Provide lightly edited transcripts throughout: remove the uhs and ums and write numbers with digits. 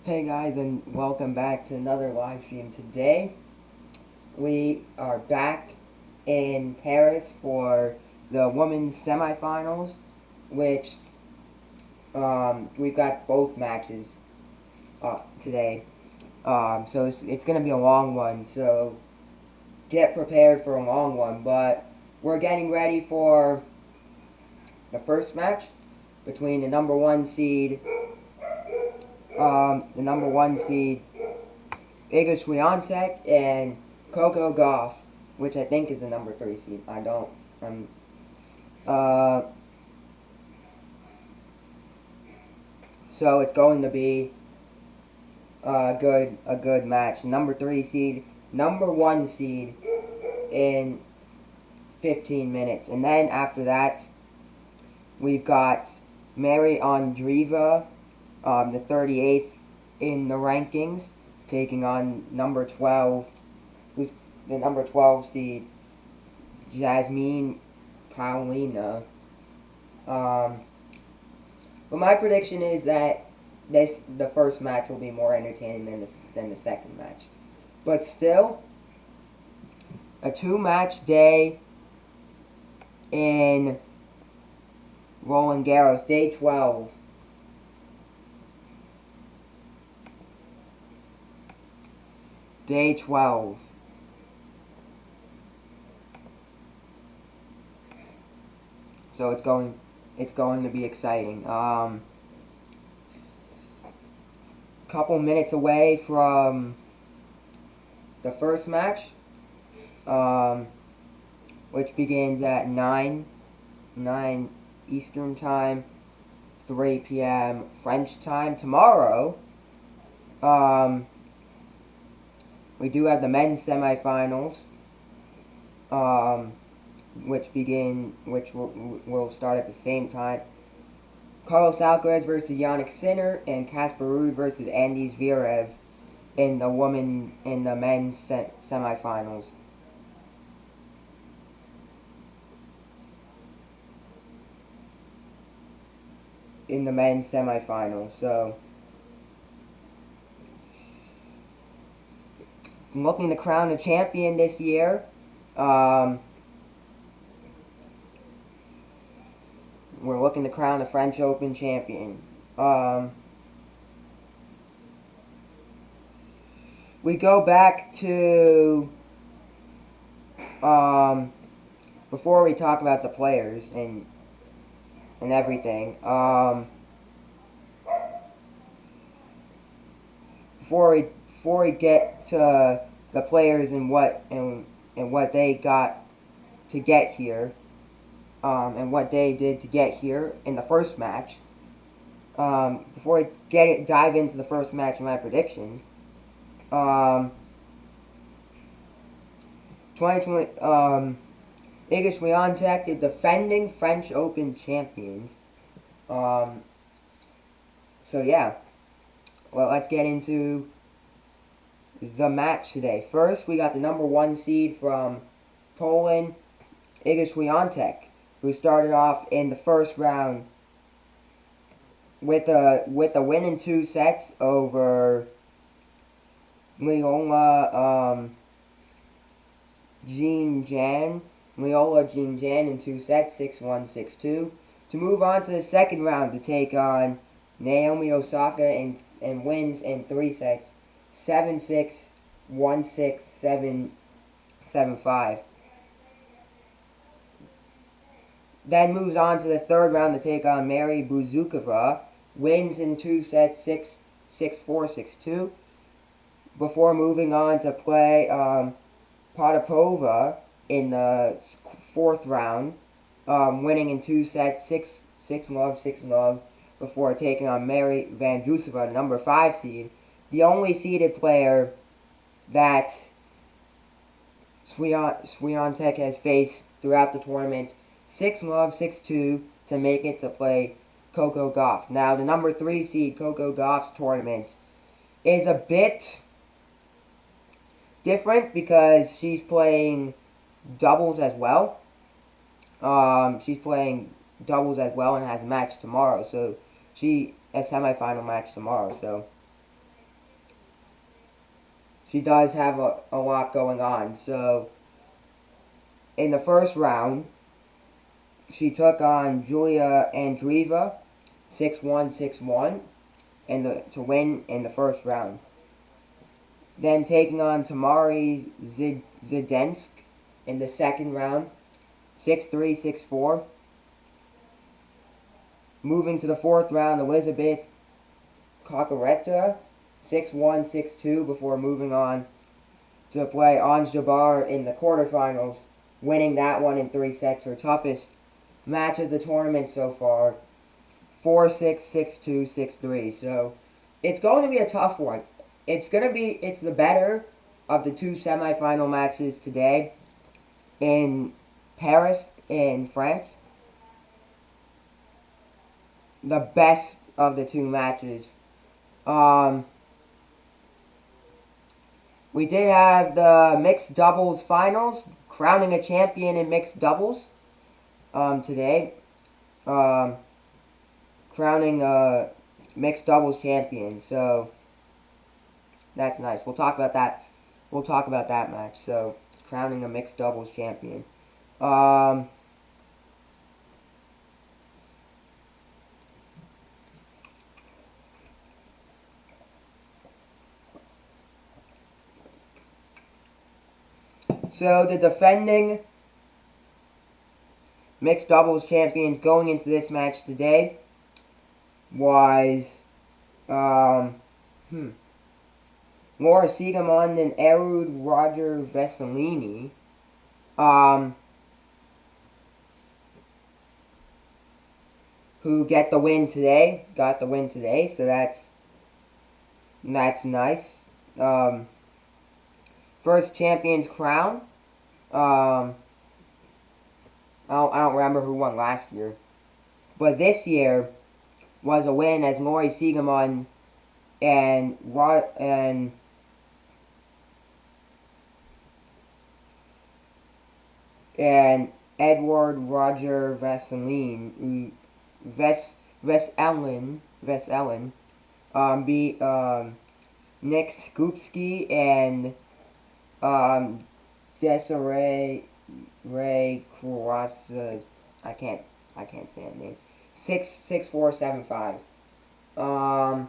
Hey guys, and welcome back to another live stream. Today we are back in Paris for the women's semifinals, which we've got both matches today. So it's going to be a long one, so get prepared for a long one. But we're getting ready for the first match between the number one seed, Iga Swiatek and Coco Gauff, which I think is the number 3 seed. I don't. Uh, so it's going to be a good match. Number 3 seed, number 1 seed in 15 minutes, and then after that, we've got Mary Andreeva, the 38th in the rankings, taking on number 12, who's the number 12 seed, Jasmine Paulina. But my prediction is that the first match will be more entertaining than the second match. But still, a 2-match day in Roland Garros, day 12. Day 12. So it's going to be exciting. Couple minutes away from the first match, which begins at 9 Eastern Time, 3 p.m. French Time. Tomorrow, we do have the men's semifinals, which will start at the same time. Carlos Alcaraz versus Yannick Sinner and Casper Ruud versus Andy Zverev in the men's semifinals. In the men's semifinals, so looking to crown a champion this year. We're looking to crown the French Open champion. We go back to before we talk about the players and everything. Before we get to the players and what they got to get here, and what they did to get here in the first match. Before I dive into the first match and my predictions, 2020, Iga Swiatek, the defending French Open champions. So yeah, well, let's get into the match today. First, we got the number 1 seed from Poland, Iga Swiatek, who started off in the first round with a win in 2 sets over Leola Jean-Jan in 2 sets, 6-1, 6-2, to move on to the second round to take on Naomi Osaka and wins in 3 sets, 7-6, 1-6, 7-5. Then moves on to the third round to take on Mary Buzukova, wins in 2 sets, 6-4, 6-2, before moving on to play Potapova in the 4th round, winning in 2 sets, 6-love, 6-love, before taking on Mary Vandrousova, the number 5 seed, the only seeded player that Swiatek has faced throughout the tournament. 6-love, 6-2 to make it to play Coco Gauff. Now, the number 3 seed Coco Gauff's tournament is a bit different because she's playing doubles as well. She's playing doubles as well and has a match tomorrow. So a semifinal match tomorrow. So she does have a lot going on. So, in the first round, she took on Julia Andreeva, 6-1, 6-1, to win in the first round. Then taking on Tamari Zidensk in the second round, 6-3, 6-4. Moving to the fourth round, Elizabeth Kokoreta, 6-1, 6-2, before moving on to play Ons Jabbar in the quarterfinals, winning that one in 3 sets, her toughest match of the tournament so far, 4-6, 6-2, 6-3. So it's going to be a tough one. It's the better of the 2 semifinal matches today in Paris, in France. The best of the 2 matches. We did have the mixed doubles finals, crowning a champion in mixed doubles today. Crowning a mixed doubles champion. So that's nice. We'll talk about that. We'll talk about that match. So crowning a mixed doubles champion. So the defending mixed doubles champions going into this match today was Laura Siegemund and Erud Roger Vesselini. Who got the win today, so that's nice. First champion's crown. I don't remember who won last year, but this year was a win as Lori Siegemund and Edward Roger Vesselin beat Nick Skupski and Desiree Ray Cross. I can't say that name. 6-4, 7-5.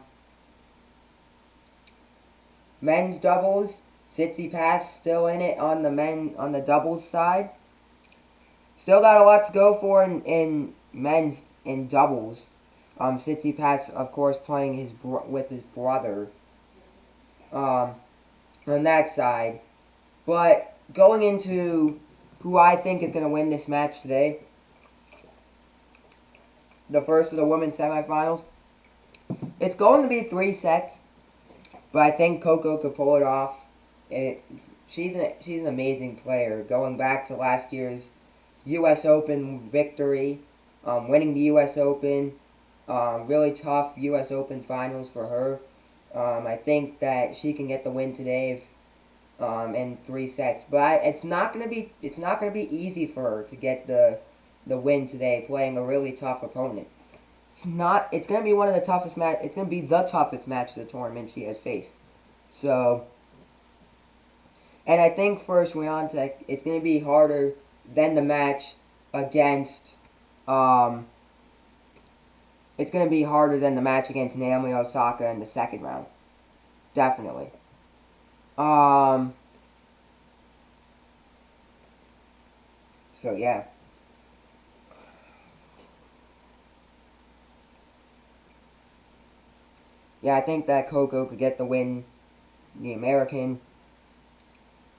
Men's doubles. Tsitsipas still in it on the doubles side. Still got a lot to go for in men's in doubles. Tsitsipas, of course, playing with his brother on that side. But going into who I think is going to win this match today, the first of the women's semifinals, it's going to be 3 sets, but I think Coco could pull it off. She's an amazing player. Going back to last year's U.S. Open victory, winning the U.S. Open, really tough U.S. Open finals for her. I think that she can get the win today in 3 sets, but it's not gonna be easy for her to get the win today, playing a really tough opponent. It's gonna be one of the toughest match. It's gonna be the toughest match of the tournament she has faced. So, and I think for Swiatek, it's gonna be harder than the match against. It's gonna be harder than the match against Naomi Osaka in the second round. Definitely. So yeah. Yeah, I think that Coco could get the win. The American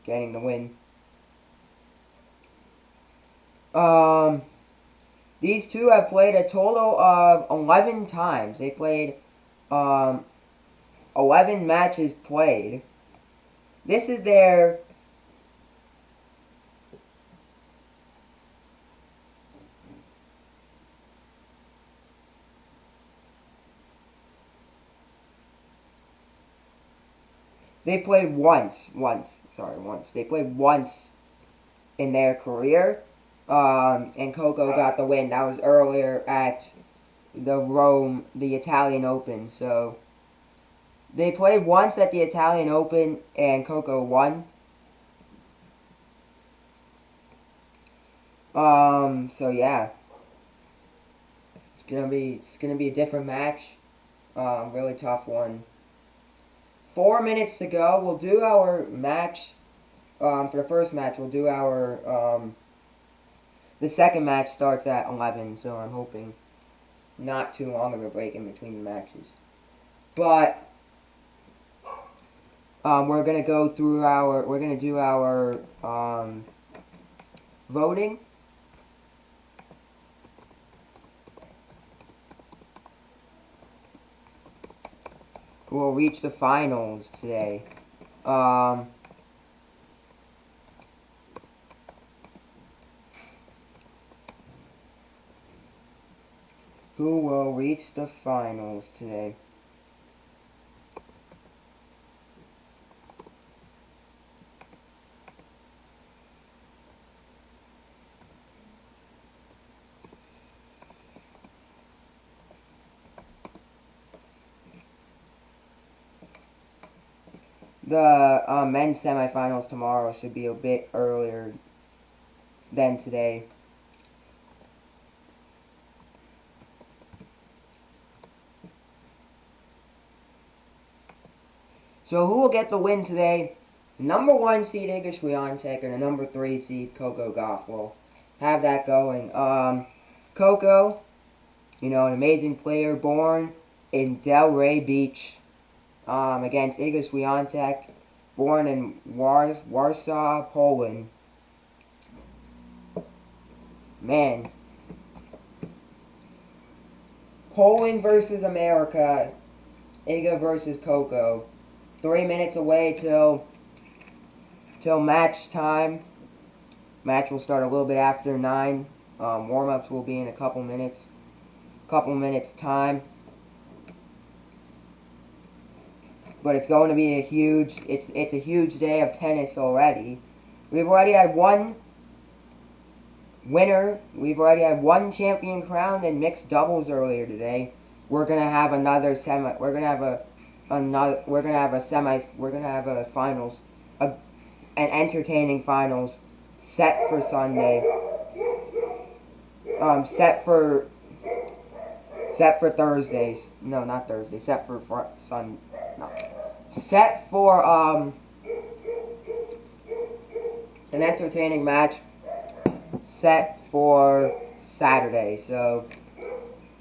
getting the win. These two have played a total of 11 times. They played 11 matches played. This is their They played once. They played once in their career, and Coco got the win. That was earlier at the Italian Open. So They played once at the Italian Open, and Coco won. So yeah, it's gonna be a different match. Really tough one. 4 minutes to go. We'll do our match. For the first match, we'll do our the second match starts at 11, so I'm hoping not too long of a break in between the matches. But we're gonna go through our. We're gonna do our voting. Who will reach the finals today? Who will reach the finals today? The men's semifinals tomorrow should be a bit earlier than today. So who will get the win today? The number 1 seed Iga Swiatek and the number 3 seed Coco Gauff will have that going. Coco, you know, an amazing player, born in Delray Beach, against Iga Swiatek, born in Warsaw, Poland. Man. Poland versus America. Iga versus Coco. 3 minutes away till match time. Match will start a little bit after 9. Warm-ups will be in a couple minutes. Time. But it's going to be a huge day of tennis already. We've already had one winner. We've already had one champion crowned in mixed doubles earlier today. We're gonna have another semi. We're gonna have a finals, an entertaining finals set for Sunday. Set for Thursdays. No, not Thursday. Set for Sun. No. Set for an entertaining match. Set for Saturday. So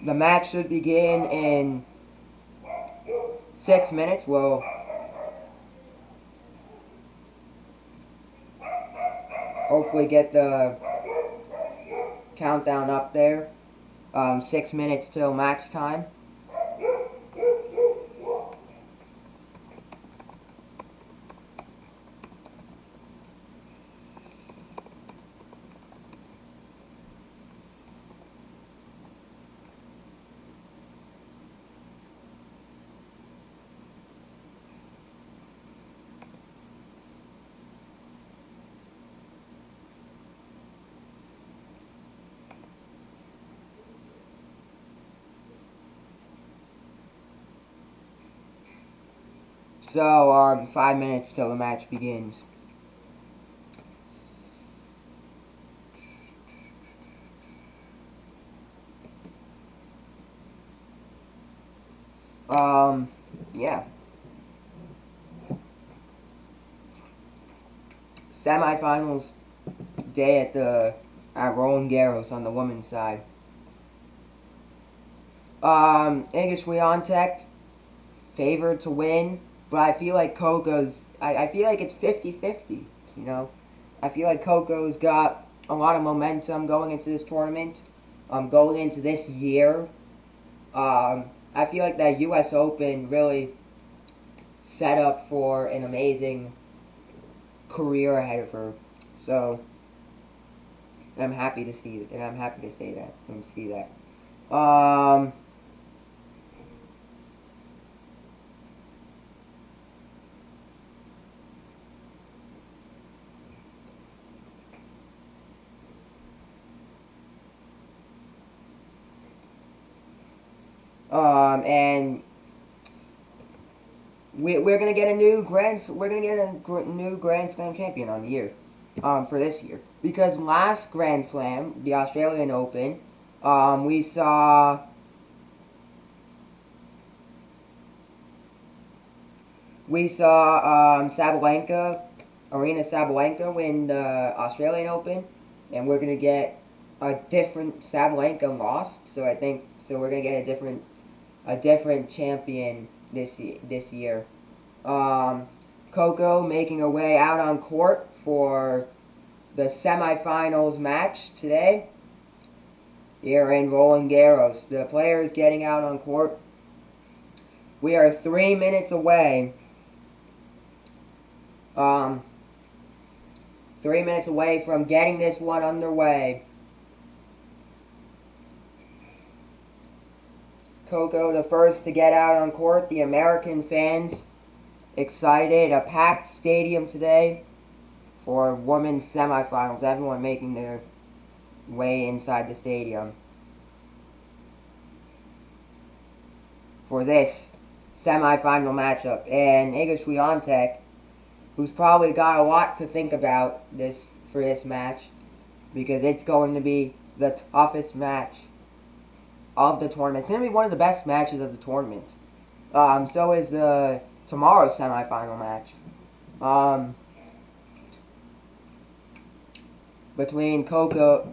the match should begin in 6 minutes. We'll hopefully get the countdown up there. 6 minutes till match time. So, 5 minutes till the match begins. Yeah. Semifinals day at Roland Garros on the women's side. Iga Swiatek favored to win, but I feel like I feel like it's 50-50, you know. I feel like Coco's got a lot of momentum going into this tournament, going into this year. I feel like that U.S. Open really set up for an amazing career ahead of her. So, and I'm happy to see it, and I'm happy to say that and see that. And we're gonna get a new new Grand Slam champion on the year, for this year, because last Grand Slam, the Australian Open, we saw Sabalenka, Arena Sabalenka win the Australian Open, and we're gonna get a different Sabalenka lost. So I think we're gonna get a different champion this year. Coco making her way out on court for the semifinals match today here in Roland Garros. The players getting out on court. We are 3 minutes away. 3 minutes away from getting this one underway. Coco, the first to get out on court. The American fans excited. A packed stadium today for women's semifinals. Everyone making their way inside the stadium for this semifinal matchup. And Iga Swiatek, who's probably got a lot to think about for this match, because it's going to be the toughest match of the tournament. It's going to be one of the best matches of the tournament. So is tomorrow's semifinal match. Between tomorrow's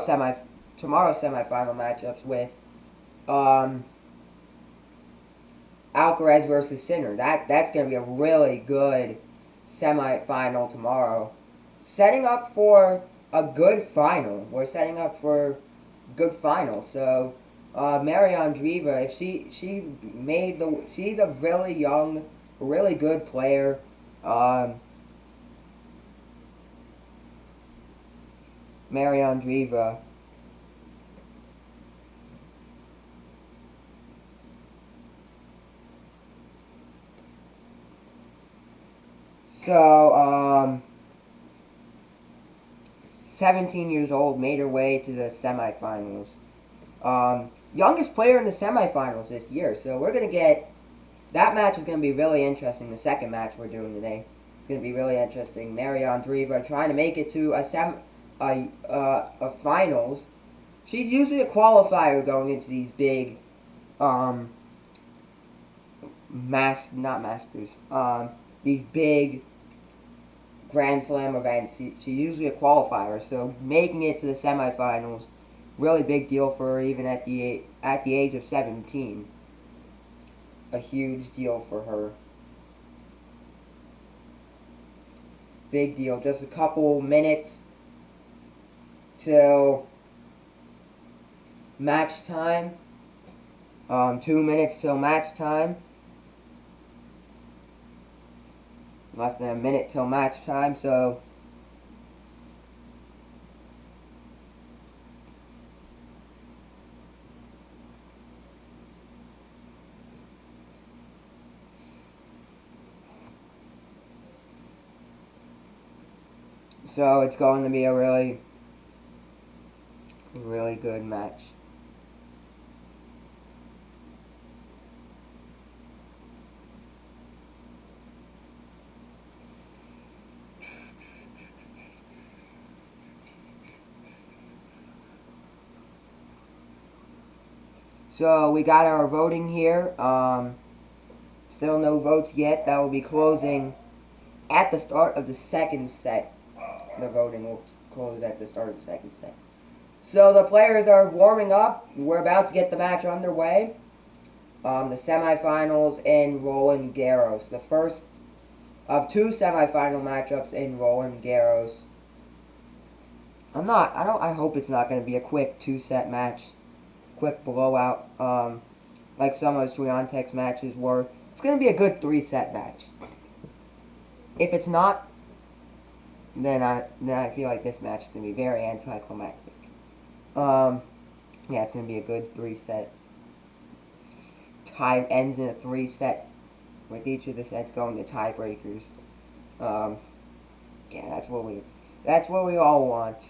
semifinal matchups with Alcaraz versus Sinner. That's going to be a really good semifinal tomorrow. Setting up for a good final. We're setting up for good final. So Marion Driva, if she's a really young, really good player. Marion Driva. So, 17 years old, made her way to the semifinals. Youngest player in the semifinals this year. So we're going to get... That match is going to be really interesting. The second match we're doing today. It's going to be really interesting. Marion Driva trying to make it to a finals. She's usually a qualifier going into these big... these big Grand Slam events. She's usually a qualifier, so making it to the semifinals, really big deal for her, even at the age of 17. A huge deal for her. Big deal. Just a couple minutes till match time. 2 minutes till match time. Less than a minute till match time, so it's going to be a really, really good match. So we got our voting here. Still no votes yet. That will be closing at the start of the second set. The voting will close at the start of the second set. So the players are warming up. We're about to get the match underway. The semifinals in Roland Garros. The first of two semifinal matchups in Roland Garros. I hope it's not going to be a quick 2-set match. Quick blowout, like some of Swiatek's matches were. It's going to be a good 3-set match. If it's not, then I feel like this match is going to be very anticlimactic. Yeah, it's going to be a good 3-set. Tie ends in a 3-set, with each of the sets going to tiebreakers. Yeah, that's what we all want.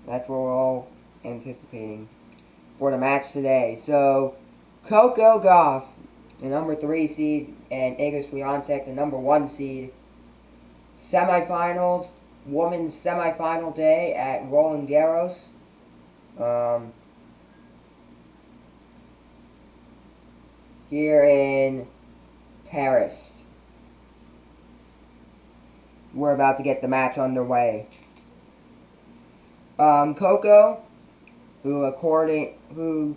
That's what we're all anticipating for the match today. So, Coco Gauff the number 3 seed, and Iga Swiatek, the number 1 seed. Semifinals, women's semifinal day at Roland Garros. Here in Paris. We're about to get the match underway. Coco, who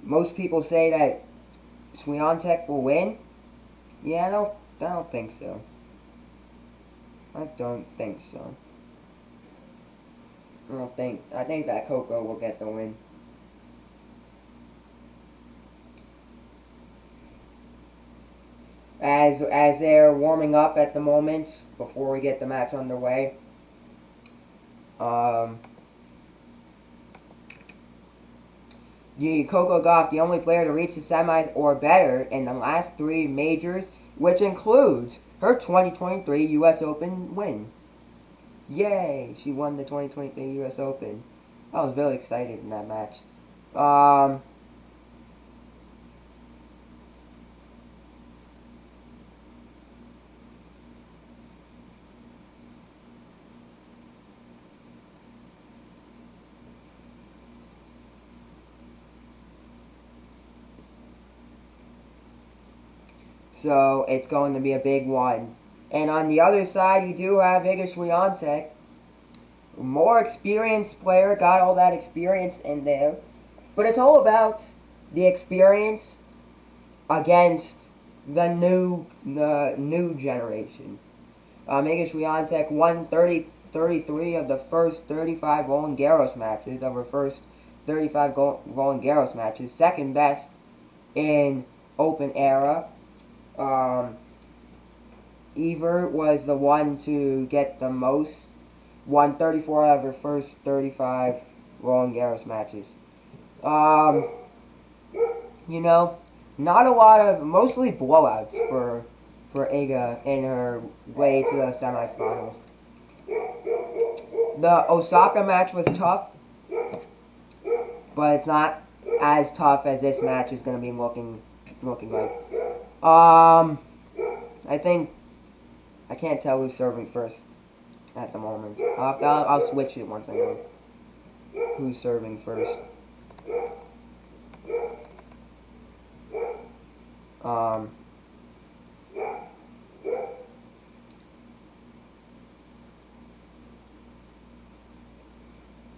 most people say that Swiatek will win. Yeah, I don't think so. I don't think so. I think that Coco will get the win. As they're warming up at the moment, before we get the match underway, Coco Gauff, the only player to reach the semis or better in the last 3 majors, which includes her 2023 U.S. Open win. Yay! She won the 2023 U.S. Open. I was really excited in that match. So it's going to be a big one. And on the other side, you do have Iga Swiatek. More experienced player, got all that experience in there. But it's all about the experience against the new generation. Iga Swiatek won 33 of the first 35 Roland Garros matches, of her first 35 Roland Garros matches. Second best in Open era. Evert was the one to get the most. Won 34 out of her first 35 Roland Garros matches. Not a lot of, mostly blowouts for Iga in her way to the semifinals. The Osaka match was tough, but it's not as tough as this match is going to be looking like. I think I can't tell who's serving first at the moment. I'll switch it once I know who's serving first.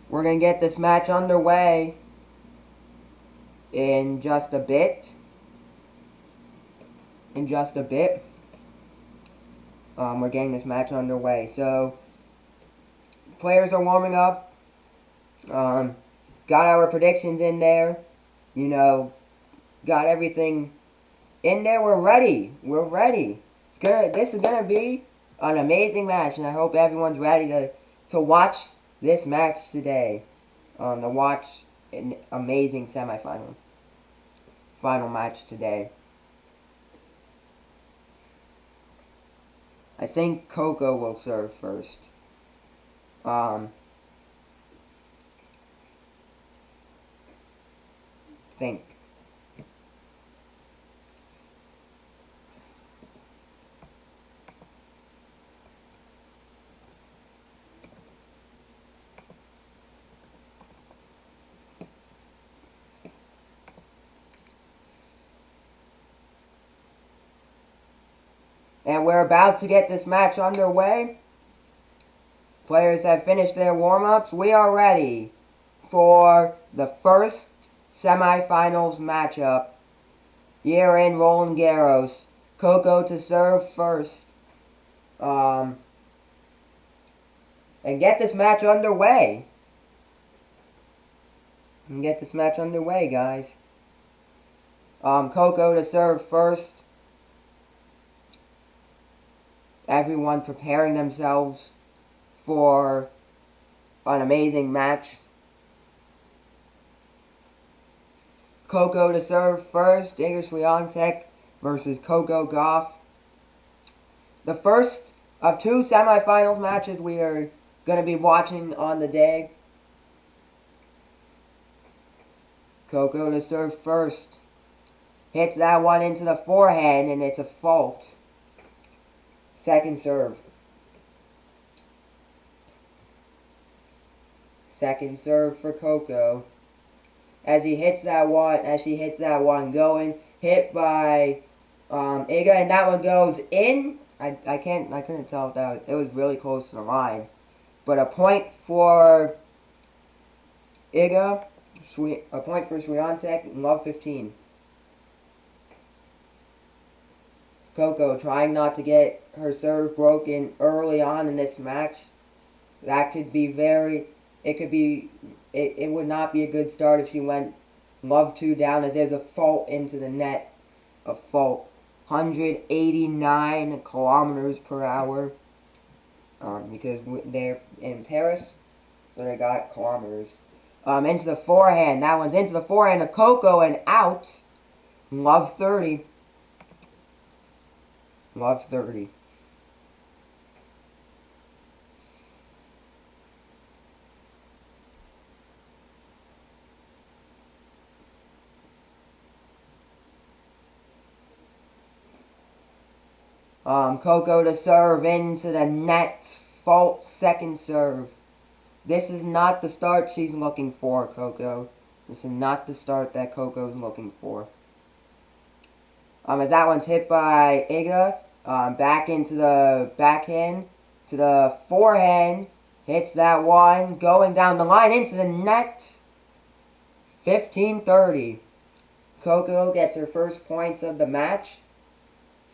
We're going to get this match underway in just a bit. We're getting this match underway. So, players are warming up. Got our predictions in there. Got everything in there. We're ready. This is gonna be an amazing match, and I hope everyone's ready to watch this match today. To watch an amazing final match today. I think Coco will serve first. Think. And we're about to get this match underway. Players have finished their warm-ups. We are ready for the first semifinals matchup here in Roland Garros. Coco to serve first. And get this match underway. Guys. Coco to serve first. Everyone preparing themselves for an amazing match. Coco to serve first. Iga Swiatek versus Coco Gauff. The first of 2 semifinals matches we are going to be watching on the day. Coco to serve first. hits that one into the forehand, and it's a fault. Second serve. Second serve for Coco. As she hits that one, going, hit by Iga, and that one goes in. I couldn't tell if it was really close to the line. But a point for Iga, a point for Swiatek, love 15. Coco trying not to get her serve broken early on in this match. That could be it would not be a good start if she went love 2 down, as there's a fault into the net. A fault. 189 kilometers per hour. Because they're in Paris, so they got kilometers. Into the forehand. That one's into the forehand of Coco and out. Love 30. Love 30. Coco to serve into the net. Fault second serve. This is not the start she's looking for, Coco. This is not the start that Coco's looking for. As that one's hit by Iga, back into the backhand, to the forehand, hits that one, going down the line into the net. 15-30. Coco gets her first points of the match.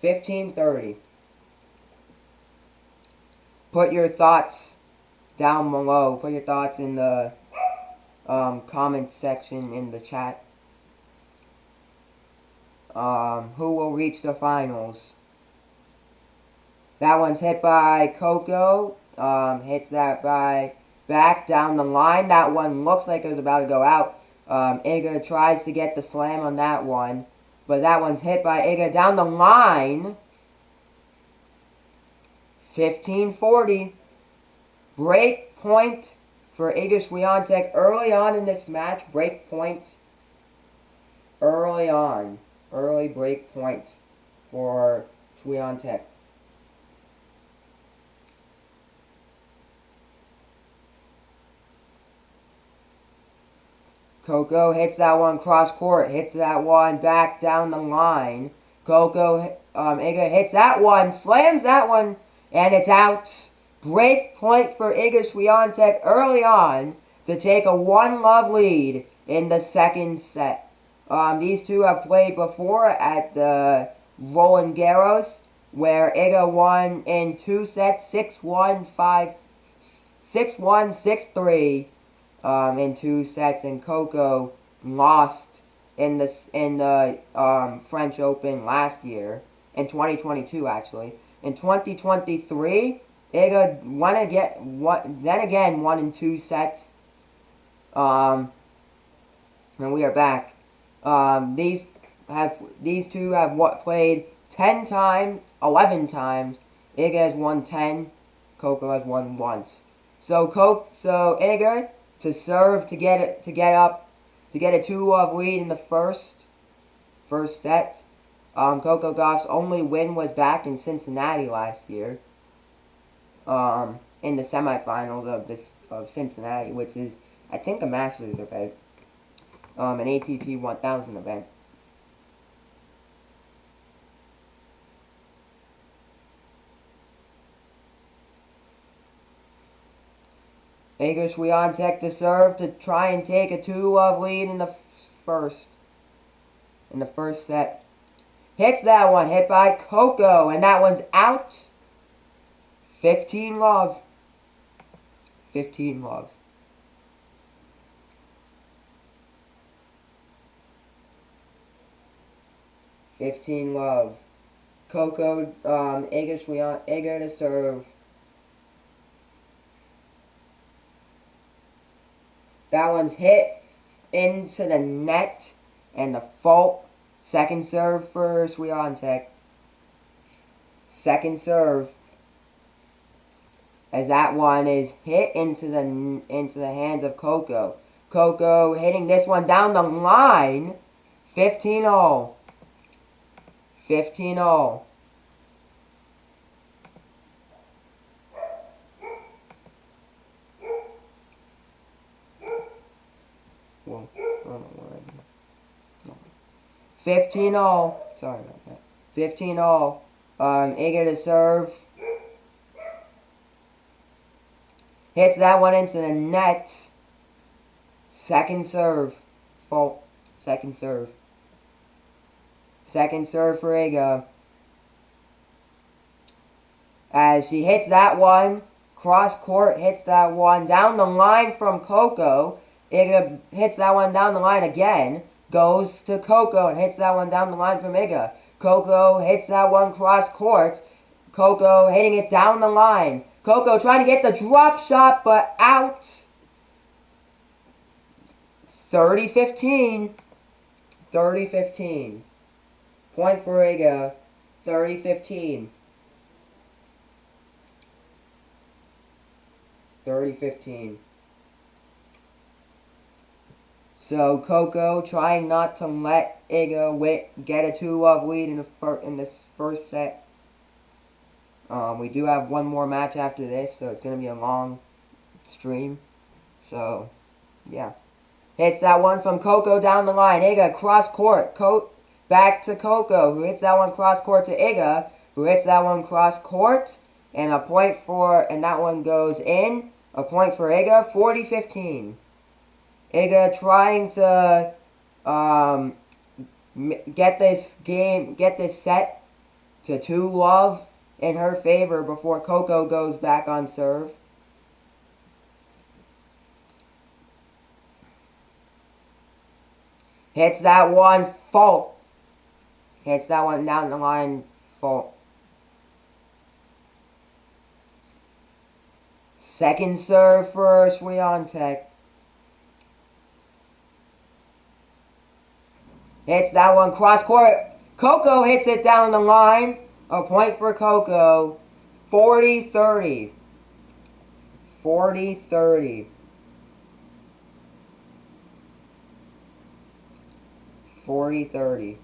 15-30. Put your thoughts down below. Put your thoughts in the comments section in the chat. Who will reach the finals? That one's hit by Coco. Hits that by back down the line. That one looks like it was about to go out. Iga tries to get the slam on that one. But that one's hit by Iga down the line. 15-40. Break point for Iga Swiatek early on in this match. Break point early on. Early break point for Swiatek. Coco hits that one cross court. Hits that one back down the line. Coco, Iga hits that one. Slams that one. And it's out. Break point for Iga Swiatek early on to take a 1-love lead in the second set. These two have played before at the Roland Garros, where Iga won in 2 sets, 6-1, 6-3 in 2 sets, and Coco lost in the French Open last year, in 2022 actually. In 2023, Iga won in 2 sets. And we are back. These two have played 10 times, 11 times. Iga has won 10. Coco has won once. So Iga to serve to get a 2-love lead in the first set. Coco Gauff's only win was back in Cincinnati last year. In the semifinals of Cincinnati, which is, I think, a Masters event. An ATP 1000 event. Iga Swiatek to serve to try and take a 2-love lead in the first set. Hits that one, hit by Coco, and that one's out. 15-love. 15-love. Coco, Iga to serve. That one's hit into the net, and the fault. Second serve for Swiatek. Second serve. As that one is hit into the hands of Coco. Coco hitting this one down the line. 15-0. 15-all. Well, I don't know where I did. No. 15-all. Sorry about that. 15-all. Iga to serve. Hits that one into the net. Second serve. Fault. Second serve. Second serve for Iga. As she hits that one. Cross court hits that one. Down the line from Coco. Iga hits that one down the line again. Goes to Coco and hits that one down the line from Iga. Coco hits that one cross court. Coco hitting it down the line. Coco trying to get the drop shot, but out. 30-15. 30-15. Point for Iga. 30-15. 30-15. So Coco trying not to let Iga get a 2-love lead in this first set. We do have one more match after this, so it's going to be a long stream. So, yeah. Hits that one from Coco down the line. Iga cross court. Back to Coco, who hits that one cross court to Iga, who hits that one cross court. And a point and that one goes in. A point for Iga, 40-15. Iga trying to get this set to 2-love in her favor before Coco goes back on serve. Hits that one, fault. Hits that one down the line, fault. Second serve for Swiatek. Hits that one cross court. Coco hits it down the line. A point for Coco. 40-30. 40-30. 40-30.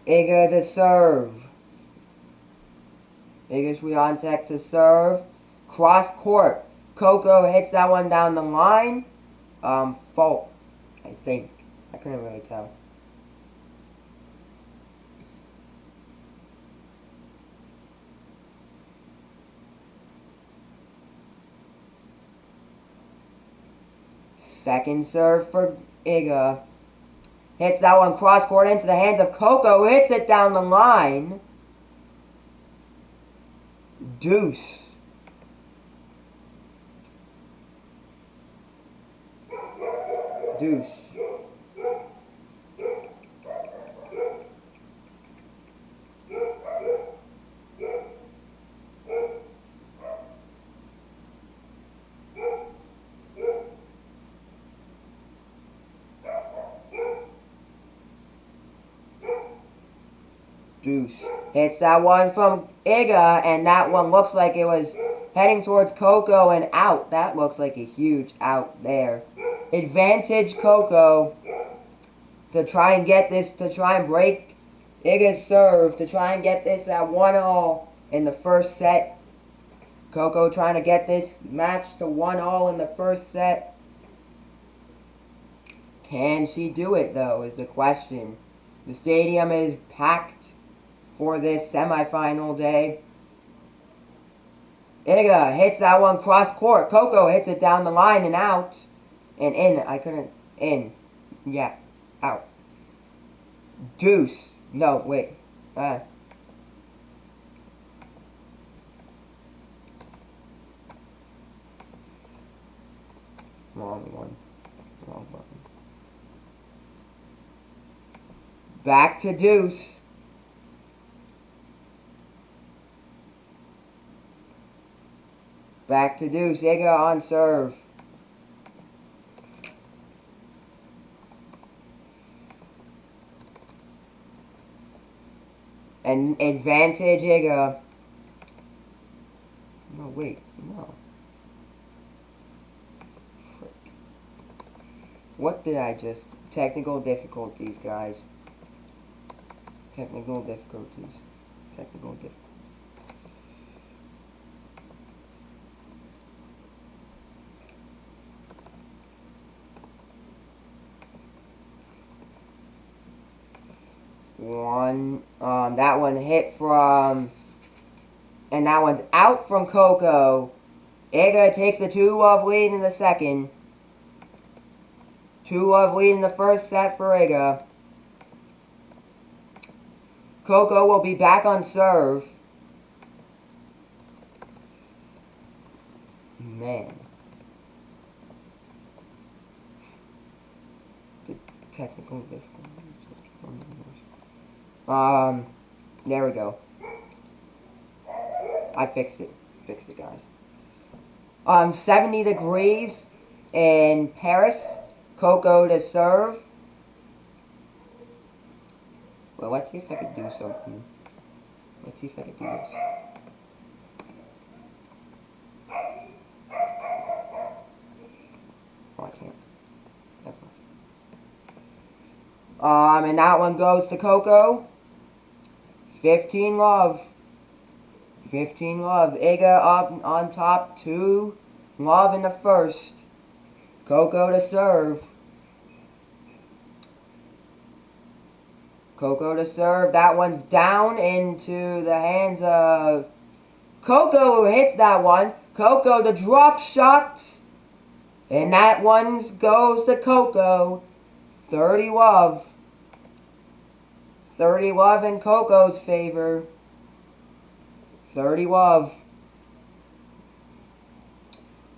Iga to serve. Iga Swiatek to serve. Cross court. Coco hits that one down the line. Fault, I think. I couldn't really tell. Second serve for Iga. Hits that one cross court into the hands of Coco. Hits it down the line. Deuce. Deuce. Deuce. Hits that one from Iga, and that one looks like it was heading towards Coco and out. That looks like a huge out there. Advantage Coco to try and get this, to try and break Iga's serve, to try and get this at 1-all in the first set. Coco trying to get this match to 1-all in the first set. Can she do it, though, is the question. The stadium is packed for this semifinal day. Iga hits that one cross court. Coco hits it down the line and out. And in. I couldn't. In. Yeah. Out. Deuce. No, wait. Wrong one. Wrong button. Back to deuce. Back to deuce. Iga on serve. And advantage Iga. No, wait. No. What did I just... Technical difficulties, guys. Technical difficulties. Technical difficulties. That one hit from... And that one's out from Coco. Iga takes a 2-love lead in the second. 2-love lead in the first set for Iga. Coco will be back on serve. Man. The technical difficulties. There we go. I fixed it. Fixed it, guys. 70 degrees in Paris. Coco to serve. Well, let's see if I can do something. Let's see if I can do this. Oh, I can't. And that one goes to Coco. 15 love. 15 love. Iga up on top. 2 love in the first. Coco to serve. Coco to serve. That one's down into the hands of Coco, who hits that one. Coco the drop shot. And that one goes to Coco. 30 love. 30 love in Coco's favor. 30 love.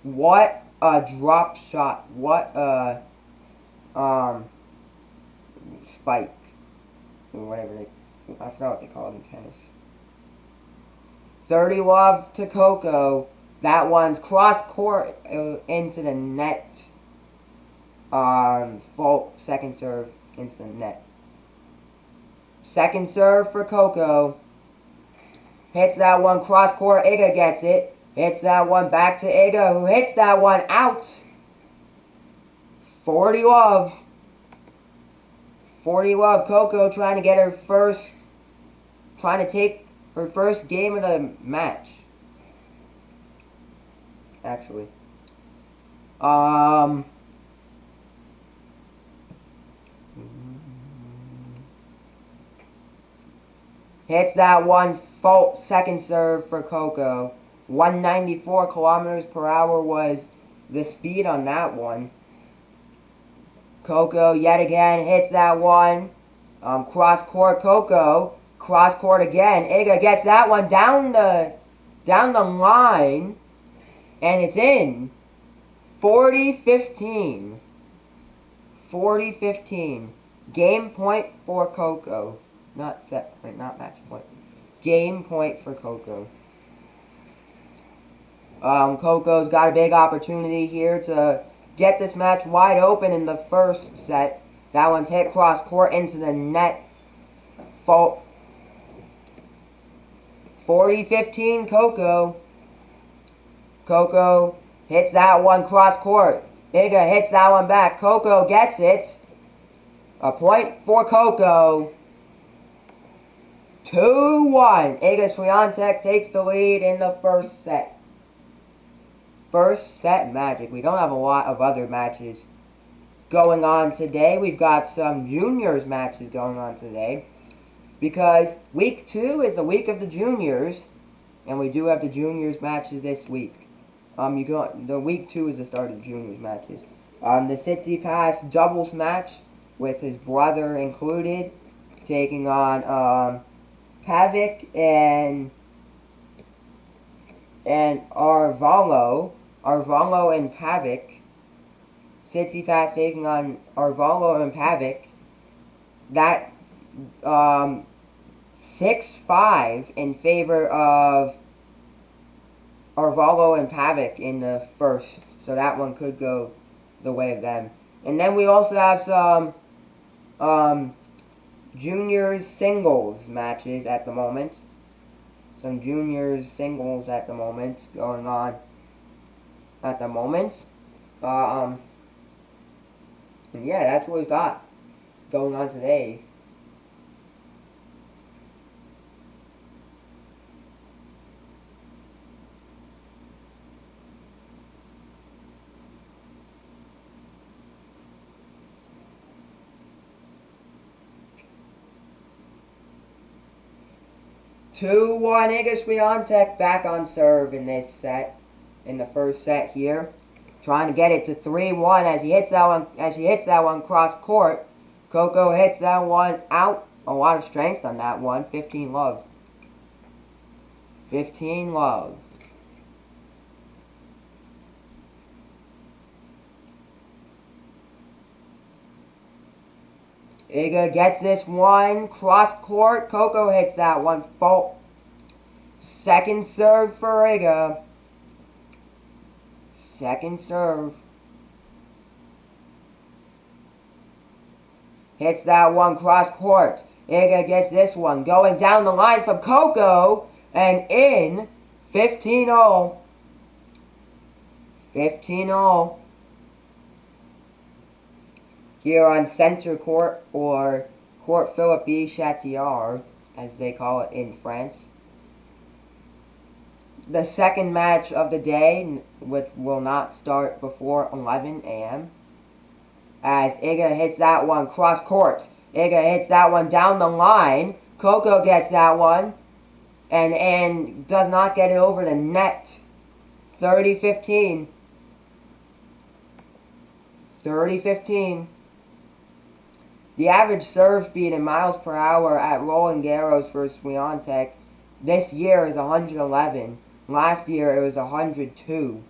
What a drop shot. What a spike. Or whatever I forgot what they call it in tennis. 30 love to Coco. That one's cross court into the net. Full second serve into the net. Second serve for Coco. Hits that one cross court. Iga gets it. Hits that one back to Iga, who hits that one out. 40 love. 40 love. Coco trying to get her first, trying to take her first game of the match. Actually. Hits that one full second serve for Coco. 194 kilometers per hour was the speed on that one. Coco yet again hits that one. Cross court Coco. Cross court again. Iga gets that one down the line. And it's in. 40-15. 40-15. Game point for Coco. Not set point, not match point. Game point for Coco. Coco's got a big opportunity here to get this match wide open in the first set. That one's hit cross court into the net. 40-15 Coco. Coco hits that one cross court. Iga hits that one back. Coco gets it. A point for Coco. 2-1. Iga Swiatek takes the lead in the first set. First set magic. We don't have a lot of other matches going on today. We've got some juniors matches going on today. Because week 2 is the week of the juniors. And we do have the juniors matches this week. The week 2 is the start of the juniors matches. The Tsitsipas doubles match with his brother included. Taking on Pavic and Arvalo. Arvalo and Pavic. Tsitsipas taking on Arvalo and Pavic. That 6-5 in favor of Arvalo and Pavic in the first. So that one could go the way of them. And then we also have some juniors singles matches at the moment. Some juniors singles at the moment going on at the moment. And yeah, that's what we've got going on today. Two one Iga Swiatek back on serve in this set, in the first set here, trying to get it to 3-1 as he hits that one. As he hits that one cross court, Coco hits that one out. A lot of strength on that one. 15 love. 15 love. Iga gets this one, cross court, Coco hits that one, fault. Second serve for Iga. Second serve. Hits that one, cross court. Iga gets this one, going down the line from Coco, and in, 15-0. 15-0. Here on center court, or Court Philippe Chatillard, as they call it in France. The second match of the day, which will not start before 11 a.m. As Iga hits that one cross court. Iga hits that one down the line. Coco gets that one, and does not get it over the net. 30-15. 30-15. The average serve speed in miles per hour at Roland Garros for Swiatek this year is 111. Last year it was 102.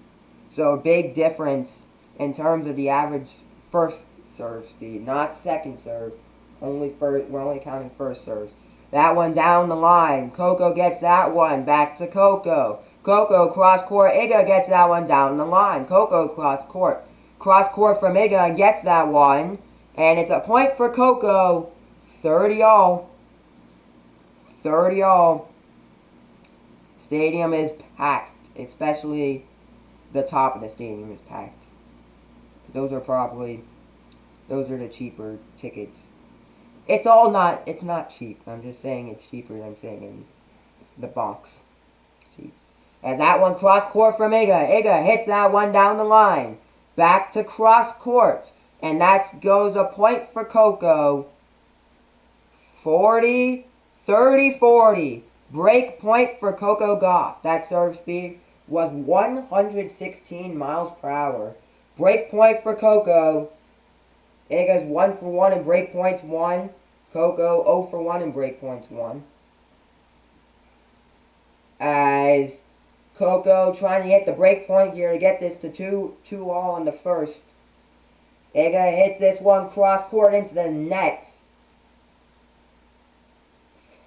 So a big difference in terms of the average first serve speed, not second serve. We're only counting first serves. That one down the line. Coco gets that one. Back to Coco. Coco cross court. Iga gets that one down the line. Coco cross court. Cross court from Iga and gets that one. And it's a point for Coco. 30-all. 30-all. Stadium is packed. Especially the top of the stadium is packed. Those are the cheaper tickets. It's not cheap. I'm just saying it's cheaper than saying in the box seats. And that one cross court from Iga. Iga hits that one down the line. Back to cross court. And that goes a point for Coco. 30-40. Break point for Coco Gauff. That serve speed was 116 miles per hour. Break point for Coco. Iga's 1 for 1 in break points 1. Coco 0 for 1 in break points 1. As Coco trying to hit the break point here to get this to 2-all in the first. Iga hits this one cross court into the net.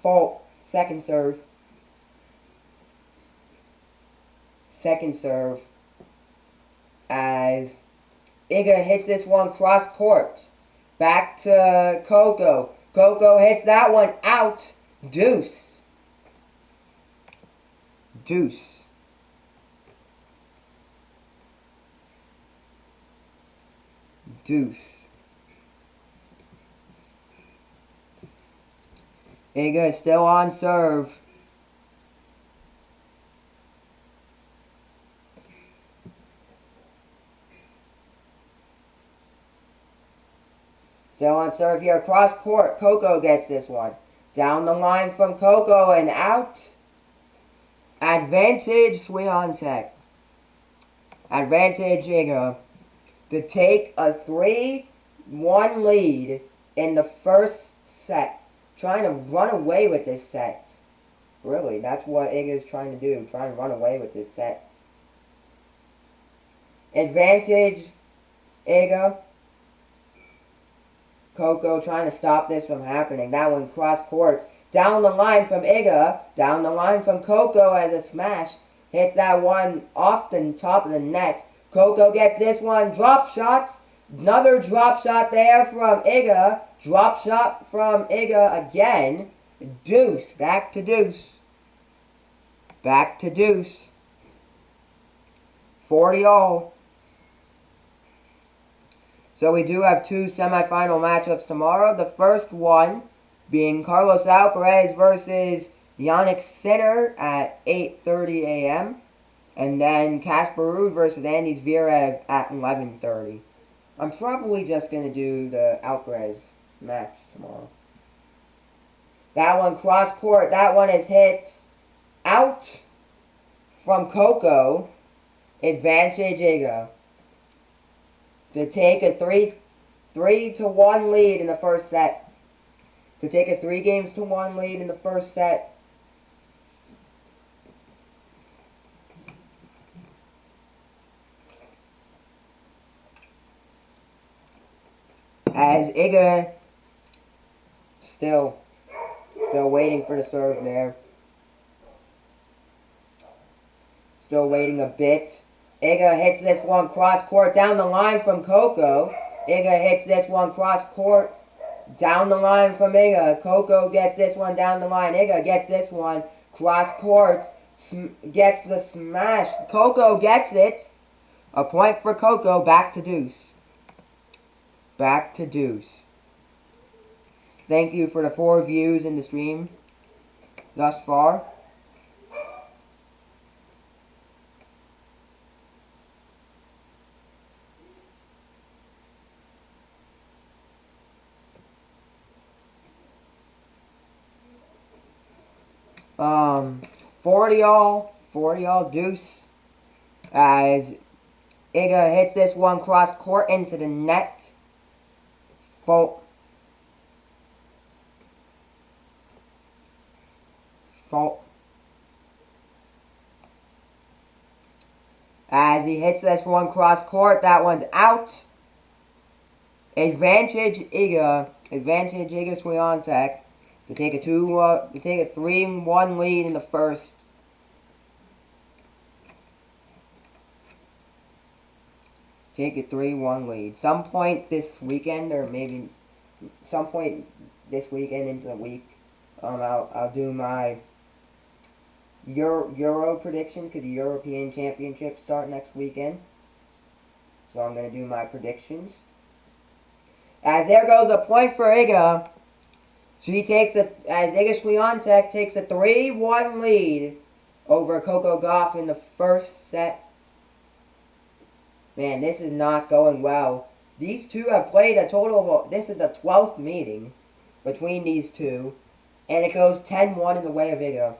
Fault. Second serve. Second serve. As Iga hits this one cross court. Back to Coco. Coco hits that one out. Deuce. Deuce. Deuce. Iga is still on serve. Still on serve here. Cross court. Coco gets this one. Down the line from Coco and out. Advantage Swiatek. Advantage Iga. To take a 3-1 lead in the first set. Trying to run away with this set. Really, that's what Iga is trying to do. Trying to run away with this set. Advantage Iga. Coco trying to stop this from happening. That one cross court. Down the line from Iga. Down the line from Coco as a smash. Hits that one off the top of the net. Coco gets this one. Drop shot. Another drop shot there from Iga. Drop shot from Iga again. Deuce. Back to deuce. Back to deuce. 40-all. So we do have two semifinal matchups tomorrow. The first one being Carlos Alcaraz versus Yannick Sinner at 8:30 a.m. And then Casper Ruud versus Andy Zverev at 11:30. I'm probably just going to do the Alcaraz match tomorrow. That one cross court. That one is hit out from Coco. Advantage Iga. To take a 3-1 lead in the first set. To take a 3-1 lead in the first set. As Iga still waiting for the serve there. Still waiting a bit. Iga hits this one cross court down the line from Coco. Iga hits this one cross court down the line from Iga. Coco gets this one down the line. Iga gets this one cross court. Gets the smash. Coco gets it. A point for Coco. Back to deuce. Back to deuce. Thank you for the 4 views in the stream thus far. Um, 40 all deuce. As Iga hits this one cross court into the net. Fault. As he hits this one cross court, that one's out. Advantage Iga Swiatek to take a 3-1 lead in the first. Take a 3-1 lead. Some point this weekend, or maybe some point this weekend into the week, I'll do my Euro predictions, because the European Championships start next weekend. So I'm going to do my predictions. As there goes a point for Iga. As Iga Swiatek takes a 3-1 lead over Coco Gauff in the first set. Man, this is not going well. These two have played a total of, this is the 12th meeting between these two. And it goes 10-1 in the way of Iga.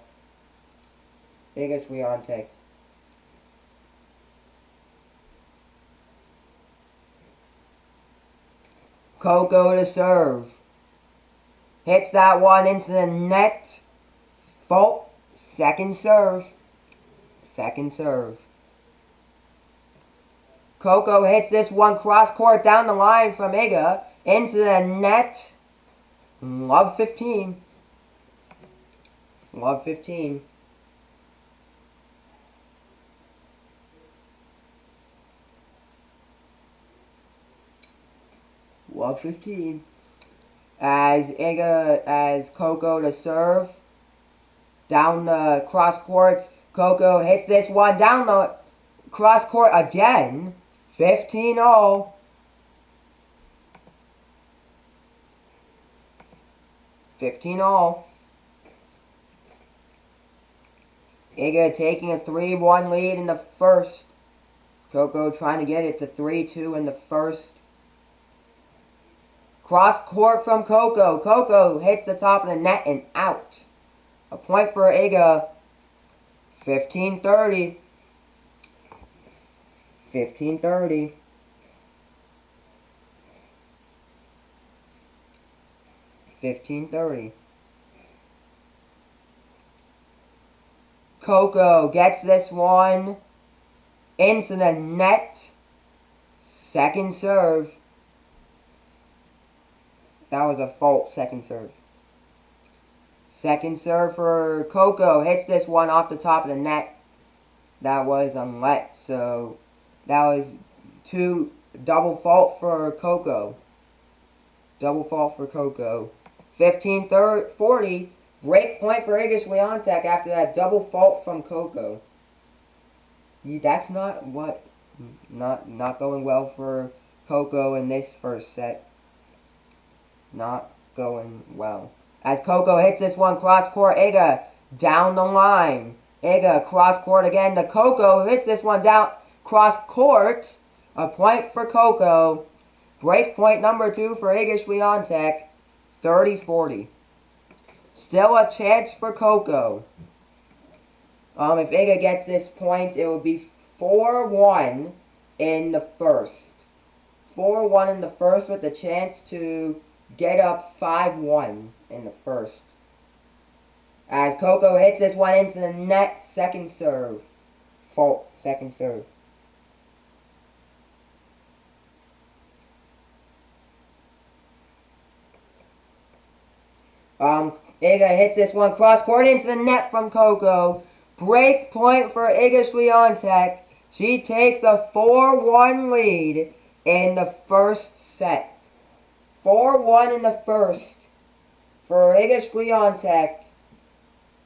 Iga Swiatek. Coco to serve. Hits that one into the net. Fault. Second serve. Coco hits this one cross court down the line from Iga into the net. Love 15. Love 15. Love 15. As Coco to serve. Down the cross court. Coco hits this one down the cross court again. 15-all. 15-all. Iga taking a 3-1 lead in the first. Coco trying to get it to 3-2 in the first. Cross court from Coco. Coco hits the top of the net and out. A point for Iga. 15-30. 15-30. Coco gets this one into the net. Second serve. That was a fault, second serve. Second serve for Coco. Hits this one off the top of the net. That was unlet. So that was double fault for Coco. Double fault for Coco. 15-40. Break point for Iga Swiatek after that double fault from Coco. That's not going well for Coco in this first set. Not going well. As Coco hits this one cross court, Iga down the line. Iga cross court again to Coco, hits this one down cross court. A point for Coco. Break point number 2 for Iga Swiatek. 30-40. Still a chance for Coco. If Iga gets this point, it will be 4-1 in the first. 4-1 in the first with the chance to get up 5-1 in the first. As Coco hits this one into the net, second serve. Fault, second serve. Iga hits this one cross court into the net from Coco. Break point for Iga Swiatek. She takes a 4-1 lead in the first set. 4-1 in the first for Iga Swiatek.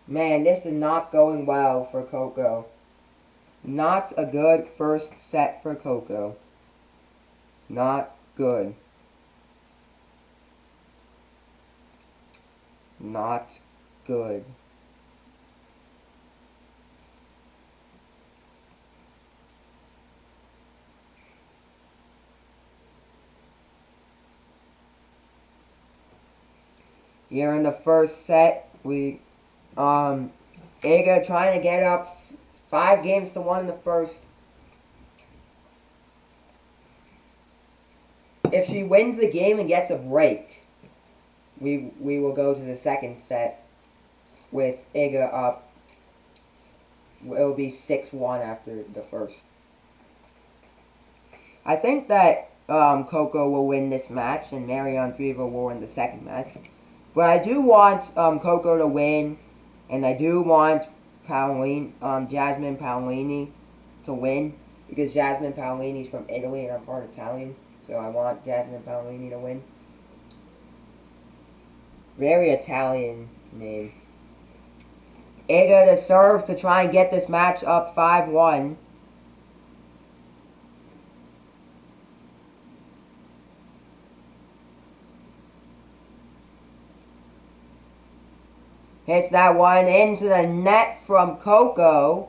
Man, this is not going well for Coco. Not a good first set for Coco. Not good. Not good. Here in the first set, Iga trying to get up 5-1 in the first. If she wins the game and gets a break, we will go to the second set with Iga up. It'll be 6-1 after the first. I think that Coco will win this match and Marion Andreeva will win the second match. But I do want Coco to win, and I do want Jasmine Paolini to win, because Jasmine Paolini is from Italy and I'm part Italian, so I want Jasmine Paolini to win. Very Italian name. Iga to serve to try and get this match up 5-1. Hits that one into the net from Coco.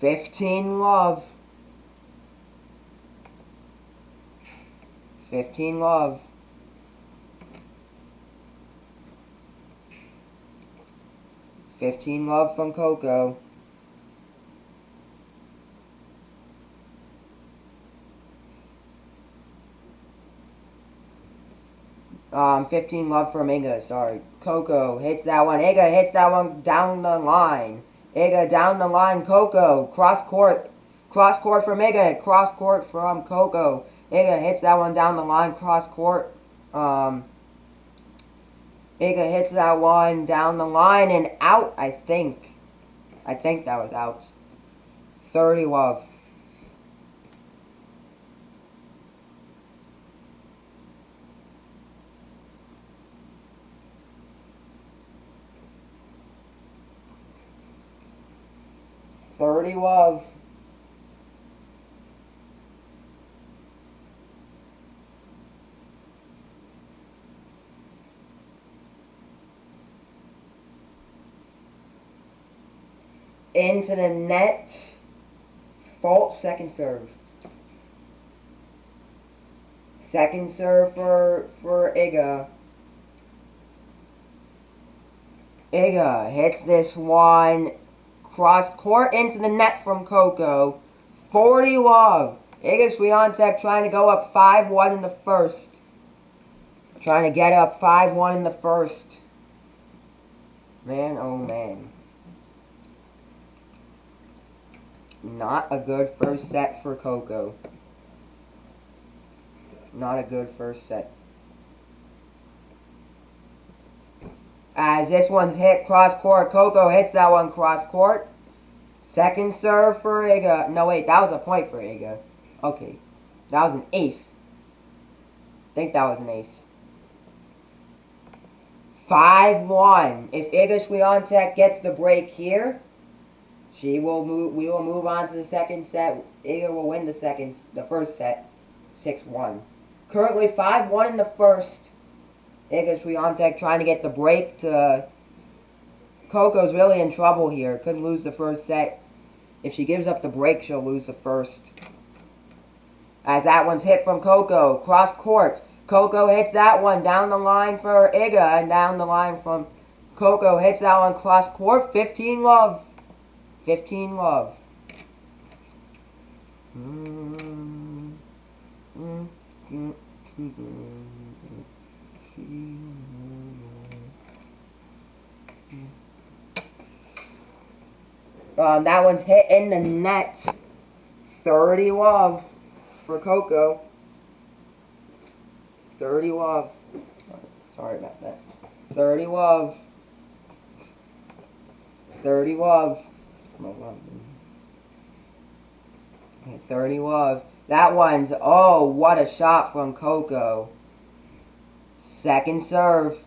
Love. 15 love. Love from Coco. 15 love from Iga, sorry. Coco hits that one. Iga hits that one down the line. Iga down the line. Coco. Cross court. Cross court from Iga. Cross court from Coco. Iga hits that one down the line. Cross court. Iga hits that one down the line and out, I think. I think that was out. 30 love. Love. Into the net. Fault, second serve. Second serve for Iga. Iga hits this one. Cross court into the net from Coco. 40 love. Iga Swiatek trying to go up 5-1 in the first. Trying to get up 5-1 in the first. Man, oh man. Not a good first set for Coco. Not a good first set. As this one's hit cross court, Coco hits that one cross court. Second serve for Iga. No, wait, that was a point for Iga. Okay, that was an ace. I think that was an ace. 5-1. If Iga Swiatek gets the break here, we will move on to the second set. Iga will win the first set, 6-1. Currently 5-1 in the first. Iga Swiatek trying to get the break to... Coco's really in trouble here. Couldn't lose the first set. If she gives up the break, she'll lose the first. As that one's hit from Coco. Cross court. Coco hits that one down the line for Iga. And down the line from Coco. Hits that one cross court. 15-love. 15-love. That one's hit in the net. 30-love for Coco. 30-love. Sorry about that. 30-love. 30-love. 30-love. That one's, oh, what a shot from Coco. Second serve.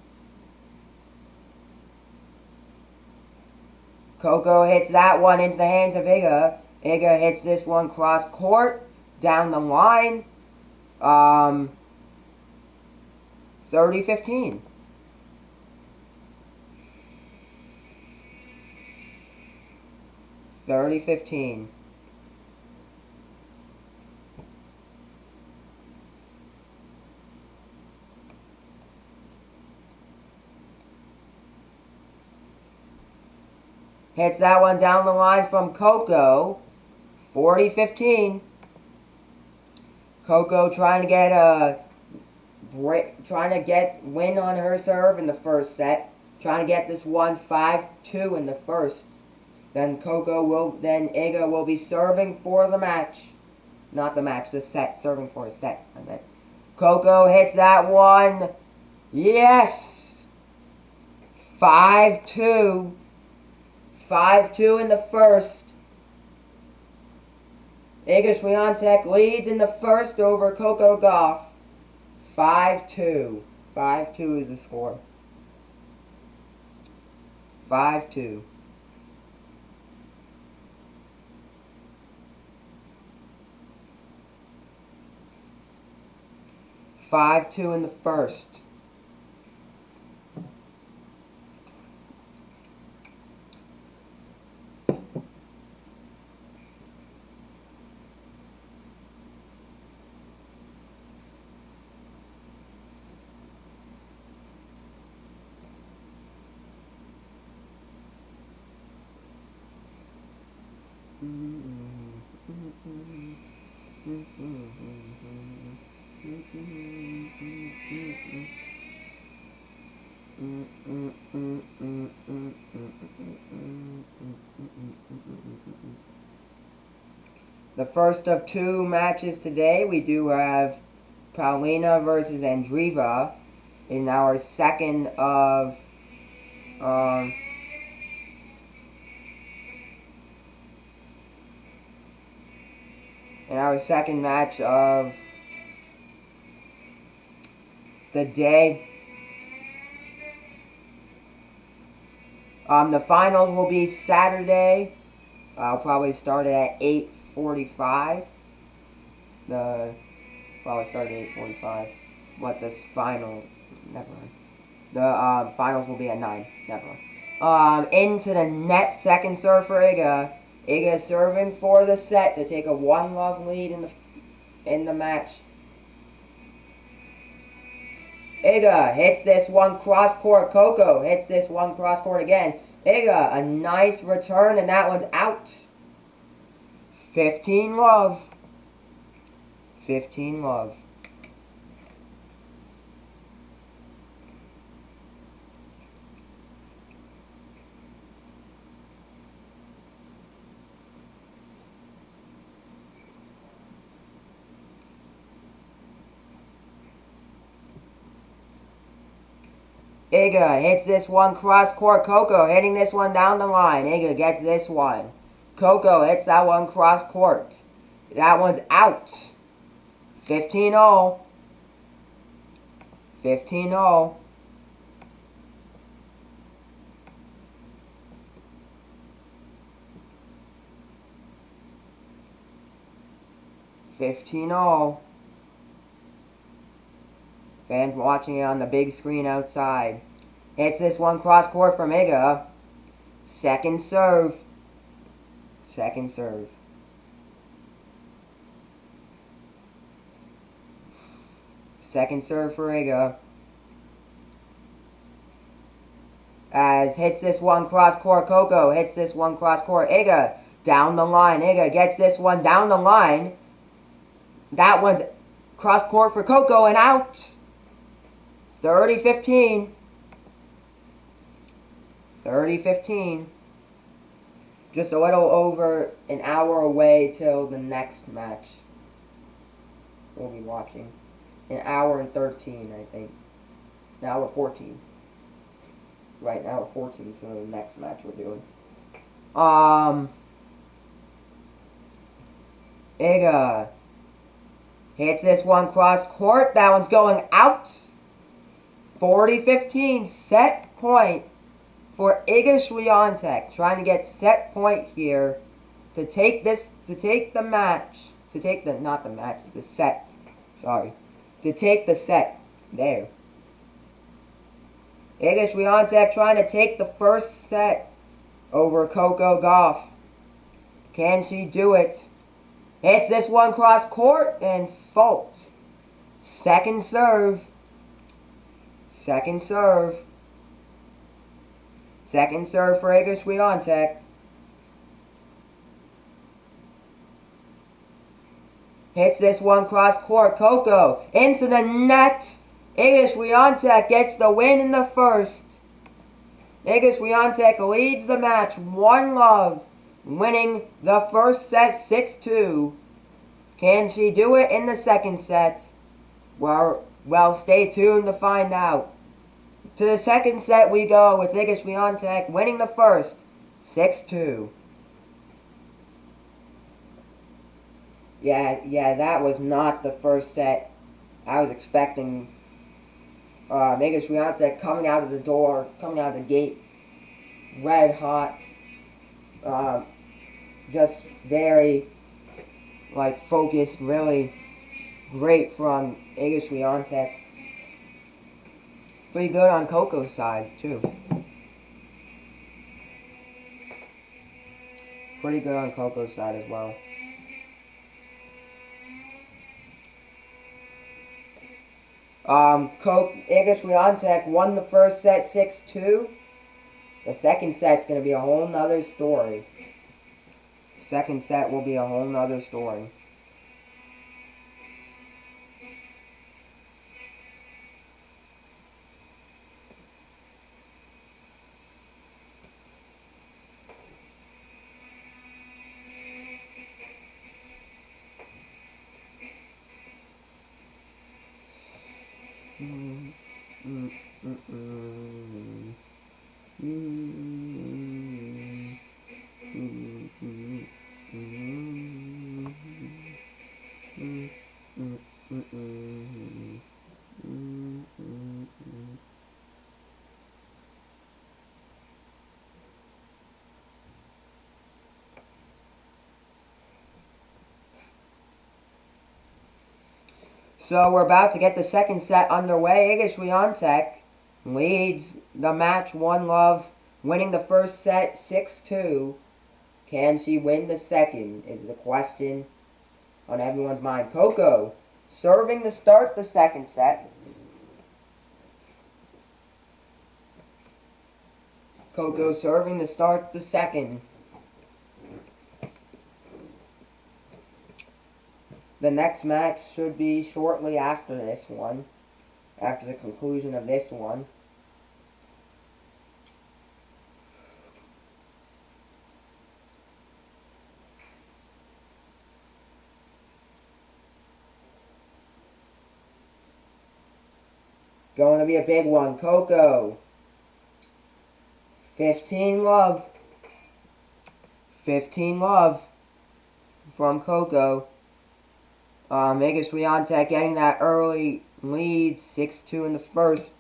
Coco hits that one into the hands of Iga. Iga hits this one cross court, down the line. 30-15. Hits that one down the line from Coco. 40-15. Coco trying to get a win on her serve in the first set. Trying to get this one 5-2 in the first. Then Iga will be serving for the match. Not the match, the set. Serving for a set, I meant. Coco hits that one. Yes! 5-2. 5-2 in the first. Iga Swiatek leads in the first over Coco Gauff. 5-2. 5-2 is the score. 5-2. In the first. The first of two matches today, we do have Paulina versus Andreeva in our second of in our second match of the day. The finals will be Saturday. I'll probably start it at 8:45. Probably start at 8:45. What this final? Never mind. The finals will be at 9. Never mind. Into the net, second serve for Iga. Iga serving for the set to take a 1-love lead in the match. Iga hits this one cross court. Coco hits this one cross court again. Iga, a nice return, and that one's out. 15-love. 15-love. Iga hits this one cross court. Coco hitting this one down the line. Iga gets this one. Coco hits that one cross court. That one's out. 15-0. 15-0. 15-all. Fans watching it on the big screen outside. Hits this one cross court from Iga. Second serve. Second serve. Second serve for Iga. As hits this one cross court, Coco hits this one cross court, Iga down the line. Iga gets this one down the line. That one's cross court for Coco and out. 30-15. 30-15. Just a little over an hour away till the next match we'll be watching. An hour and 13, I think. An hour 14. Right now at 14, so the next match we're doing. Iga hits this one cross court. That one's going out. 40-15. Set point for Iga Swiatek. Trying to get set point here to take this, to take the match. To take the, not the match, the set. Sorry. To take the set. There. Iga Swiatek trying to take the first set over Coco Gauff. Can she do it? Hits this one cross court and fault. Second serve. Second serve. Second serve for Iga Swiatek. Hits this one cross court. Coco into the net. Iga Swiatek gets the win in the first. Iga Swiatek leads the match 1-love, winning the first set 6-2. Can she do it in the second set? Well, stay tuned to find out. To the second set we go with Iga Swiatek winning the first 6-2. Yeah, that was not the first set I was expecting. Iga Swiatek coming out of the door, coming out of the gate, red hot. Just very, focused, really great from Iga Swiatek. Pretty good on Coco's side, too. Pretty good on Coco's side as well. Iga Swiatek won the first set 6-2. The second set's going to be a whole nother story. Second set will be a whole nother story. So we're about to get the second set underway. Iga Swiatek leads the match 1-love, winning the first set 6-2. Can she win the second is the question on everyone's mind. Coco serving to start the second set. Coco serving to start the second. The next match should be shortly after this one, after the conclusion of this one. Going to be a big one. Coco. 15-love. 15-love from Coco. Iga Swiatek getting that early lead, 6-2 in the first.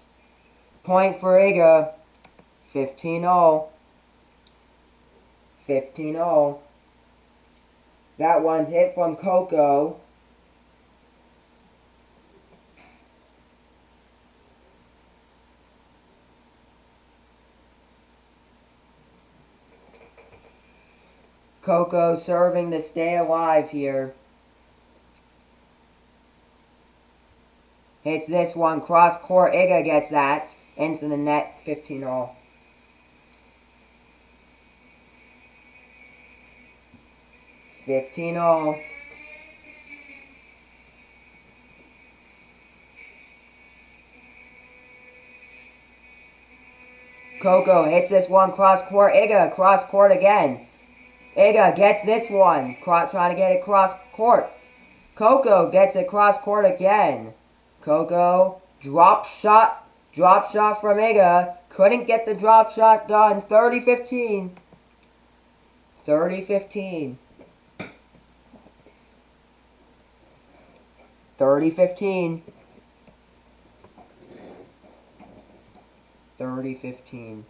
Point for Iga, 15-all. 15-all. That one's hit from Coco. Coco serving to stay alive here. Hits this one, cross court, Iga gets that. Into the net, 15-all. Coco hits this one, cross court, Iga, cross court again. Iga gets this one, trying to get it cross court. Coco gets it cross court again. Coco, drop shot from Iga. Couldn't get the drop shot done. 30-15. 30-15. 30-15. 30-15.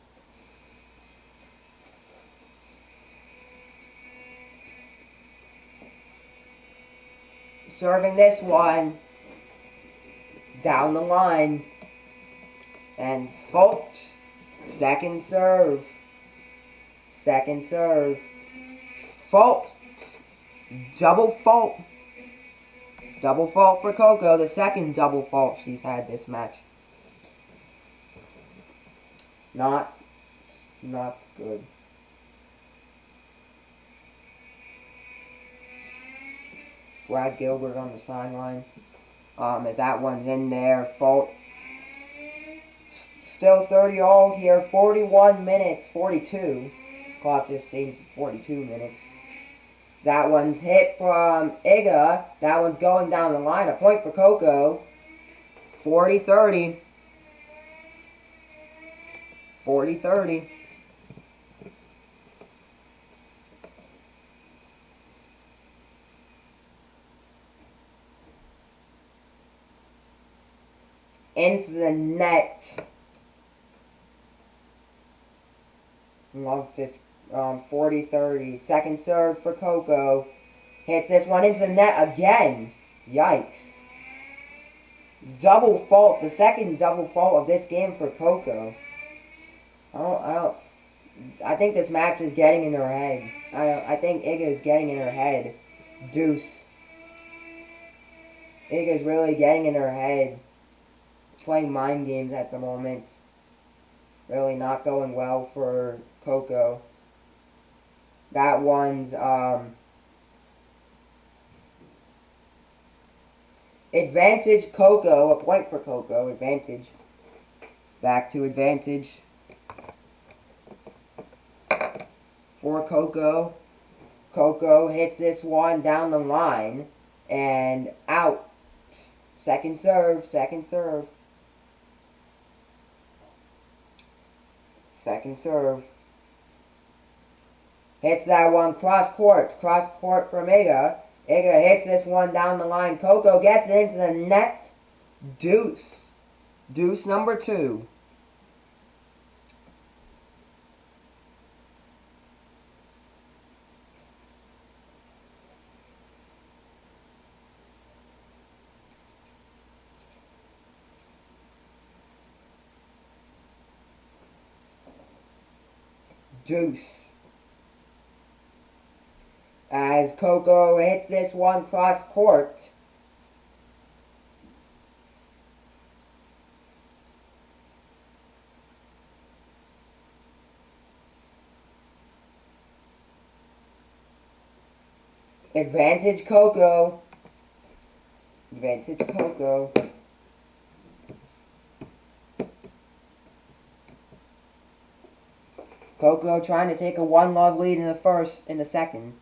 Serving this one down the line. And fault. Second serve. Second serve. Fault. Double fault. Double fault for Coco. The second double fault she's had this match. Not good. Brad Gilbert on the sideline. As that one's in there. Fault. Still 30-all here. 41 minutes. 42. Clock just changed to 42 minutes. That one's hit from Iga. That one's going down the line. A point for Coco. 40-30. 40-30. Into the net. 40-30. Second serve for Coco. Hits this one into the net again. Yikes. Double fault. The second double fault of this game for Coco. I think this match is getting in her head. I think Iga is getting in her head. Deuce. Iga is really getting in her head. Playing mind games at the moment. Really not going well for Coco. That one's advantage Coco. A point for Coco. Advantage. Back to advantage for Coco. Coco hits this one down the line and out. Second serve. Second serve. Second serve. Hits that one cross court. Cross court from Iga. Iga hits this one down the line. Coco gets it into the net. Deuce. Deuce number 2. Deuce. As Coco hits this one cross court. Advantage Coco. Advantage Coco. Coco trying to take a 1-love lead in the second.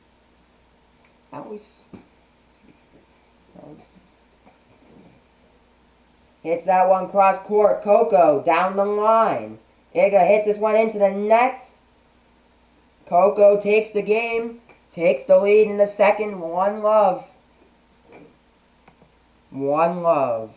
Hits that one cross court. Coco down the line. Iga hits this one into the net. Coco takes the game. Takes the lead in the second. 1-love. 1-love.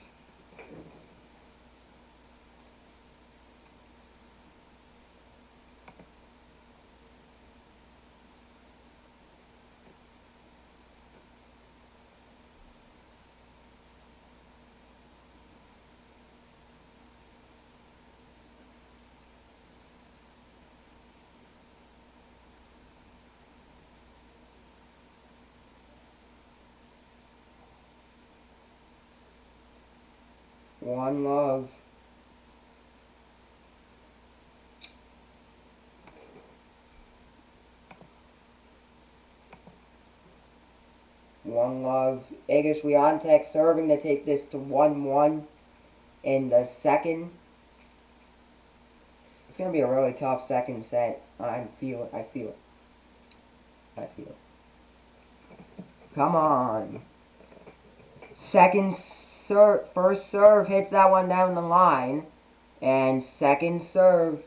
One love. One love. Iga Swiatek serving to take this to 1-1 in the second. It's going to be a really tough second set. I feel it. Come on. First serve hits that one down the line. And second serve.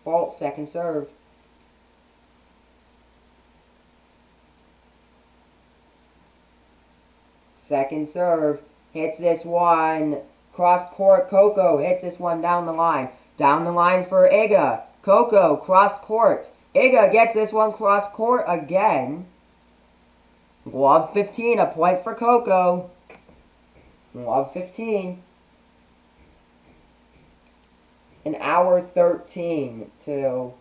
Fault second serve. Second serve. Hits this one. Cross court. Coco hits this one down the line. Down the line for Iga. Coco cross court. Iga gets this one cross court again. Glove 15. A point for Coco. Glove 15. An hour 13 till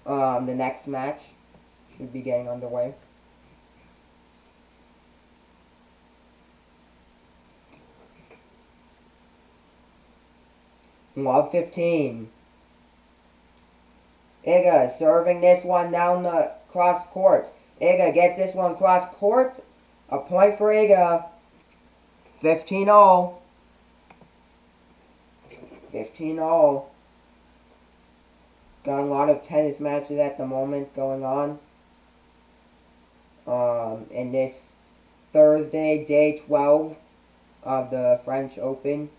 the next match should be getting underway. Glove 15. Iga serving this one down the cross court. Iga gets this one cross court. A point for Iga. 15-0. 15-0. Got a lot of tennis matches at the moment going on. In this Thursday, day 12 of the French Open.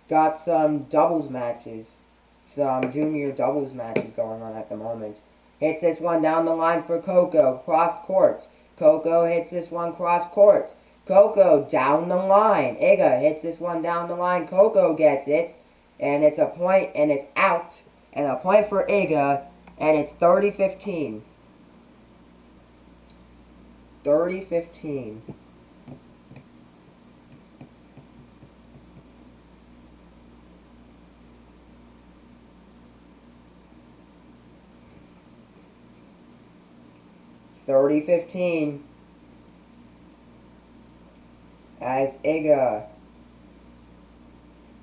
Got some doubles matches. Some junior doubles matches going on at the moment. Hits this one down the line for Coco. Cross court. Coco hits this one cross court. Coco down the line. Iga hits this one down the line. Coco gets it. And it's a point, and it's out. And a point for Iga. And it's 30-15. 30-15. As Iga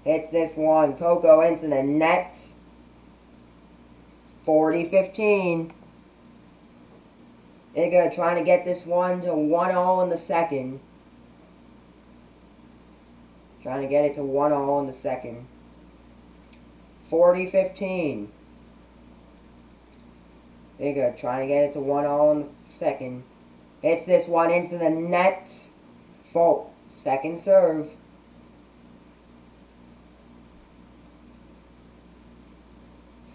hits this one. Coco into the net. 40-15. Iga trying to get this one to 1-0 in the second. Trying to get it to 1-0 in the second. 40-15. Iga trying to get it to 1-0 in the second. Hits this one into the net. Fault. Second serve.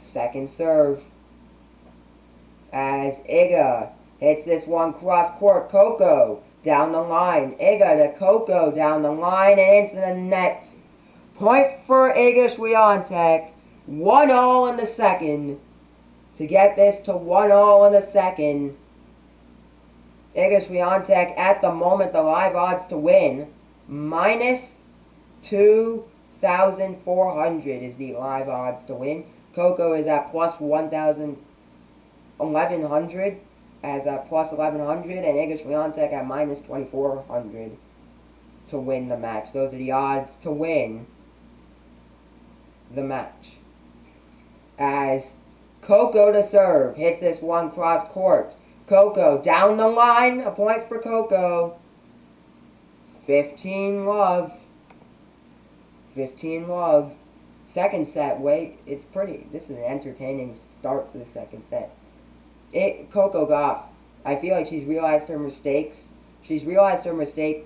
Second serve. As Iga hits this one cross court. Coco down the line. Iga to Coco down the line and into the net. Point for Iga Swiatek. 1-0 in the second. To get this to 1-0 in the second. Iga Swiatek at the moment the live odds to win. Minus 2,400 is the live odds to win. Coco is at plus 1,100 as at plus 1,100, and Iga Swiatek at minus 2,400 to win the match. Those are the odds to win the match. As Coco to serve, hits this one cross court. Coco down the line, a point for Coco. 15-love. 15-love. Second set, this is an entertaining start to the second set. Coco Gauff, I feel like she's realized her mistakes. She's realized the mistakes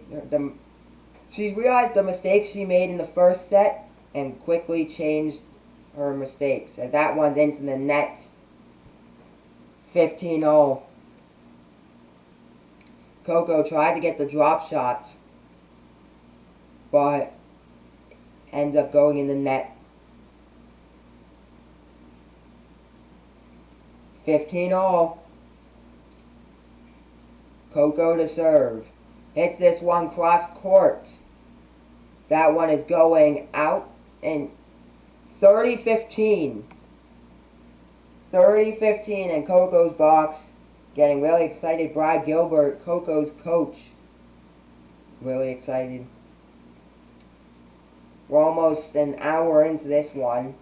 she made in the first set and quickly changed her mistakes. As that one's into the net. 15-0. Coco tried to get the drop shot, but ends up going in the net. 15-0. Coco to serve. Hits this one cross court. That one is going out. And 30-15. 30-15 in Coco's box. Getting really excited. Brad Gilbert, Coco's coach, Really excited. We're almost an hour into this one.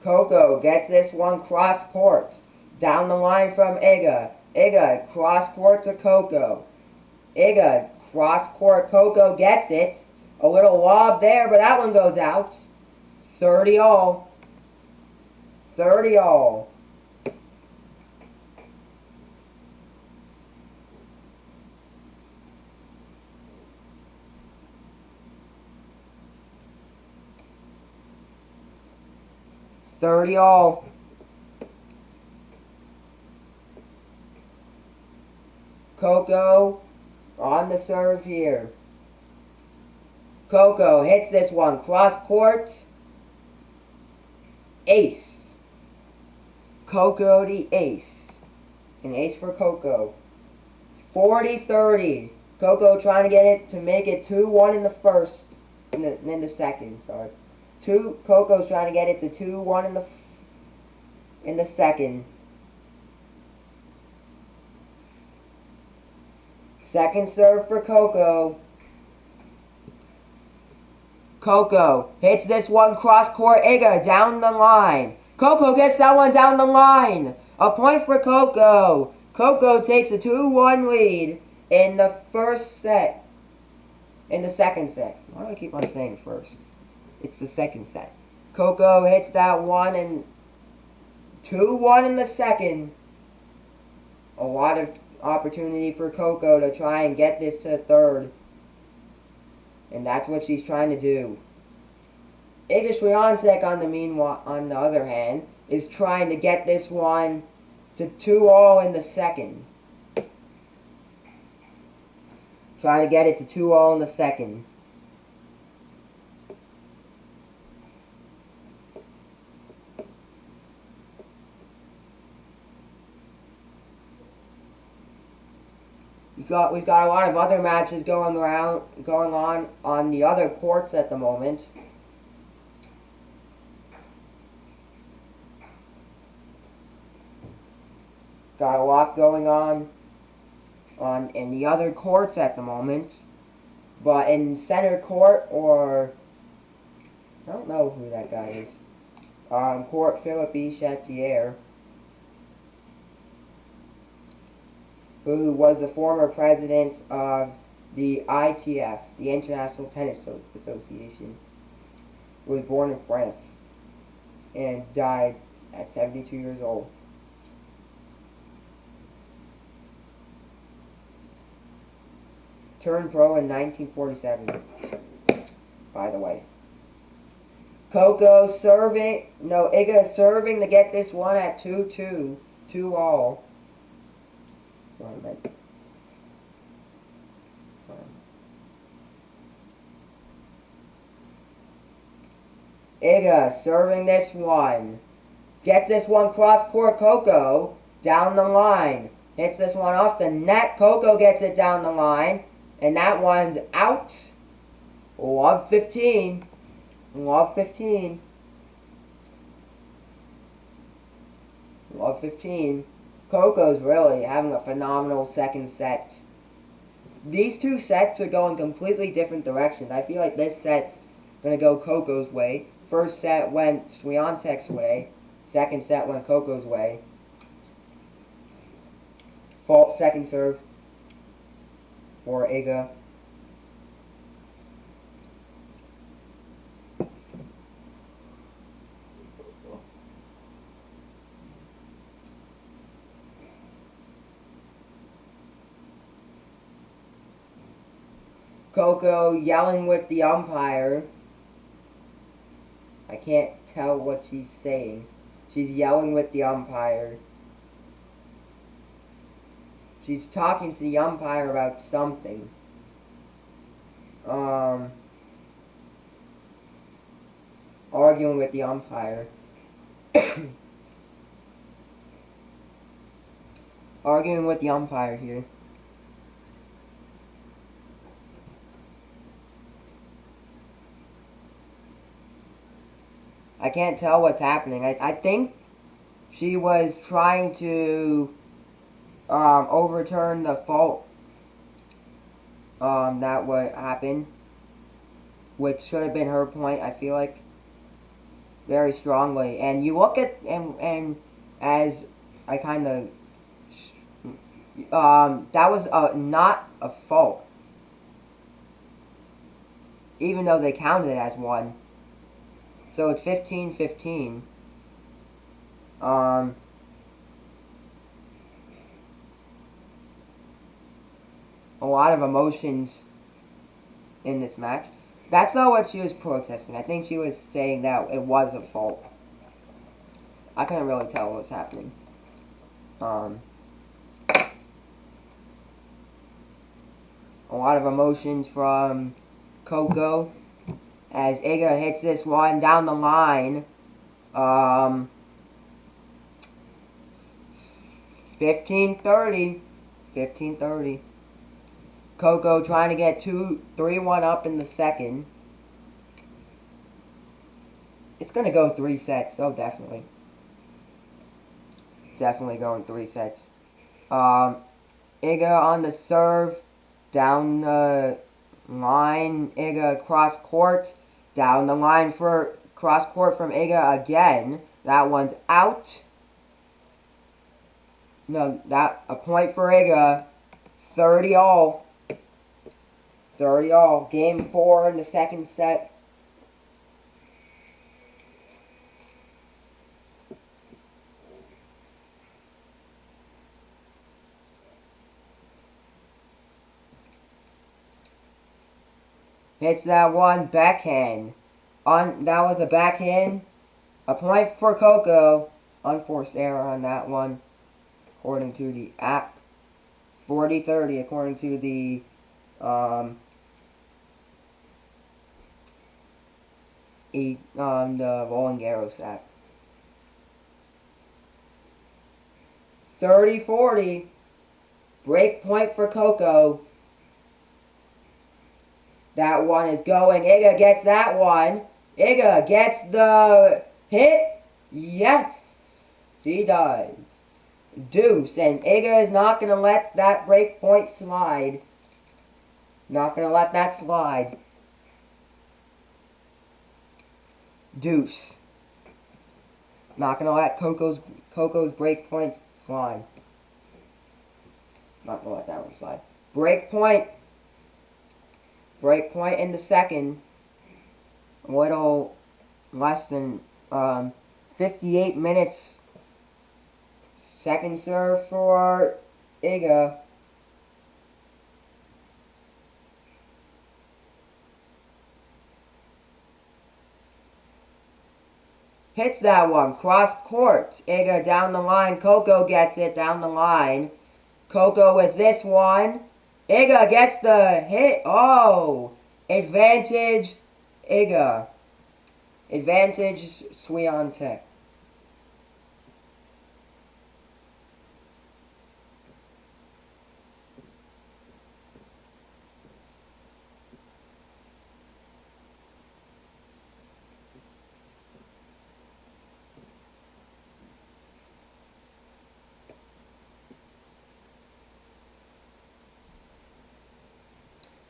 Coco gets this one cross court. Down the line from Iga. Iga, cross court to Coco. Iga, cross court. Coco gets it. A little lob there, but that one goes out. 30 all. 30 all. Coco on the serve here. Coco hits this one. Cross court. Ace. Coco the ace. An ace for Coco. 40-30. Coco trying to get it to make it 2-1 in the first. In the second, sorry. Coco's trying to get it to 2-1 in the second. Second serve for Coco. Coco hits this one cross court. Iga down the line. Coco gets that one down the line. A point for Coco. Coco takes a 2-1 lead in the first set. In the second set. Why do I keep on saying first? It's the second set. Coco hits that one and 2-1 in the second. A lot of opportunity for Coco to try and get this to third. And that's what she's trying to do. Iga Swiatek on the other hand is trying to get this one to 2-all in the second. Trying to get it to 2-all in the second. We've got a lot of other matches going on the other courts at the moment. Got a lot going on in the other courts at the moment. But in center court, or I don't know who that guy is. Court Philippe Chatier, who was the former president of the ITF, the International Tennis Association, was born in France and died at 72 years old. Turned pro in 1947, by the way. Coco serving, no, Iga serving to get this one at 2-2, 2-all. Iga serving this one. Gets this one cross court. Coco down the line. Hits this one off the net. Coco gets it down the line. And that one's out. Love 15. Love 15. Love 15. Coco's really having a phenomenal second set. These two sets are going completely different directions. I feel like this set's going to go Coco's way. First set went Swiatek's way. Second set went Coco's way. Fault second serve for Iga. Coco yelling with the umpire. I can't tell what she's saying. She's yelling with the umpire. She's talking to the umpire about something. Arguing with the umpire. Arguing with the umpire here. can't tell what's happening. I think she was trying to overturn the fault that would happen, which should have been her point, I feel like, very strongly. And you look at, and as I kind of, that was not a fault, even though they counted it as one. So it's 15-15. A lot of emotions in this match. That's not what she was protesting. I think she was saying that it was a fault. I couldn't really tell what was happening. A lot of emotions from Coco as Iga hits this one down the line. 15-30. 15-30. Coco trying to get 3-1 up in the second. It's going to go 3 sets. Oh, definitely. Definitely going 3 sets. Iga on the serve. Down the line. Iga cross court. Down the line for cross court from Iga again. That one's out. No, a point for Iga. 30-all. 30-all. Game 4 in the second set. Hits that one backhand. That was a backhand. A point for Coco. Unforced error on that one, according to the app. 40-30, according to the the Roland Garros app. 30-40. Break point for Coco. That one is going. Iga gets that one. Iga gets the hit. Yes, she does. Deuce. And Iga is not going to let that break point slide. Not going to let that slide. Deuce. Not going to let Coco's break point slide. Not going to let that one slide. Break point. Break point in the second. A little less than 58 minutes. Second serve for Iga. Hits that one. Cross court. Iga down the line. Coco gets it down the line. Coco with this one. Iga gets the hit. Oh! Advantage Iga. Advantage Swiatek.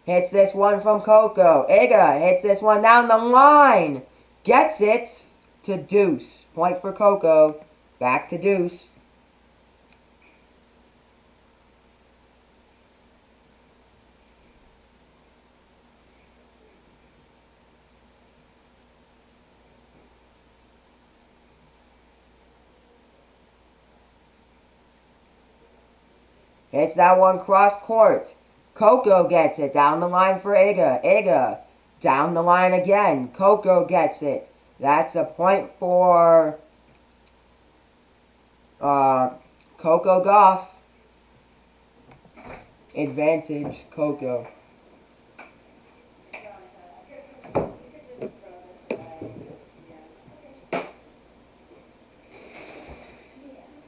Hits this one from Coco. Iga hits this one down the line. Gets it to deuce. Point for Coco. Back to deuce. Hits that one cross court. Coco gets it down the line for Iga. Iga down the line again. Coco gets it. That's a point for Coco Gauff. Advantage Coco.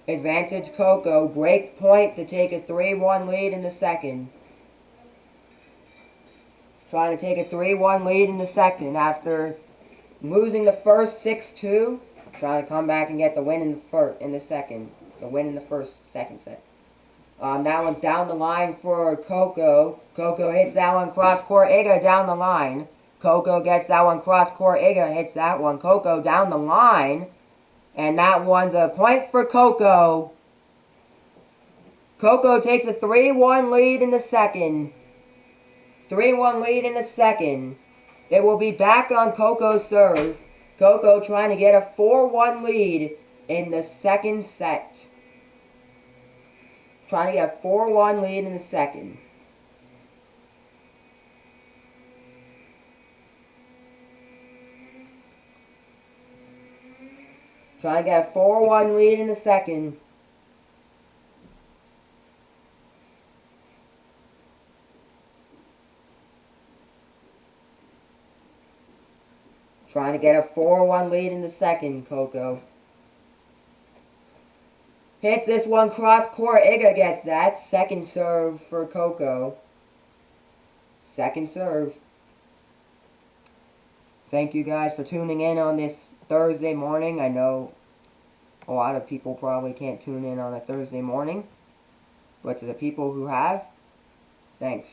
Advantage Coco. Break point to take a 3-1 lead in the second. Trying to take a 3-1 lead in the second after losing the first 6-2. Trying to come back and get the win in the second. The win in the second set. That one's down the line for Coco. Coco hits that one cross court. Iga down the line. Coco gets that one cross court. Iga hits that one. Coco down the line. And that one's a point for Coco. Coco takes a 3-1 lead in the second. 3-1 lead in the second. It will be back on Coco's serve. Coco trying to get a 4-1 lead in the second set. Trying to get a 4-1 lead in the second. Trying to get a 4-1 lead in the second. Trying to get a 4-1 lead in the second, Coco. Hits this one cross court. Iga gets that. Second serve for Coco. Second serve. Thank you guys for tuning in on this Thursday morning. I know a lot of people probably can't tune in on a Thursday morning. But to the people who have, thanks.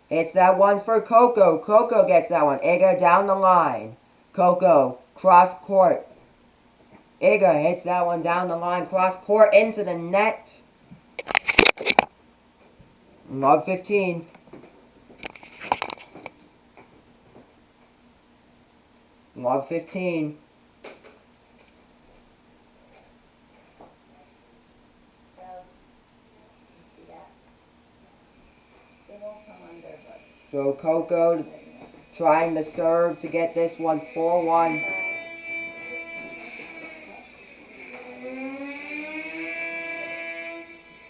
It's that one for Coco. Coco gets that one. Iga down the line. Coco, cross court. Iga hits that one down the line, cross court into the net. Love 15. Love 15. So Coco trying to serve to get this one 4-1.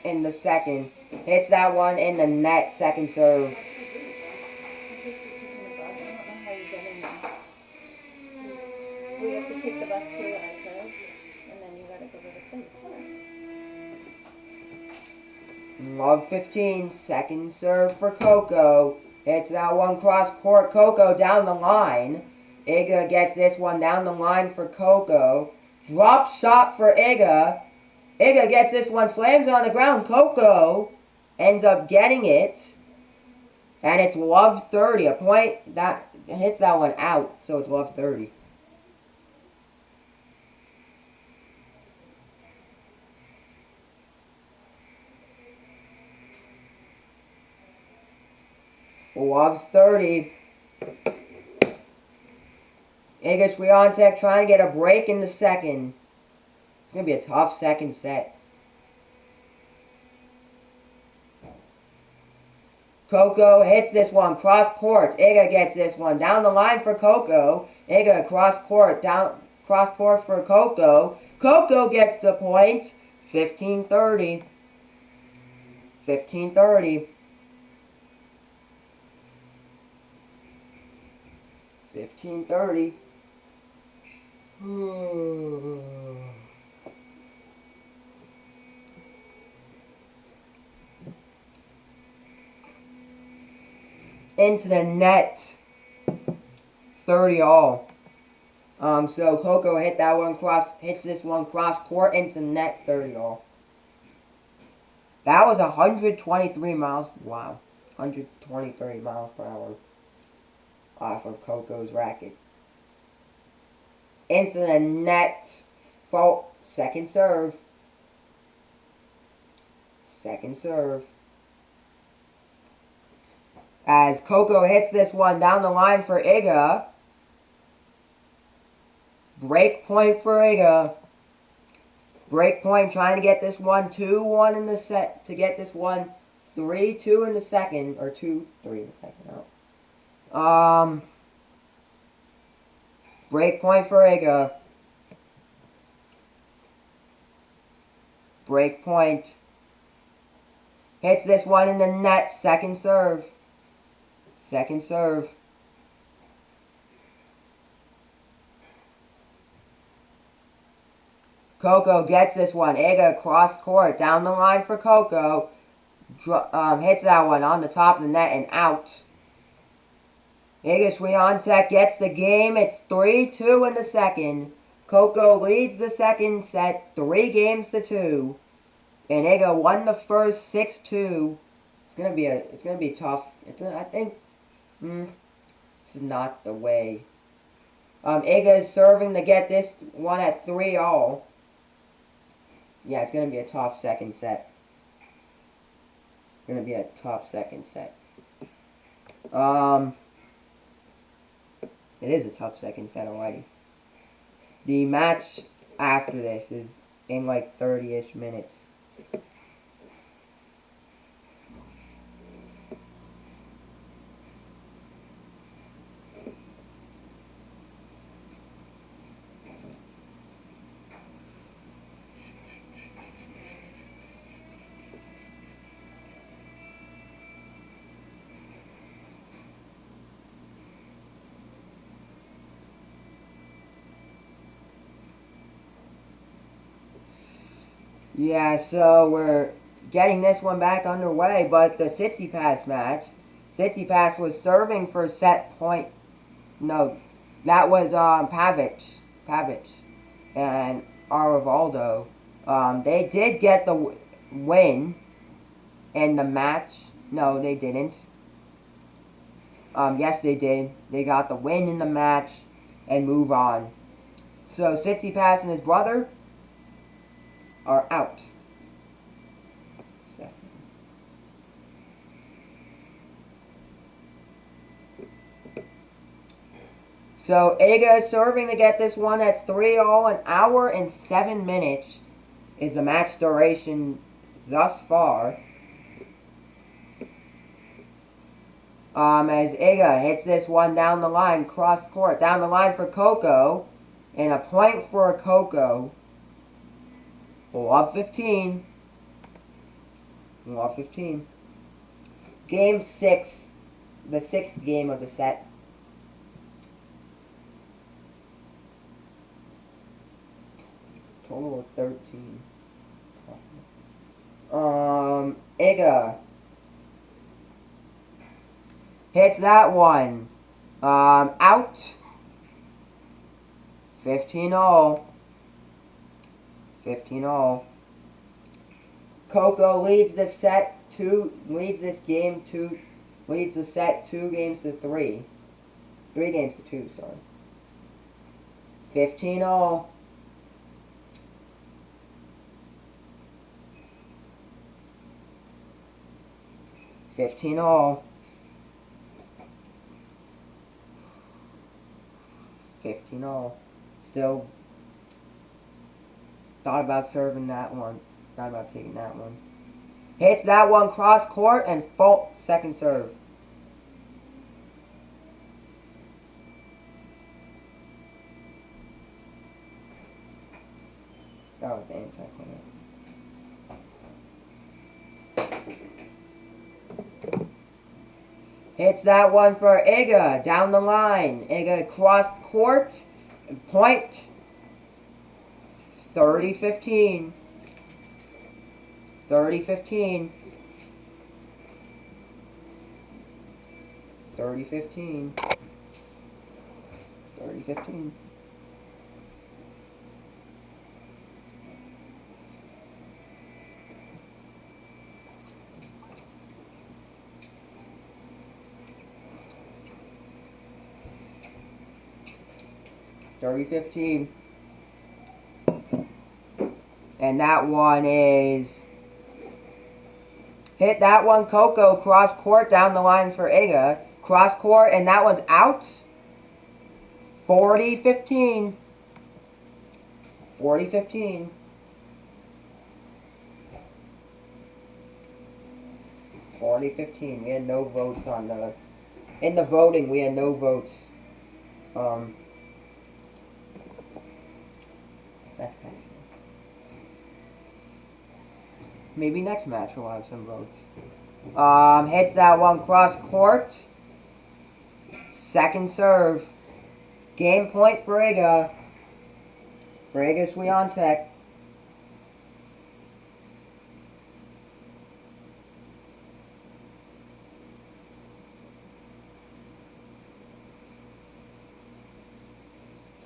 In the second. Hits that one in the net, second serve. We have to take the bus to our serve, and then you gotta go to the place. Love 15, second serve for Coco. Hits that one cross court. Coco down the line. Iga gets this one down the line for Coco. Drop shot for Iga. Iga gets this one, slams on the ground. Coco ends up getting it. And it's love 30. A point that hits that one out, so it's love 30. Loves 30. Iga Swiatek trying to get a break in the second. It's going to be a tough second set. Coco hits this one, cross court. Iga gets this one down the line for Coco. Iga cross court for Coco. Coco gets the point. 15-30. 15-30. 15-30. Into the net. 30 all. So Coco hits this one cross court into the net, 30 all. That was 123 miles. Wow. 123 miles per hour. Off of Coco's racket. Into the net. Fault. Second serve. Second serve. As Coco hits this one down the line for Iga. Break point for Iga. Break point trying to get this one 2-1 in the set. To get this one 3-2 in the second. Or 2-3 in the second. Oh. Break point for Iga. Break point. Hits this one in the net. Second serve. Second serve. Coco gets this one. Iga cross court. Down the line for Coco. Hits that one on the top of the net and out. Iga Swiatek gets the game. It's 3-2 in the second. Coco leads the second set 3-2. And Iga won the first 6-2. It's gonna be tough. I think this is not the way. Iga is serving to get this one at 3-all. Yeah, it's gonna be a tough second set. It is a tough second set already. The match after this is in like 30-ish minutes. Yeah, so we're getting this one back underway, but the Tsitsipas match, Tsitsipas was serving for set point. No, that was Pavic and Arivaldo. They did get the win in the match. No, they didn't. Yes, they did. They got the win in the match and move on. So Tsitsipas and his brother are out. So Iga is serving to get this one at 3-all. An hour and 7 minutes is the match duration thus far. As Iga hits this one down the line, cross court, down the line for Coco, and a point for Coco. Love 15. Game 6, the 6th game of the set. Total of 13. Iga hits that one. Out. 15-all. Coco leads the set leads the set 2-3. 3-2, sorry. 15-all. 15-all. 15-all. Still thought about serving that one. Thought about taking that one. Hits that one cross court and fault second serve. That was the answer. Hits that one for Iga down the line. Iga cross court, point. 30-15. 30-15. 30-15. 30-15. And that one is hit that one Coco cross court down the line for Iga. Cross court and that one's out. 40-15. 40-15. We had no votes on the in the voting. We had no votes. That's kind of sad. Maybe next match we'll have some votes. Hits that one cross court. Second serve. Game point for Iga. For Iga Swiatek.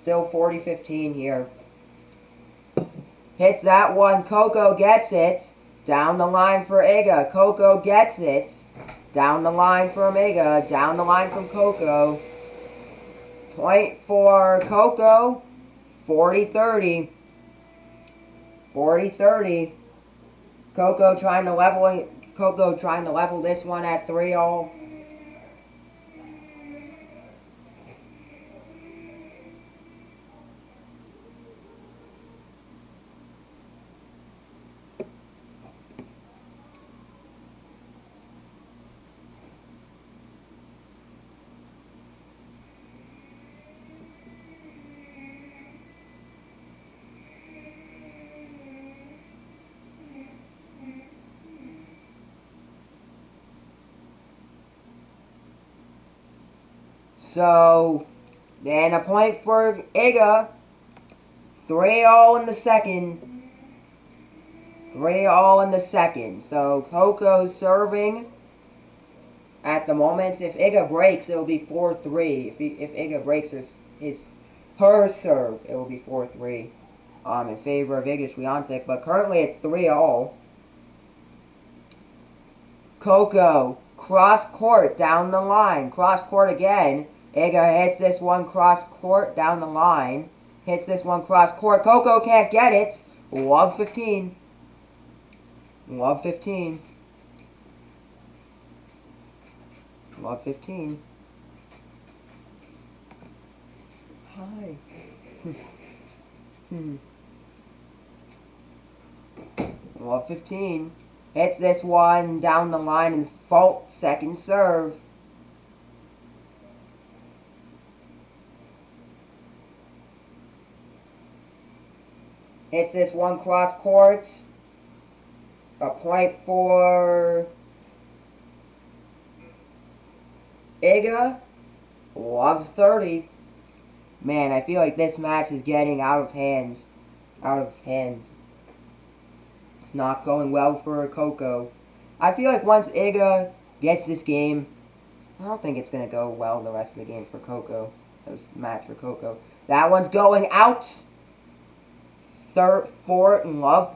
Still 40-15 here. Hits that one. Coco gets it. Down the line for Iga. Coco gets it. Down the line from Iga. Down the line from Coco. Point for Coco. 40-30. 40-30. Coco trying to level this one at 3-all. So, then a point for Iga. 3-all in the second. 3-all in the second. So, Coco's serving at the moment. If Iga breaks, it will be 4-3. If Iga breaks her serve, it will be 4-3 in favor of Iga Swiatek. But currently, it's 3-all. Coco, cross court, down the line. Cross court again. Iga hits this one cross court down the line. Hits this one cross court. Coco can't get it. Love 15. Love 15. Love 15. Hi. Love 15. Hits this one down the line and fault second serve. Hits this one cross court. A point for Iga. Love 30. Man, I feel like this match is getting out of hands. Out of hands. It's not going well for Coco. I feel like once Iga gets this game, I don't think it's going to go well the rest of the game for Coco. This match for Coco. That one's going out. Love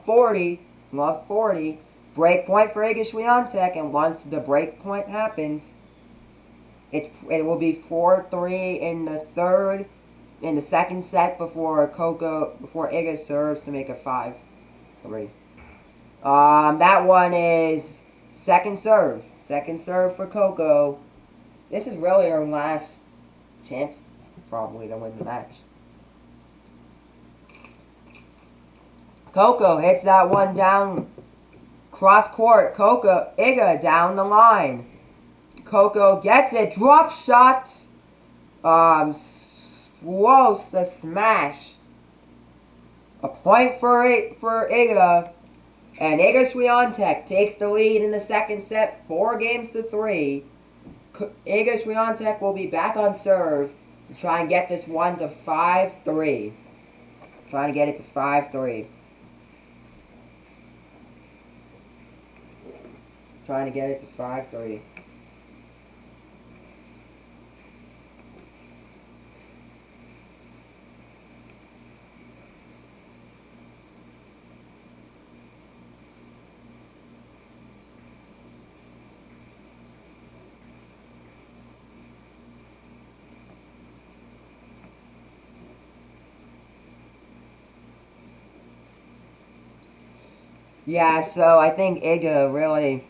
40. Love 40. Break point for Iga Swiatek, and once the break point happens, it will be 4-3 in the second set before Iga serves to make a 5-3. That one is second serve. Second serve for Coco. This is really her last chance, probably, to win the match. Coco hits that one down cross court. Iga down the line. Coco gets it. Drop shot. Whoa, the smash. A point for Iga. And Iga Swiatek takes the lead in the second set, 4-3. Iga Swiatek will be back on serve to try and get this one to 5-3. Trying to get it to 5-3. Trying to get it to 5-3. Yeah, so I think Iga really,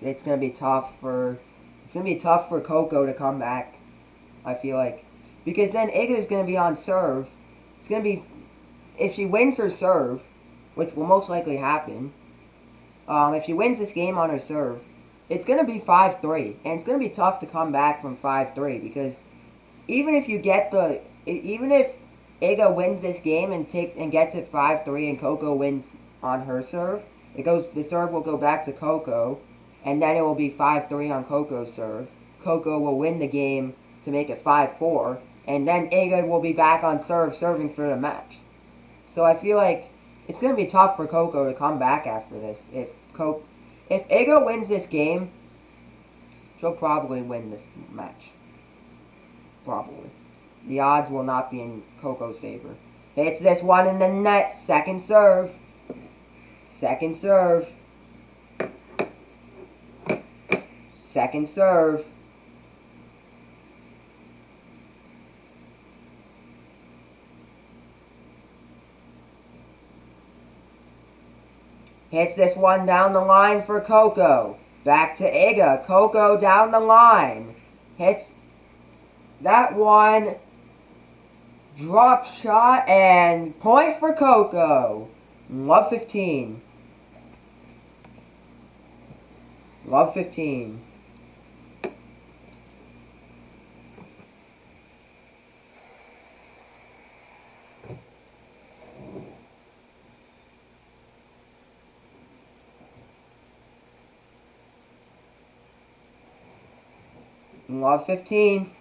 it's gonna be tough for Coco to come back. I feel like, because then Iga is gonna be on serve. It's gonna be, if she wins her serve, which will most likely happen. If she wins this game on her serve, it's gonna be 5-3, and it's gonna be tough to come back from 5-3 because even if Iga wins this game and gets it 5-3 and Coco wins on her serve, the serve will go back to Coco, and then it will be 5-3 on Coco's serve. Coco will win the game to make it 5-4, and then Iga will be back on serve, serving for the match. So I feel like it's going to be tough for Coco to come back after this. If Iga wins this game, she'll probably win this match. Probably. the odds will not be in Coco's favor. Hits this one in the net. Second serve. Second serve. Second serve. Hits this one down the line for Coco. Back to Iga. Coco down the line. Hits that one. Drop shot and point for Coco. Love 15. Love 15. Love 15.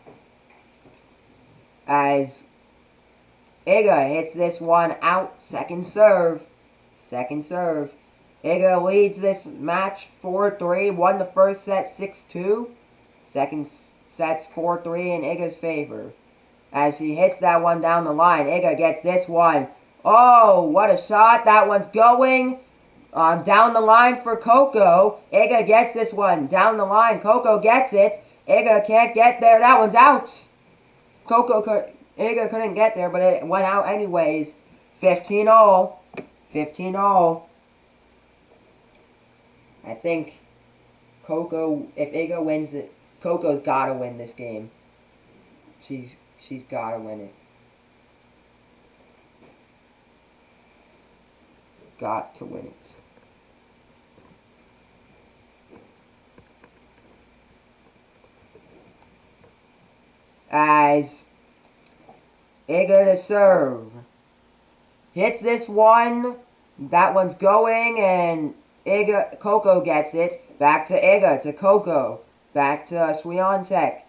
As Iga hits this one out. Second serve. Second serve. Iga leads this match 4-3. Won the first set 6-2. Second set's 4-3 in Iga's favor. As she hits that one down the line. Iga gets this one. Oh, what a shot. That one's going down the line for Coco. Iga gets this one down the line. Coco gets it. Iga can't get there. That one's out. Iga couldn't get there, but it went out anyways. 15-all. 15-all. I think Coco, if Iga wins it, Coco's gotta win this game. She's gotta win it. Got to win it. As Iga to serve. Hits this one. That one's going, and Coco gets it. Back to Iga, to Coco. Back to Swiatek.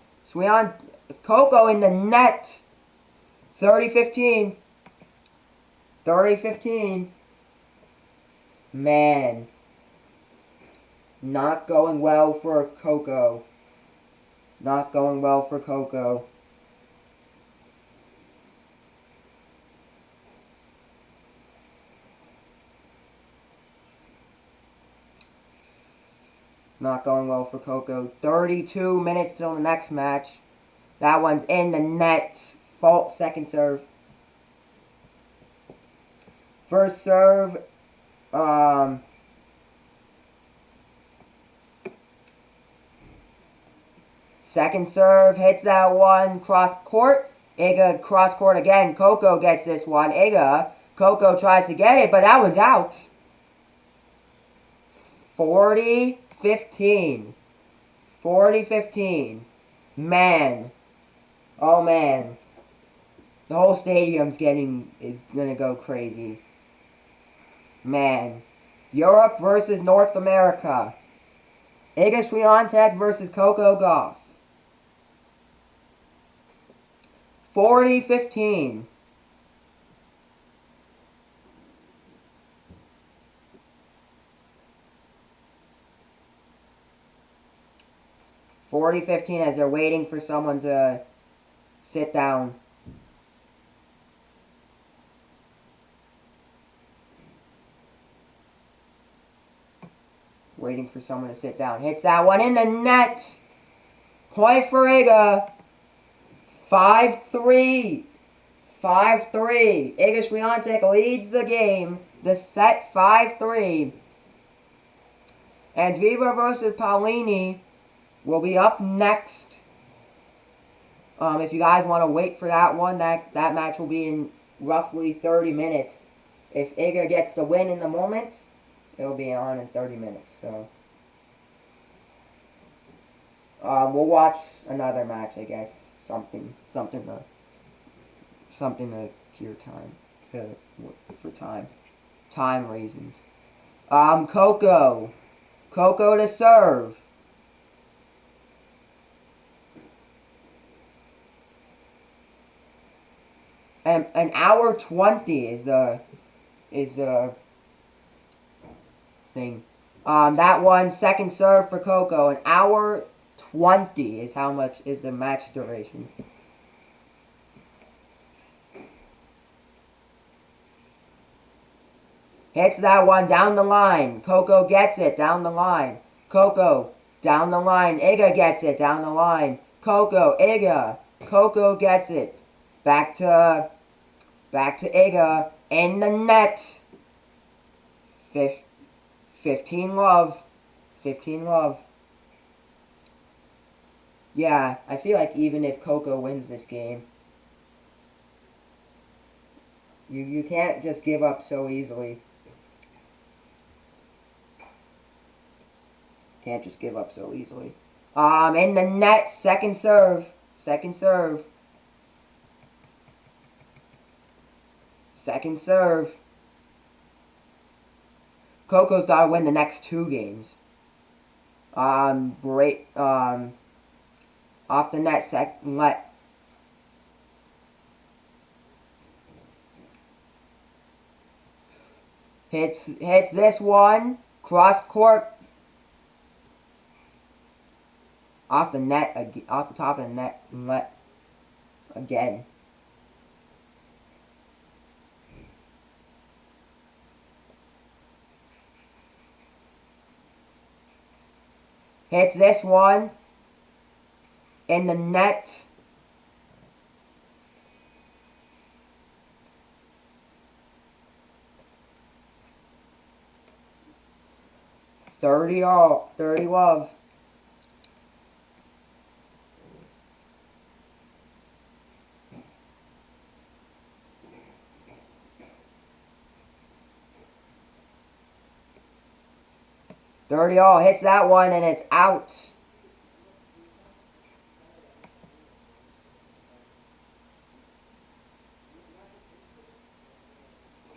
Coco in the net. 30-15. 30-15. Man. Not going well for Coco. Not going well for Coco. Not going well for Coco. 32 minutes till the next match. That one's in the net. Fault second serve. First serve. Second serve. Hits that one. Cross court. Iga cross court again. Coco gets this one. Coco tries to get it, but that one's out. 40-15. 40-15. Man. Oh man. The whole stadium's is gonna go crazy. Man. Europe versus North America. Iga Swiatek versus Coco Gauff. 40-15. As they're waiting for someone to sit down. Waiting for someone to sit down. Hits that one in the net. Point for Iga. 5-3. 5-3. Iga Swiatek leads the game. The set 5-3. Andreeva versus Paolini will be up next. If you guys want to wait for that one, that match will be in roughly 30 minutes. If Iga gets the win in the moment, it'll be on in 30 minutes. So we'll watch another match, I guess. Something to cure time. For time reasons. Coco to serve. And an hour 20 is the thing. That one, second serve for Coco. An hour 20 is how much is the match duration. Hits that one down the line. Coco gets it down the line. Coco down the line. Iga gets it down the line. Coco, Iga. Coco gets it. Back to Iga. In the net. 15 love. 15 love. Yeah, I feel like even if Coco wins this game, you can't just give up so easily. Can't just give up so easily. In the net, second serve. Second serve. Second serve. Coco's got to win the next 2 games. Off the net, hits this one. Cross court. Off the net, off the top of the net, again. Hits this one. In the net. $30 love. $30 hits that one and it's out.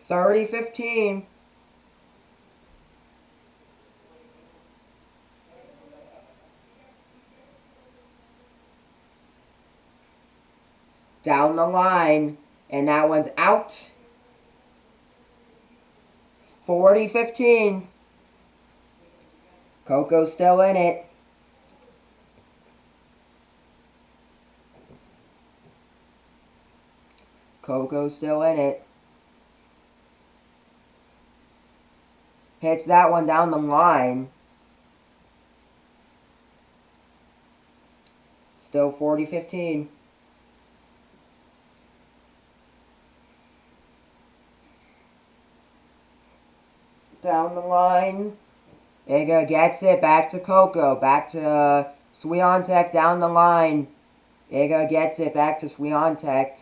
$30-15. Down the line, and that one's out. 40-15. Coco's still in it. Coco's still in it. Hits that one down the line. Still 40-15. Down the line. Iga gets it. Back to Coco. Back to Swiatek down the line. Iga gets it. Back to Swiatek.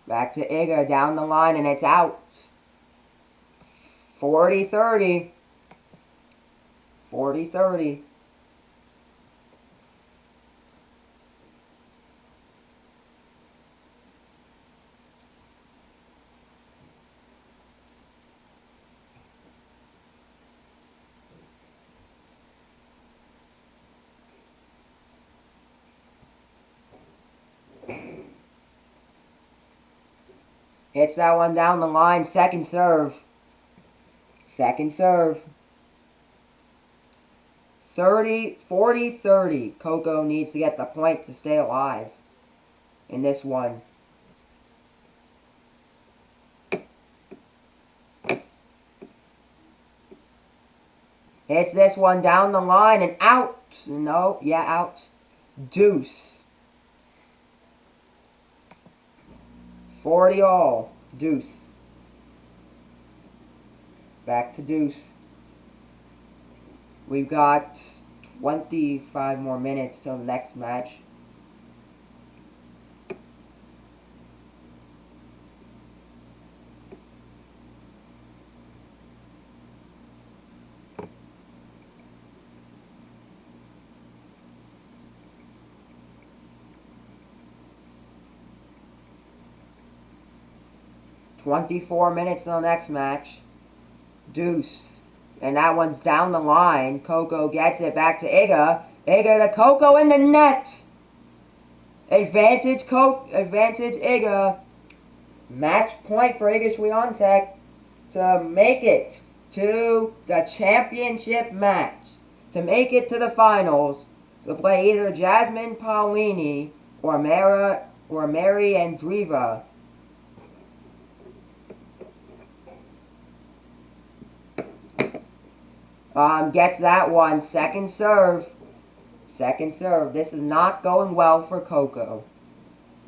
Back to Iga down the line, and it's out. 40-30. 40-30. Hits that one down the line. Second serve. Second serve. 40-30. Coco needs to get the point to stay alive in this one. Hits this one down the line and out. No, yeah, out. Deuce. 40-all. Deuce. Back to deuce. We've got 25 more minutes till the next match. $24 minutes till the next match. Deuce. And that one's down the line. Coco gets it back to Iga. Iga to Coco in the net. Advantage Iga. Match point for Iga Swiatek to make it to the championship match. To make it to the finals. To play either Jasmine Paolini or Mary Andreeva. Gets that one. Second serve. Second serve. This is not going well for Coco.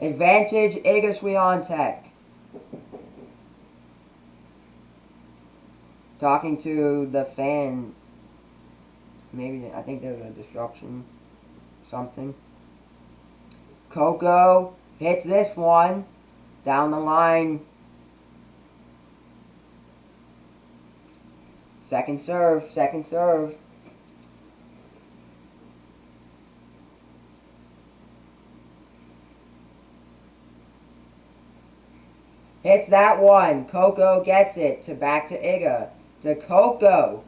Advantage Iga Swiatek. Talking to the fan. Maybe, I think there's a disruption. Something. Coco hits this one. Down the line. Second serve. Second serve. Hits that one. Coco gets it. Back to Iga. To Coco.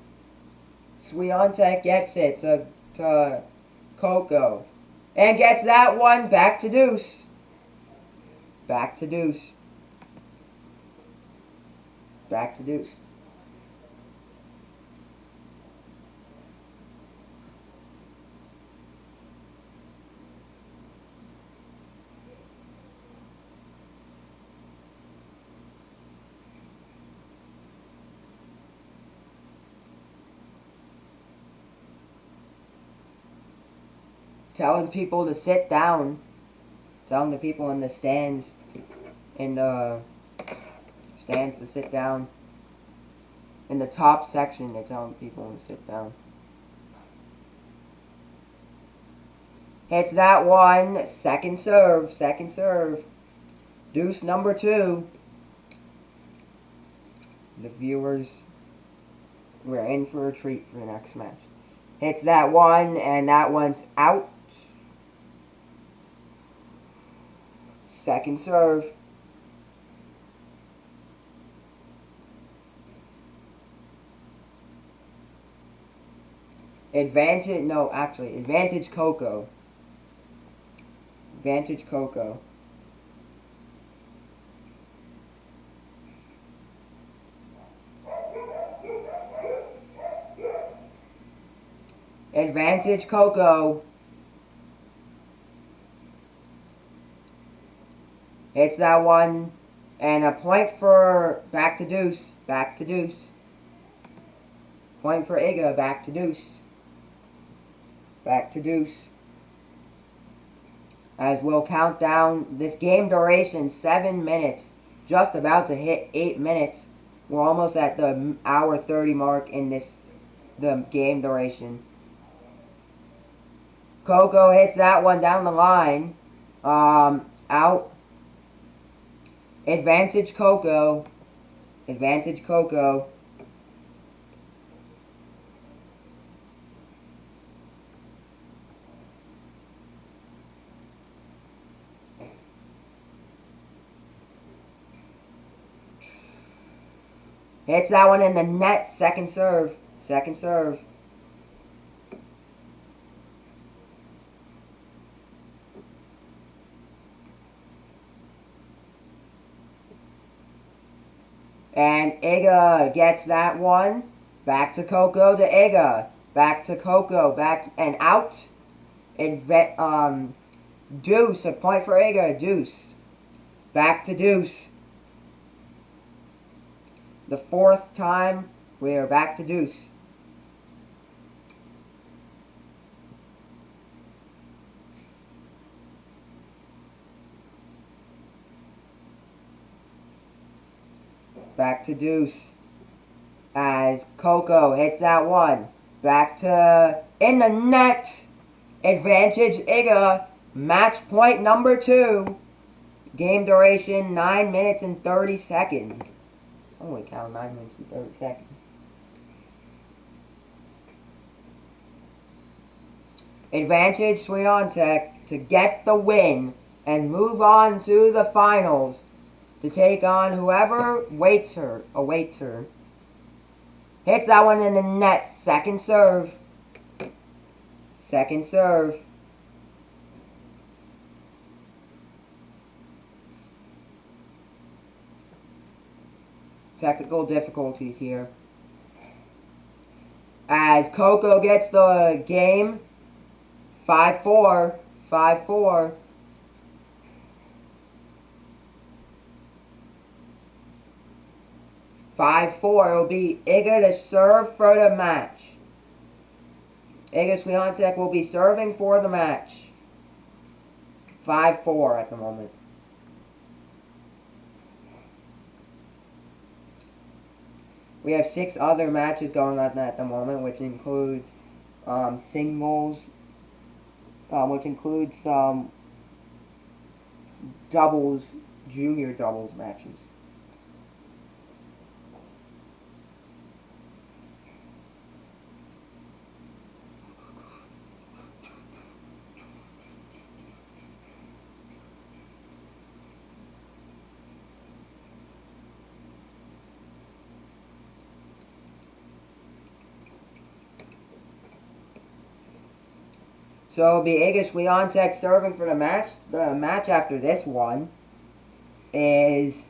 Swiatek gets it to Coco. And gets that one. Back to deuce. Back to deuce. Back to deuce. Telling people to sit down. Telling the people in the stands to sit down. In the top section, they're telling people to sit down. Hits that one. Second serve. Second serve. Deuce number 2. The viewers, we're in for a treat for the next match. Hits that one, and that one's out. Second serve. Advantage Coco. Advantage Coco. Advantage Coco. Hits that one. And a point for back to deuce. Back to deuce. Point for Iga. Back to deuce. Back to deuce. As we'll count down this game duration, 7 minutes. Just about to hit 8 minutes. We're almost at the hour 30 mark in the game duration. Coco hits that one down the line. Out. Advantage Coco. Advantage Coco. Hits that one in the net. Second serve. Second serve. And Iga gets that one. Back to Coco to Iga. Back to Coco. Back and out. Deuce. A point for Iga. Deuce. Back to deuce. The 4th time we are back to deuce. Back to deuce. As Coco hits that one. Back to in the net. Advantage Iga. Match point number 2. Game duration 9 minutes and 30 seconds. Holy cow, 9 minutes and 30 seconds. Advantage Swiatek to get the win and move on to the finals to take on whoever awaits her. Hits that one in the net. Second serve. Second serve. Technical difficulties here. As Coco gets the game. 5-4. 5-4. 5-4. It'll be Iga to serve for the match. Iga Swiatek will be serving for the match. 5-4 at the moment. We have 6 other matches going on at the moment, which includes singles, which includes doubles, junior doubles matches. So it'll be Iga Swiatek serving for the match. The match after this one is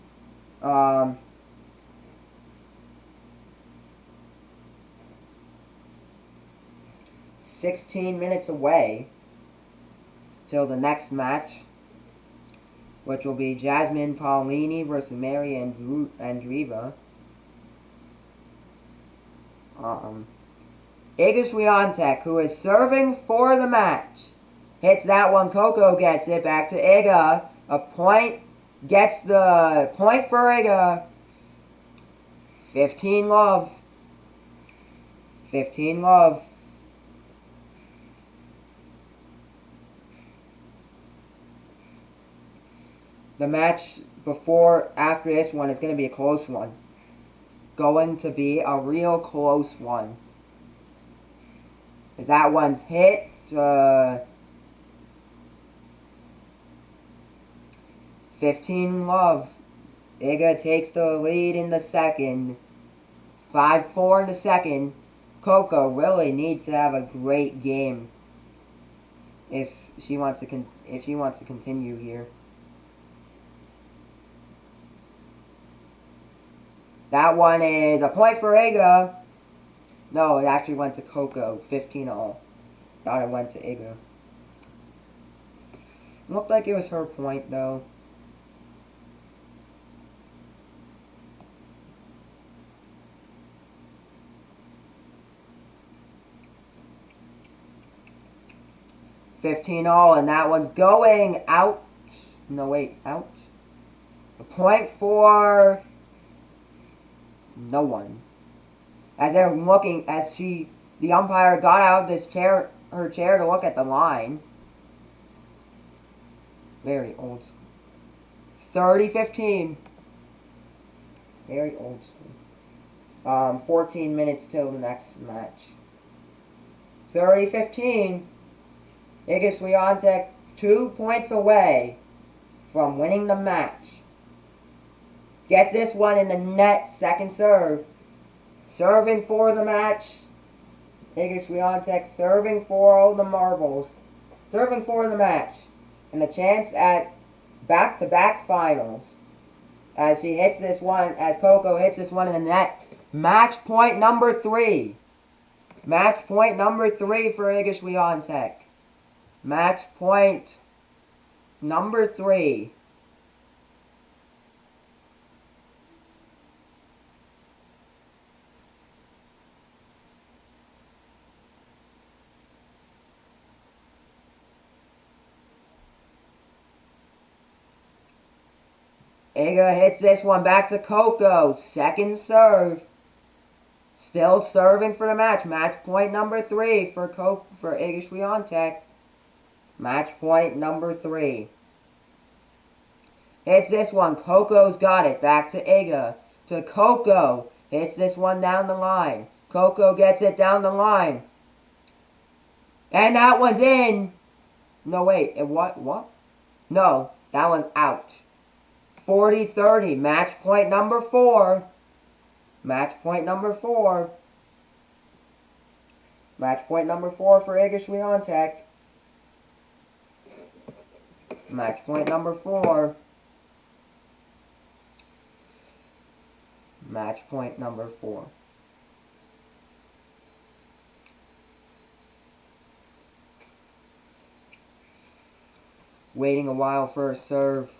16 minutes away till the next match, which will be Jasmine Paolini versus Mary Andreeva. Iga Swiatek, who is serving for the match, hits that one. Coco gets it back to Iga. A point. Gets the point for Iga. 15-love. 15-love. The match after this one is going to be a close one. Going to be a real close one. That one's hit. 15-love. Iga takes the lead in the second. 5-4 in the second. Coco really needs to have a great game if she wants to continue here. That one is a point for Iga. No, it actually went to Coco. 15-all. Thought it went to Iga. Looked like it was her point, though. $15-all, and that one's going out. No, wait, out. A point for no one. As they're looking, the umpire got out of her chair to look at the line. Very old school. 30-15. Very old school. 14 minutes till the next match. 30-15. Iga Swiatek 2 points away from winning the match. Gets this one in the net, second serve. Serving for the match. Iga Swiatek serving for all the marbles. Serving for the match. And a chance at back-to-back finals. As she hits this one, as Coco hits this one in the net. Match point number 3. Match point number 3 for Iga Swiatek. Match point number 3. Iga hits this one back to Coco. Second serve. Still serving for the match. Match point number 3 for Iga Swiatek. Match point number 3. Hits this one. Coco's got it. Back to Iga. To Coco. Hits this one down the line. Coco gets it down the line. And that one's in. No, wait. What? No, that one's out. 40-30. Match point number 4. Match point number 4. Match point number 4 for Iga Swiatek. Match point number 4. Match point number 4. Waiting a while for a serve.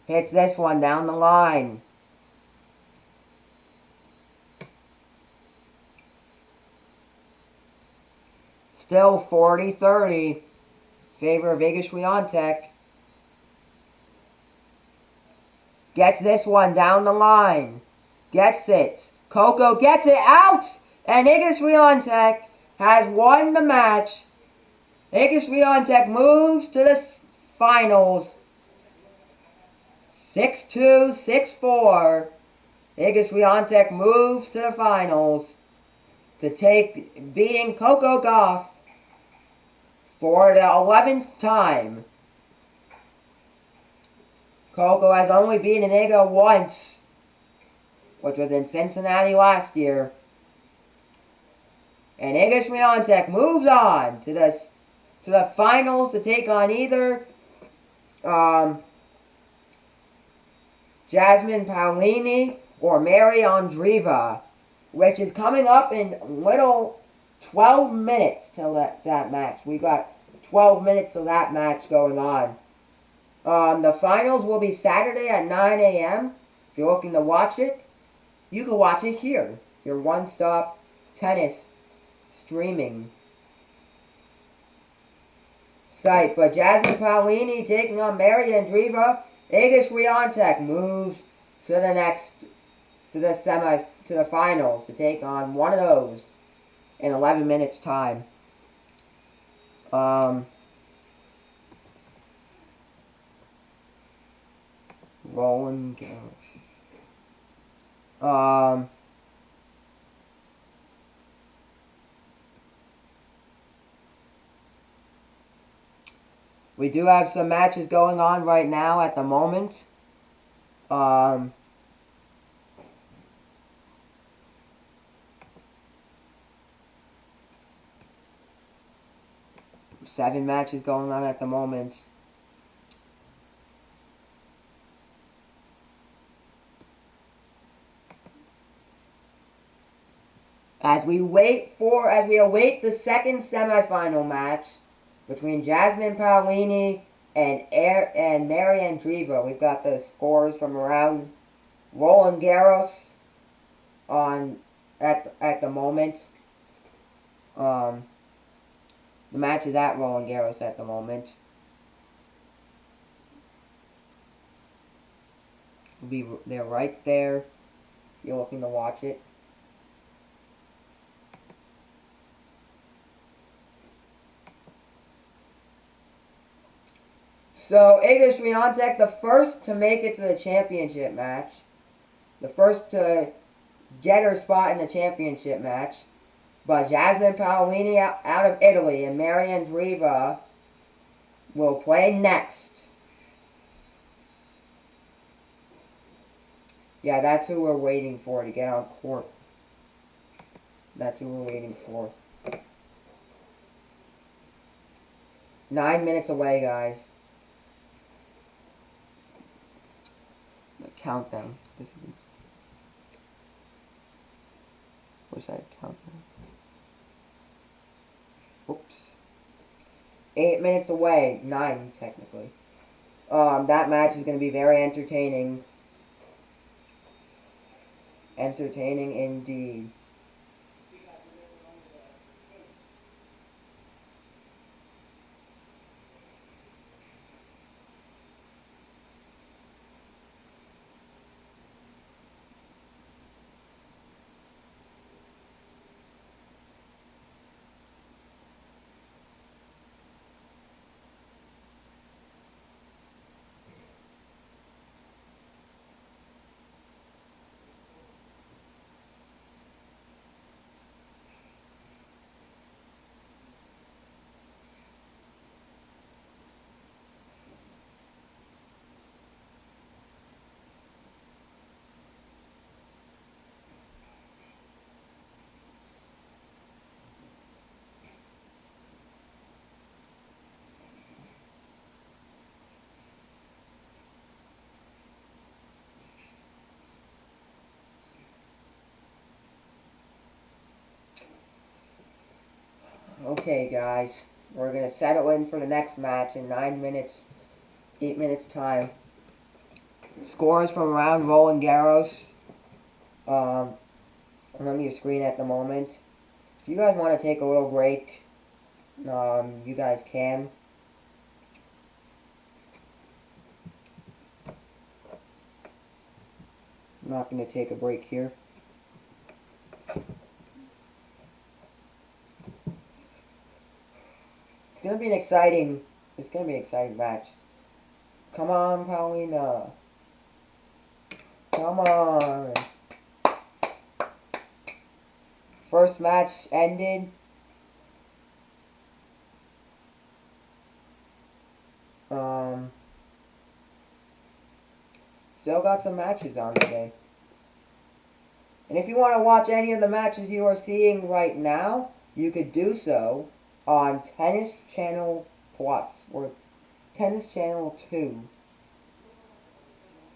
Hits this one down the line. Still 40-30. Favor of Iga Swiatek. Gets this one down the line. Gets it. Coco gets it out! And Iga Swiatek has won the match. Iga Swiatek moves to the finals. 6-2, 6-4. Iga Swiatek moves to the finals to take beating Coco Gauff for the 11th time. Coco has only beaten Iga once, which was in Cincinnati last year. And Iga Swiatek moves on to the finals to take on either Jasmine Paolini or Mary Andreeva, which is coming up in little 12 minutes till that match. We got 12 minutes till that match going on. The finals will be Saturday at 9 a.m. If you're looking to watch it, you can watch it here. Your one-stop tennis streaming site. But Jasmine Paolini taking on Mary Andreeva. Iga Swiatek moves to the finals to take on one of those in 11 minutes time. Roland Garros. We do have some matches going on right now at the moment. 7 matches going on at the moment. As we await the second semifinal match between Jasmine Paolini and Mary Andreeva. We've got the scores from around Roland Garros at the moment. The match is at Roland Garros at the moment. They're right there if you're looking to watch it. So, Iga Swiatek, the first to make it to the championship match. The first to get her spot in the championship match. But Jasmine Paolini out of Italy and Mary Andreeva will play next. Yeah, that's who we're waiting for to get on court. That's who we're waiting for. 9 minutes away, guys. Countdown. What's that countdown? Oops. 8 minutes away. 9, technically. That match is going to be very entertaining. Entertaining indeed. Okay, guys, we're going to settle in for the next match in 8 minutes time. Scores from around Roland Garros. I'm on your screen at the moment. If you guys want to take a little break You guys can. I'm not going to take a break here. It's going to be an exciting match. Come on, Paulina. Come on. First match ended. Still got some matches on today. And if you want to watch any of the matches you are seeing right now, you could do so on Tennis Channel Plus or Tennis Channel 2.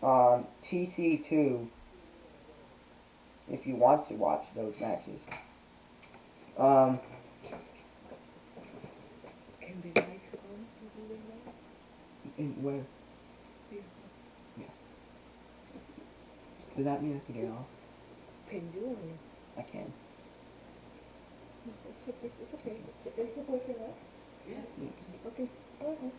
TC2. If you want to watch those matches. Can be nice And where? Yeah. So that means I can get off? Can you? I can. It's okay. It's okay. It's the boyfriend up. Yeah. Okay. Go ahead.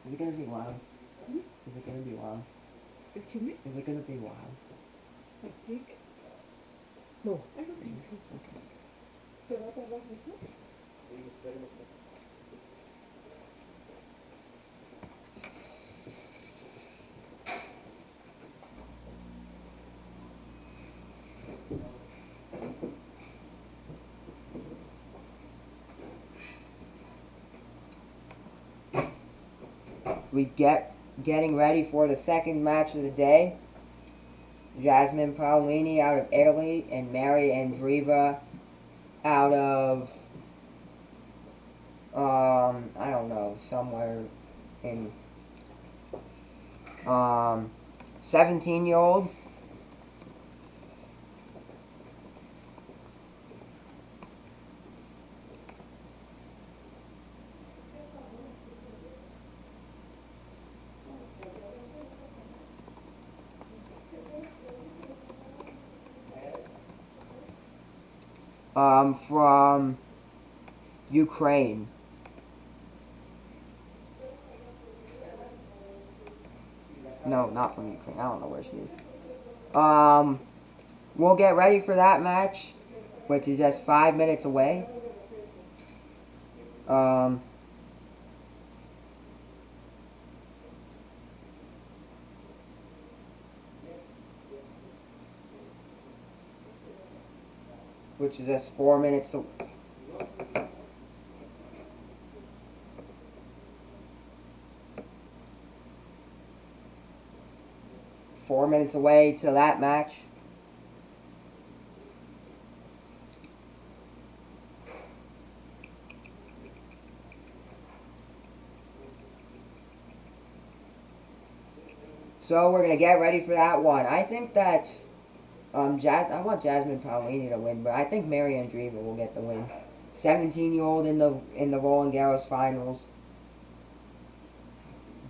Is it gonna be loud? Hmm? Is it gonna be loud? Excuse me? Is it gonna be loud? I think. No, I don't think so. Okay. ¿Te va a tardar mucho? Getting ready for the second match of the day. Jasmine Paolini out of Italy and Mary Andreeva out of I don't know, somewhere in 17-year-old. From Ukraine. No, not from Ukraine. I don't know where she is. We'll get ready for that match, which is just 5 minutes away. Which is just 4 minutes away. 4 minutes away to that match. So we're gonna get ready for that one. I think that I want Jasmine Paolini to win, but I think Mary Andreeva will get the win. 17-year-old in the Roland Garros finals.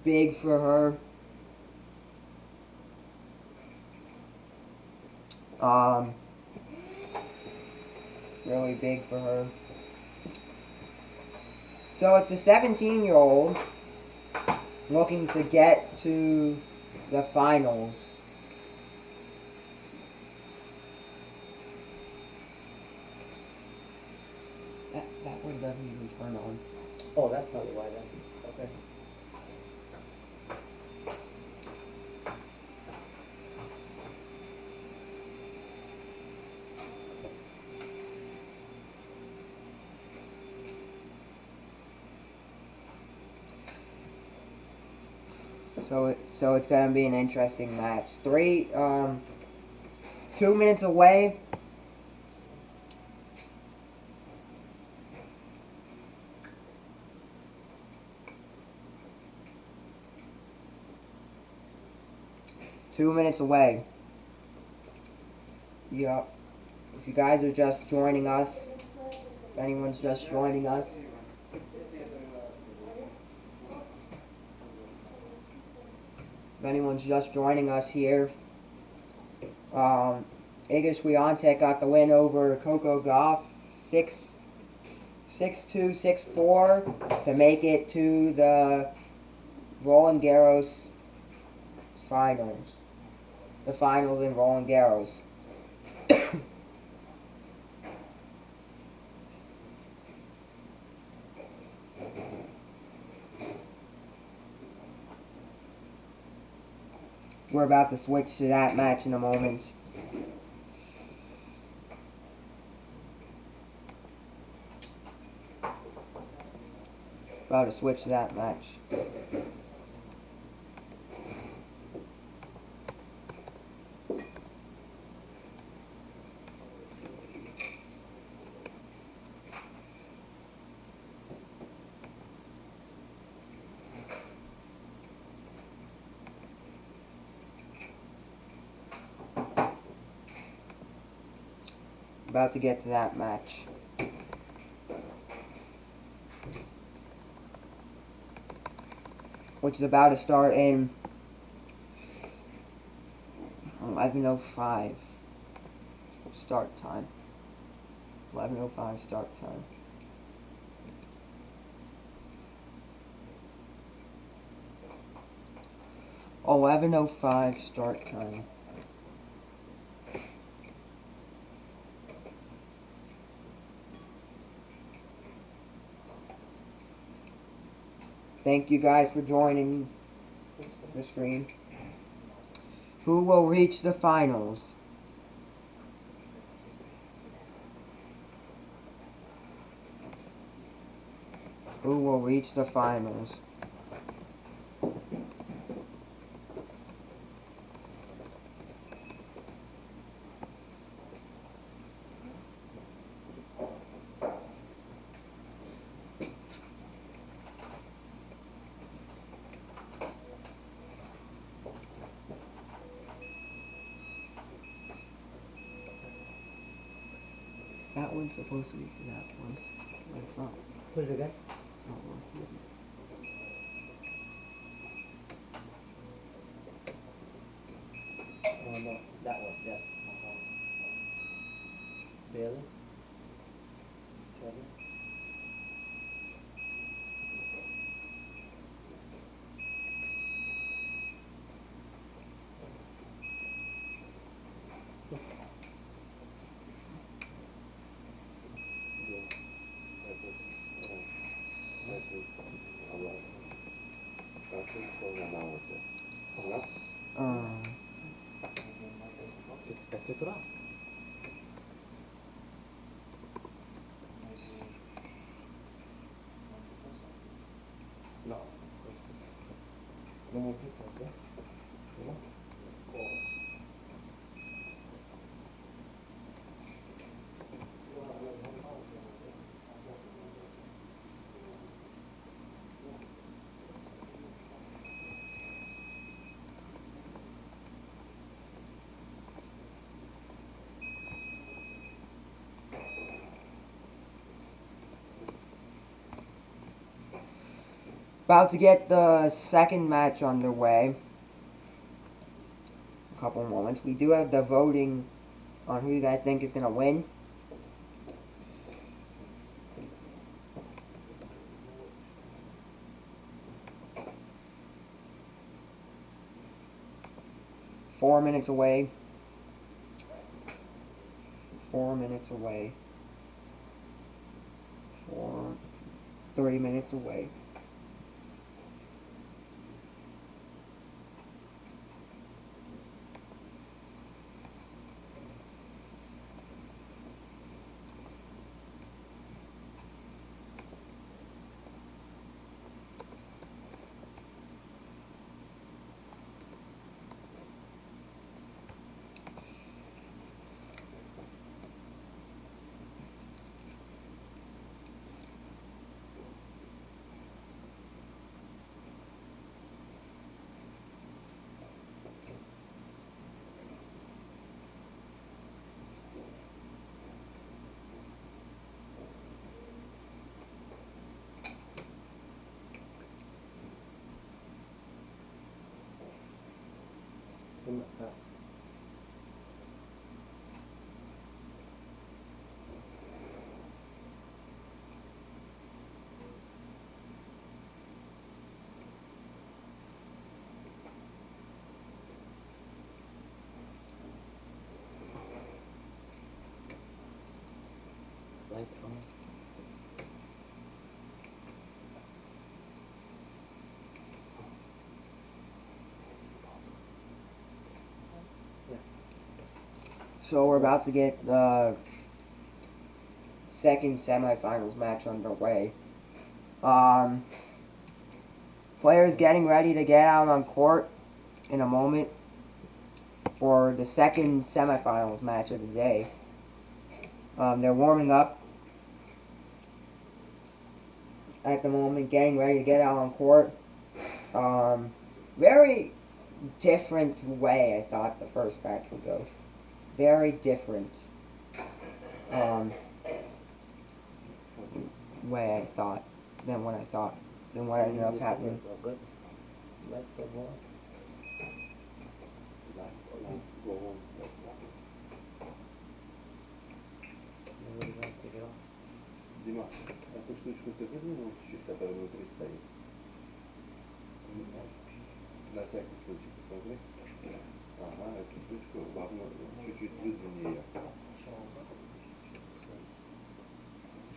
Big for her. Really big for her. So it's a 17-year-old looking to get to the finals. That one doesn't even turn on. Oh, that's probably why then. Okay. So it's gonna be an interesting match. 2 minutes away. Yup. If you guys are just joining us, if anyone's just joining us, here, Igor Swiatek got the win over Coco Gauff 6-2, 6-4 to make it to the Roland Garros finals. The finals in Roland Garros. We're about to switch to that match in a moment. About to switch to that match. About to get to that match. Which is about to start in 11:05 start time. 11:05 start time. Oh, 11:05 start time. Thank you guys for joining the stream. Who will reach the finals? Who will reach the finals? That one's supposed to be for that one, but it's not. Put it again. It's not working. Oh no, that one, yes. Really? Really? etc. No. No, About to get the second match underway. A couple moments. We do have the voting on who you guys think is going to win. Four minutes away. 4 minutes away. 30 minutes away. Light on. So we're about to get the second semifinals match underway. Players getting ready to get out on court in a moment for the second semifinals match of the day. They're warming up at the moment, getting ready to get out on court. Very different way I thought the first match would go. Very different way I thought than what ended up happening. Let's go on. Go on. Nobody wants to get off. Дима, эту штучку ты выдвинул чуть-чуть, которая внутри стоит? На всякий случай посмотри. Ага, эту штучку чуть-чуть выдвини ее.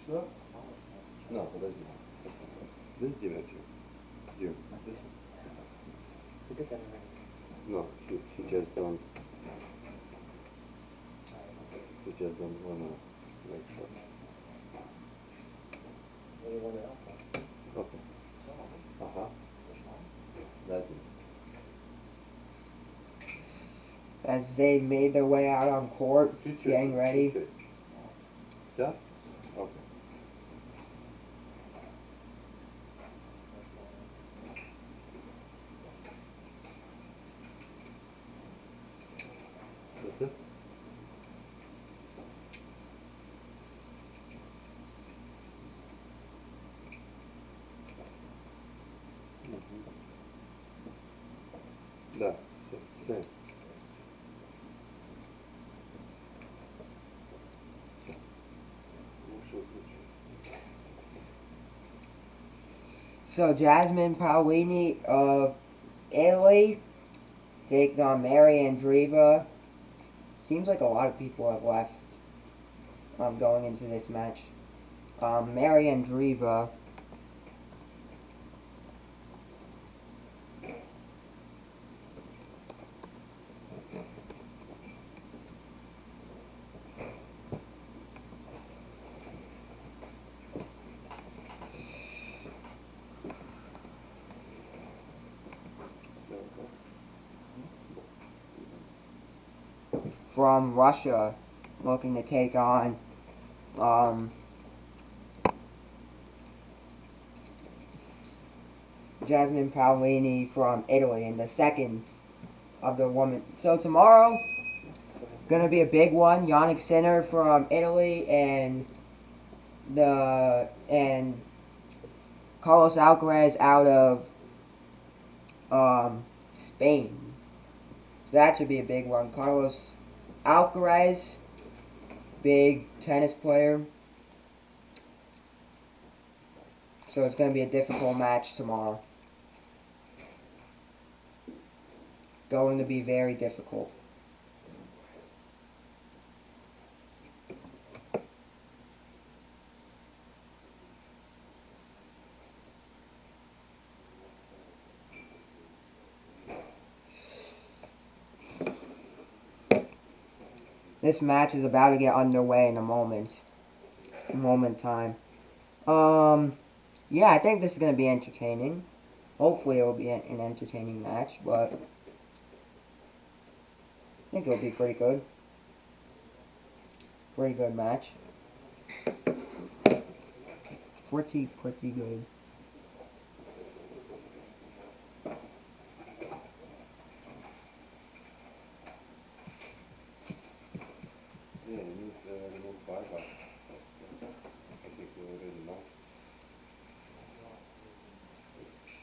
Что? На, подожди. This девочек. Дим. No, she just don't wanna make sure. Okay. Uh-huh. That's it. As they made their way out on court, getting ready. Yeah? Okay. That's it? Да, все. So Jasmine Paolini of Italy taking on Mary Andreeva. Seems like a lot of people have left going into this match. Mary Andreeva. From Russia, looking to take on Jasmine Paolini from Italy in the second of the women. So tomorrow, gonna be a big one. Yannick Sinner from Italy and Carlos Alcaraz out of Spain. So that should be a big one. Carlos Alcaraz, big tennis player. So it's going to be a difficult match tomorrow. Going to be very difficult. This match is about to get underway in a moment. Time. Yeah, I think this is going to be entertaining. Hopefully it will be an entertaining match, but I think it will be pretty good. Pretty good match. Pretty good. Не, минут 5, I think we already know.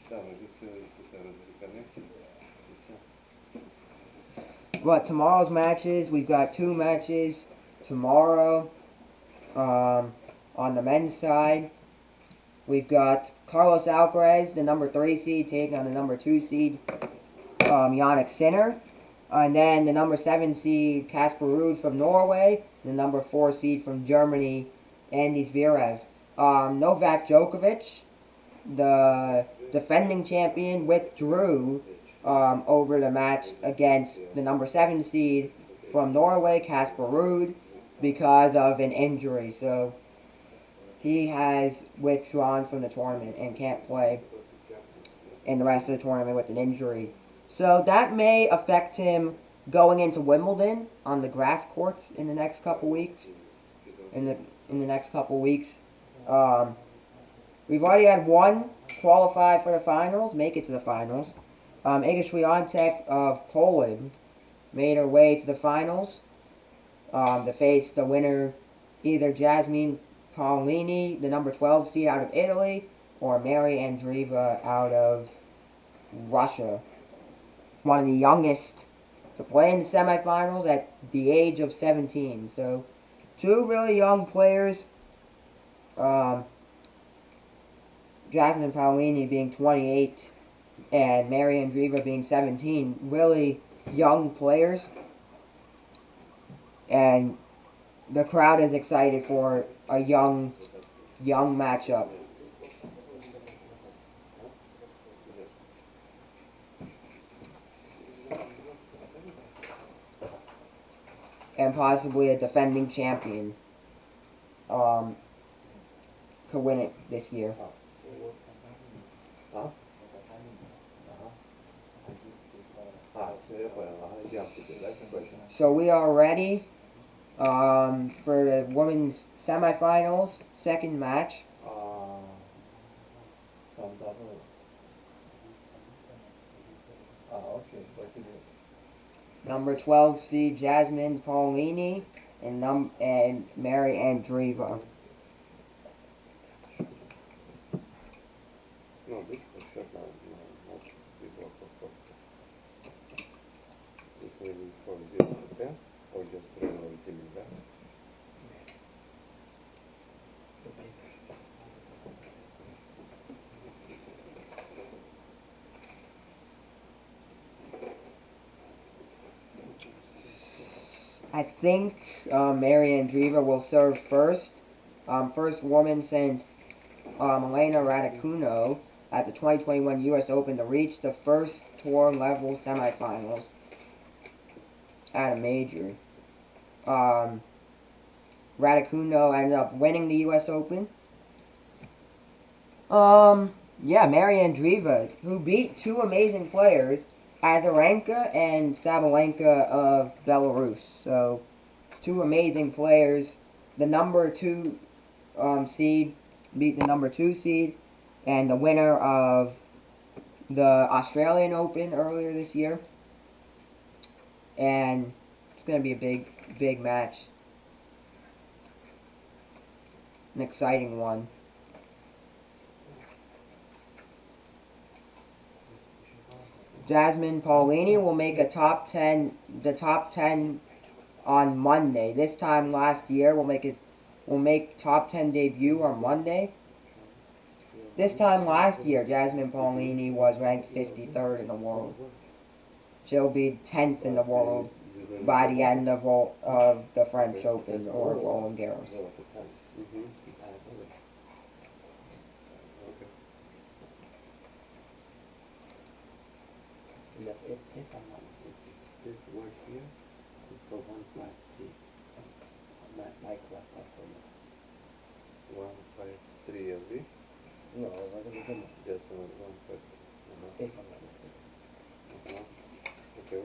Да, мы just reconnected. И все. But tomorrow's matches, we've got 2 matches tomorrow. On the men's side, we've got Carlos Alcaraz, the number 3 seed, taking on the number 2 seed, Yannick Sinner. And then the number 7 seed, Casper Ruud from Norway. The number 4 seed from Germany, Andy Zverev. Novak Djokovic, the defending champion, withdrew over the match against the number 7 seed from Norway, Casper Ruud, because of an injury. So he has withdrawn from the tournament and can't play in the rest of the tournament with an injury. So that may affect him going into Wimbledon on the grass courts in the next couple weeks. We've already had 1 qualify for the finals, make it to the finals. Iga Swiatek of Poland made her way to the finals to face the winner, either Jasmine Paolini, the number 12 seed out of Italy, or Mary Andreeva out of Russia. One of the youngest to play in the semifinals at the age of 17. So 2 really young players. Jasmine Paolini being 28 and Mary Andreeva being 17. Really young players. And the crowd is excited for a young matchup. And possibly a defending champion could win it this year. So we are ready for the women's semifinals, second match. Number 12 seed Jasmine Paolini and Mary Andreeva. No, this is shut down. No, before for this maybe for 0 to 10 or just Roland team back. I think Mary Andreeva will serve first. First woman since Elena Raducanu at the 2021 U.S. Open to reach the first tour level semifinals at a major. Raducanu ended up winning the U.S. Open. Yeah, Mary Andreeva, who beat 2 amazing players, Azarenka and Sabalenka of Belarus. So, 2 amazing players. The number 2 seed beat the number 2 seed, and the winner of the Australian Open earlier this year. And it's going to be a big match. An exciting one. Jasmine Paolini will make the top 10 on Monday. This time last year will make top 10 debut on Monday. This time last year, Jasmine Paolini was ranked 53rd in the world. She'll be 10th in the world by the end of the French Open or Roland Garros. This word here is for 153. My class, I told you. 153 LV? No, what are we doing? Just 150. If I'm not mistaken. Okay.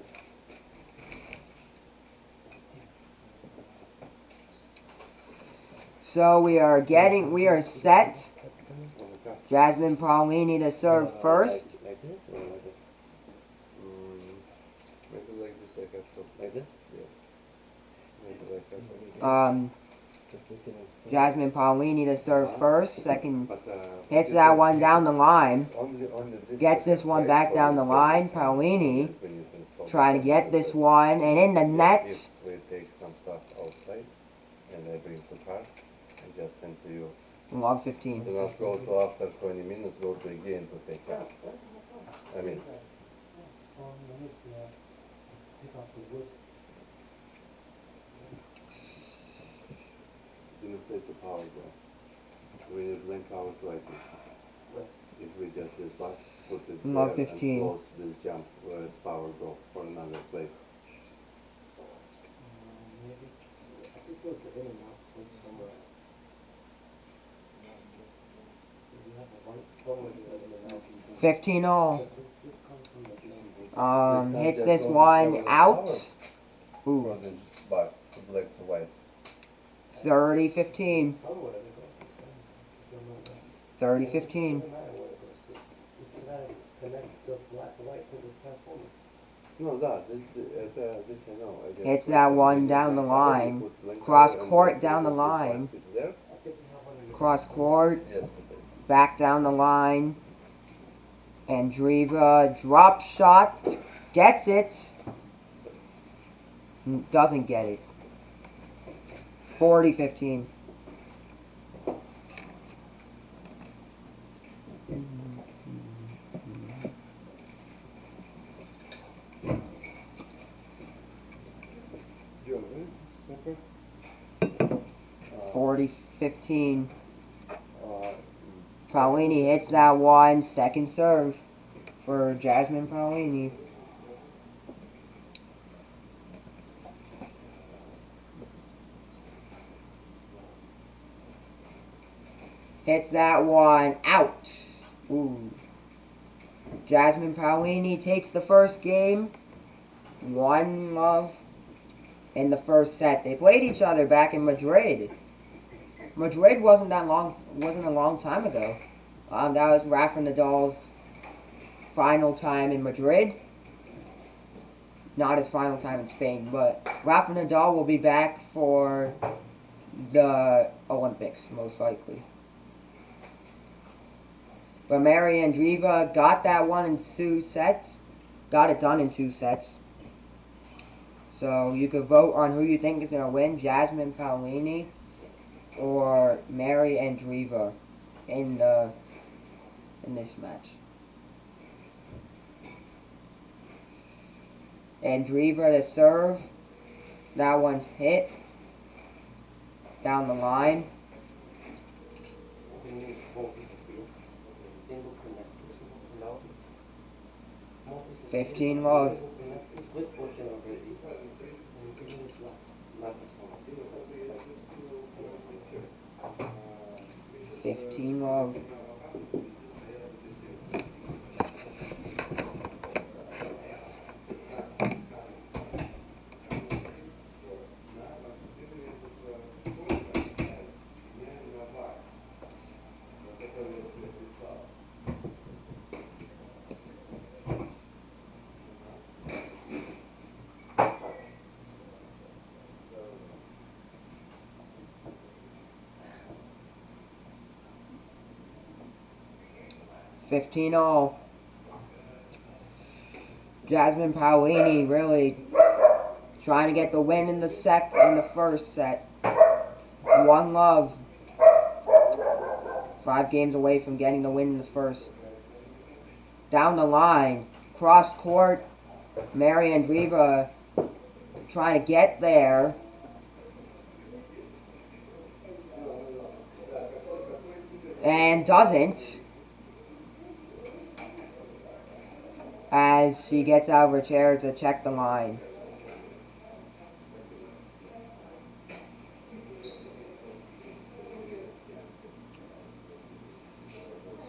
So we are set. Jasmine Paolini to serve first. Like this or like this? Maybe like this, I guess so. Like this? Yeah. Maybe like that. Jasmine Paolini to serve first. Second, But, hits that one down the line. only this Gets this one back down the line. Paolini Trying to get this one, and in the net. If we take some stuff outside and I bring to car, I just send to you. Log 15. Do not go to after 20 minutes, go to again to take care. I mean, didn't say to power go. We need link hours like this. If we just this box, put it Log there 15. and close this jump where it's power go for another place. Go to in and out switch somewhere. You have a white somewhere to in and out. 15 all. This comes from the Hits this one out. Ooh. For this box, to black to white. 30-15. somewhere that it goes to. 30-15. Doesn't matter where it goes to. You gotta connect the black and white to the transformer. No, this I know. I just Hits put that it one in down the power, line. put link Cross power and court then down the this box line. is there. I think you have one of your Cross court. Yes, Back down the line. Andreeva drop shot. Gets it. Doesn't get it. 40-15. Joe, where's this paper? 40-15. Uh, Paolini hits that one. Second serve for Jasmine Paolini. Hits that one out. Ooh. Jasmine Paolini takes the first game. 1-love in the first set. They played each other back in Madrid. Madrid wasn't a long time ago. That was Rafa Nadal's final time in Madrid. Not his final time in Spain, but Rafa Nadal will be back for the Olympics, most likely. But Mary Andreeva got that one in 2 sets. Got it done in 2 sets. So you could vote on who you think is going to win, Jasmine Paolini or Mary Andreeva in this match. Andreeva to serve. That one's hit. Down the line. 15-love. 15-love. $15-all. Jasmine Paolini really trying to get the win in the first set. 1-love. 5 games away from getting the win in the first. Down the line, cross court. Mary Andreeva trying to get there. And doesn't. As she gets out of her chair to check the line.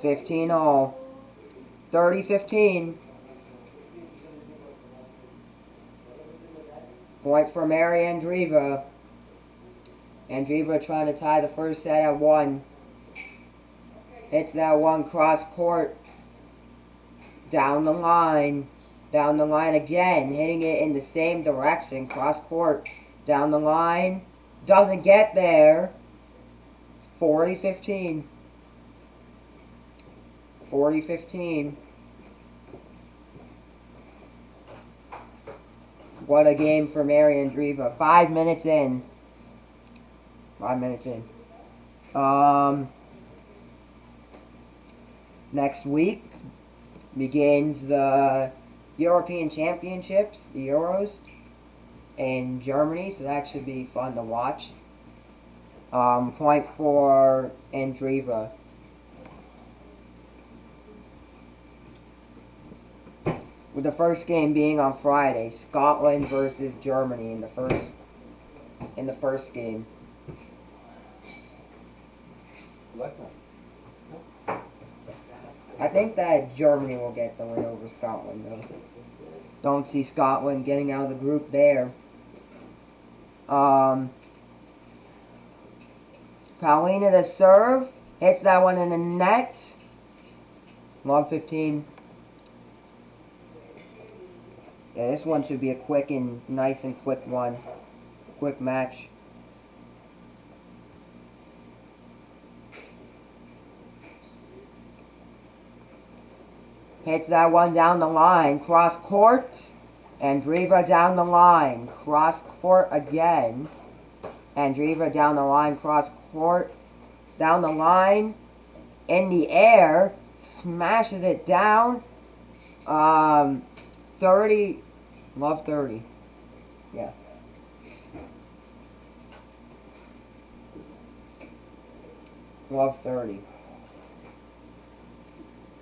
$15-all. 30-15. Point for Mary Andreeva. Andreeva trying to tie the first set at 1. Hits that one cross court. Down the line. Down the line again. Hitting it in the same direction. Cross court. Down the line. Doesn't get there. 40-15. 40-15. What a game for Mary Andreeva. 5 minutes in. 5 minutes in. Next week begins the European Championships, the Euros, in Germany, so that should be fun to watch. Point for Andreeva. With the first game being on Friday, Scotland versus Germany in the first game. Like that. I think that Germany will get the win over Scotland, though. Don't see Scotland getting out of the group there. Paulina to serve. Hits that one in the net. Love 15. Yeah, this one should be a quick and nice and quick one. Quick match. Hits that one down the line. Cross court. Andreeva down the line. Cross court again. Andreeva down the line. Cross court. Down the line. In the air. Smashes it down. 30. Love 30. Yeah. Love 30.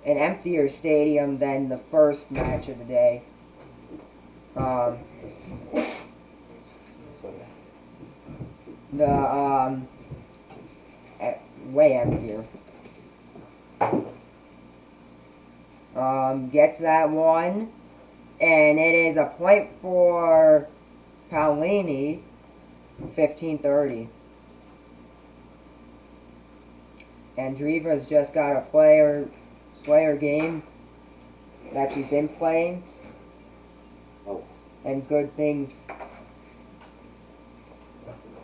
An emptier stadium than the first match of the day. Way emptier. Gets that one, and it is a point for Paolini. 15-30. Andreeva's just got a player game that she's been playing, and good things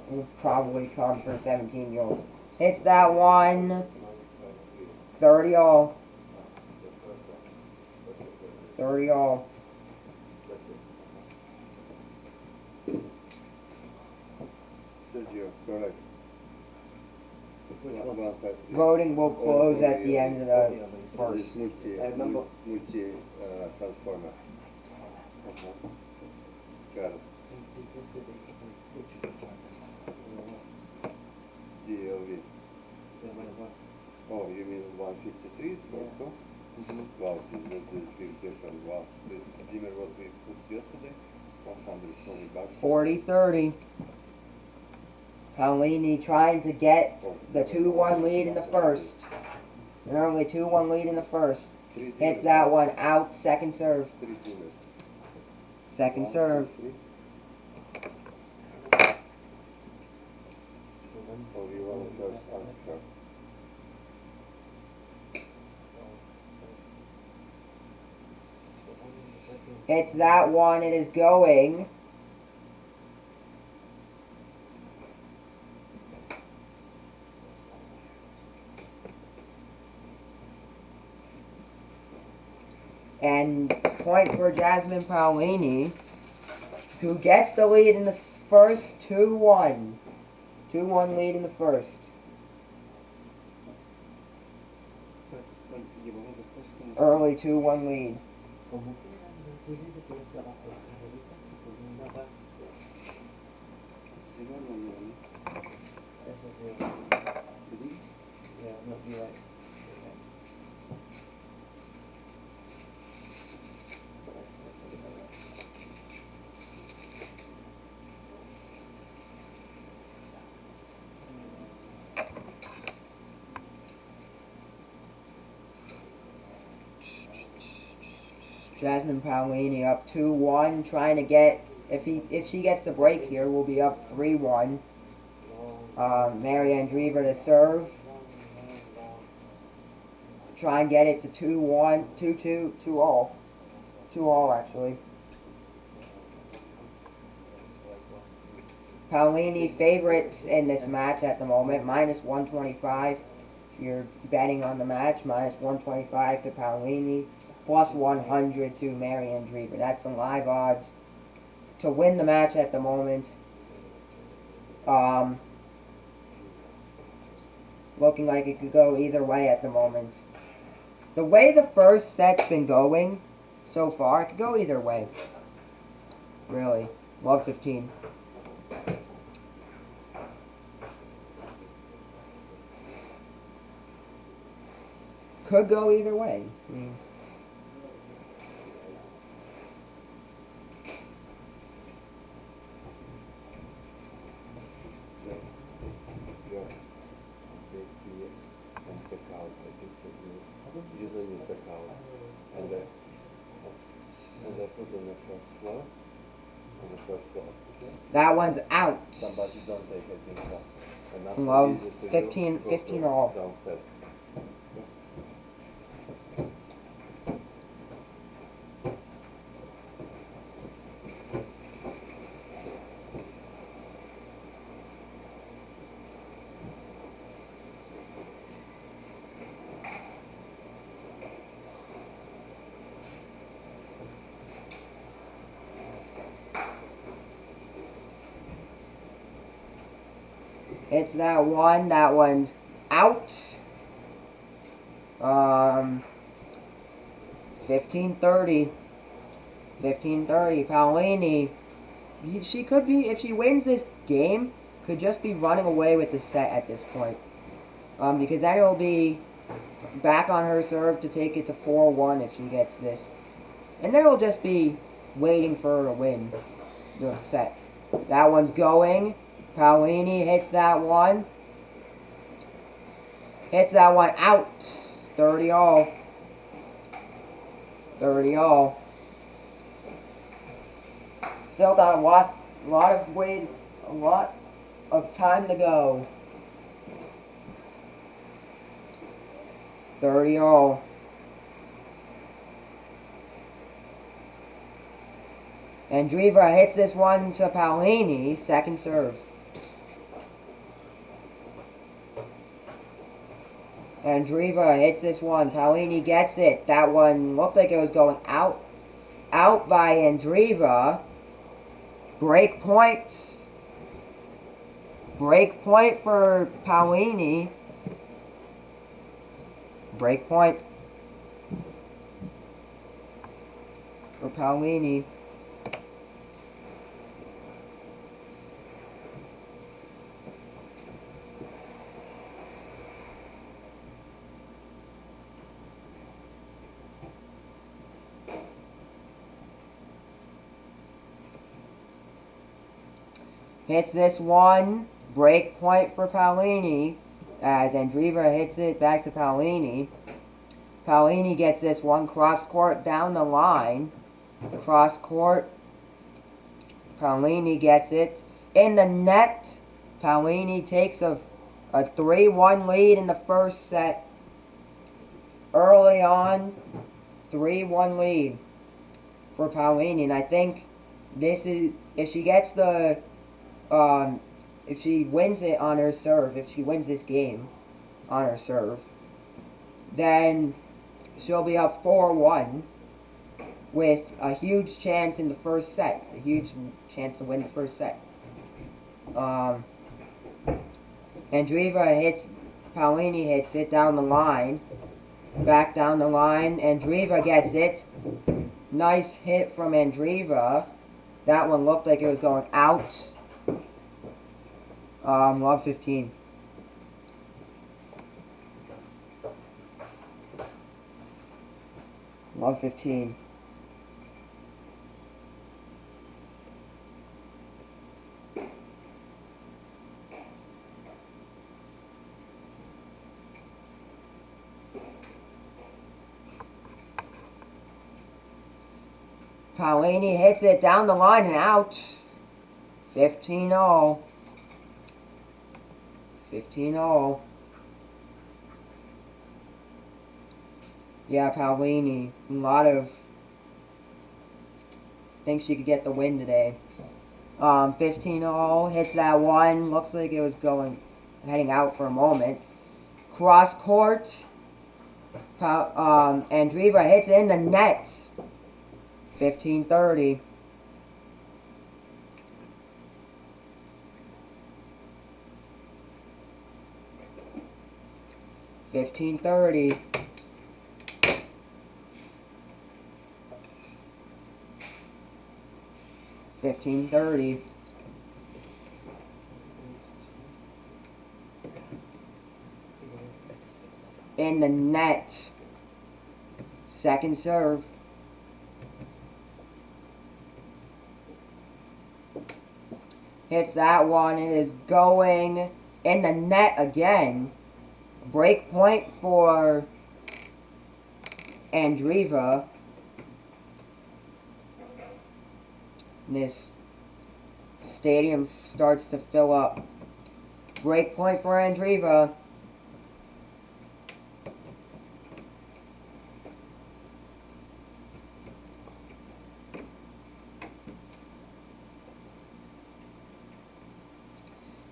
will probably come for a 17-year-old. Hits that one. 30 all. 30 all. Sergio, correct. Voting will close at the end of the first. Multi transformer. Got it. DLV. Oh, you mean 153 is correct? Wow, this is big difference. Wow, this dimmer what we put yesterday, 120 bucks. 40-30. Paolini trying to get the 2-1 lead in the first. They're only 2-1 lead in the first. Hits that one out. Second serve. Second serve. Hits that one. It is going. And point for Jasmine Paolini, who gets the lead in the first. 2-1. 2-1 lead in the first. Early 2-1 lead. Jasmine Paolini up 2-1, trying to get, if she gets the break here, we'll be up 3-1. Mary Andreeva to serve. Try and get it to 2-1, 2-2, 2-all. 2-all actually. Paolini favorites in this match at the moment, minus 125. If you're betting on the match, minus 125 to Paolini. Plus 100 to Mary Andreeva. That's the live odds to win the match at the moment. Looking like it could go either way at the moment. The way the first set's been going so far, it could go either way. Really. Love 15. Could go either way. I mean, Yeah. Big PX and back out. I think so. Usually you back out. And I put on the first floor. On the first floor. that one's out. Somebody don't take, I think so. And after Love easy to 15, go 15 to all. downstairs. It's that one. That one's out. 15-30. 15-30. Paolini. She could be, if she wins this game, could just be running away with the set at this point. Because then it'll be back on her serve to take it to 4-1 if she gets this. And then it'll just be waiting for her to win the set. That one's going. Paolini hits that one. Hits that one out. 30 all. 30 all. Still got a lot of time to go. 30 all. Andreeva hits this one to Paolini, second serve. Andreeva hits this one. Paolini gets it. That one looked like it was going out. Out by Andreeva. Break point. Break point for Paolini. Break point for Paolini. Hits this one. Break point for Paolini. As Andreeva hits it back to Paolini. Paolini gets this one. Cross court down the line. Cross court. Paolini gets it. In the net. Paolini takes a 3-1 lead in the first set. Early on. 3-1 lead for Paolini. And I think this is, if she gets the if she wins it on her serve, if she wins this game on her serve, then she'll be up 4-1 with a huge chance in the first set. A huge chance to win the first set. Andreeva hits, Paolini hits it down the line. Back down the line. Andreeva gets it. Nice hit from Andreeva. That one looked like it was going out. Love 15. Love 15. Paolini hits it down the line and out. 15-0. 15-0. Yeah, Paolini. A lot of thinks she could get the win today. 15-0. Hits that one. Looks like it was heading out for a moment. Cross court. Andreeva hits in the net. 15-30. 15-30. In the net. Second serve. Hits that one. It is going in the net again. Break point for Andreeva. And this stadium starts to fill up. Break point for Andreeva.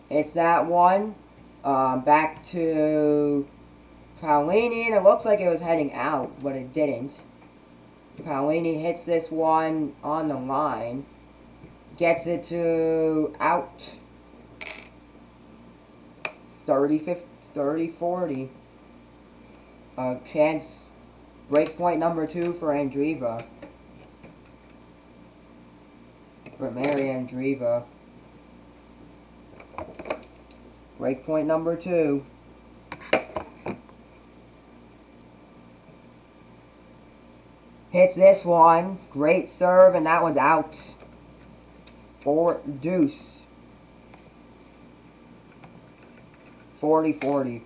It's that one. Back to Paolini, and it looks like it was heading out, but it didn't. Paolini hits this one on the line. Gets it to out. 30-40. Chance break point number 2 for Andreeva. For Mary Andreeva. Break point number 2. Hits this one. Great serve, and that one's out. For deuce. 40-40.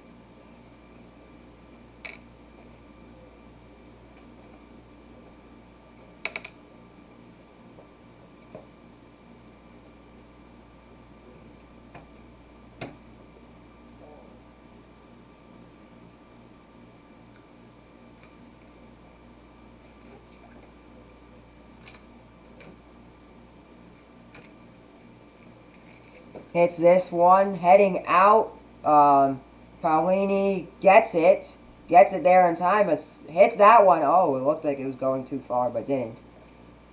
Hits this one, heading out. Paolini gets it there in time. Hits that one. Oh, it looked like it was going too far, but didn't.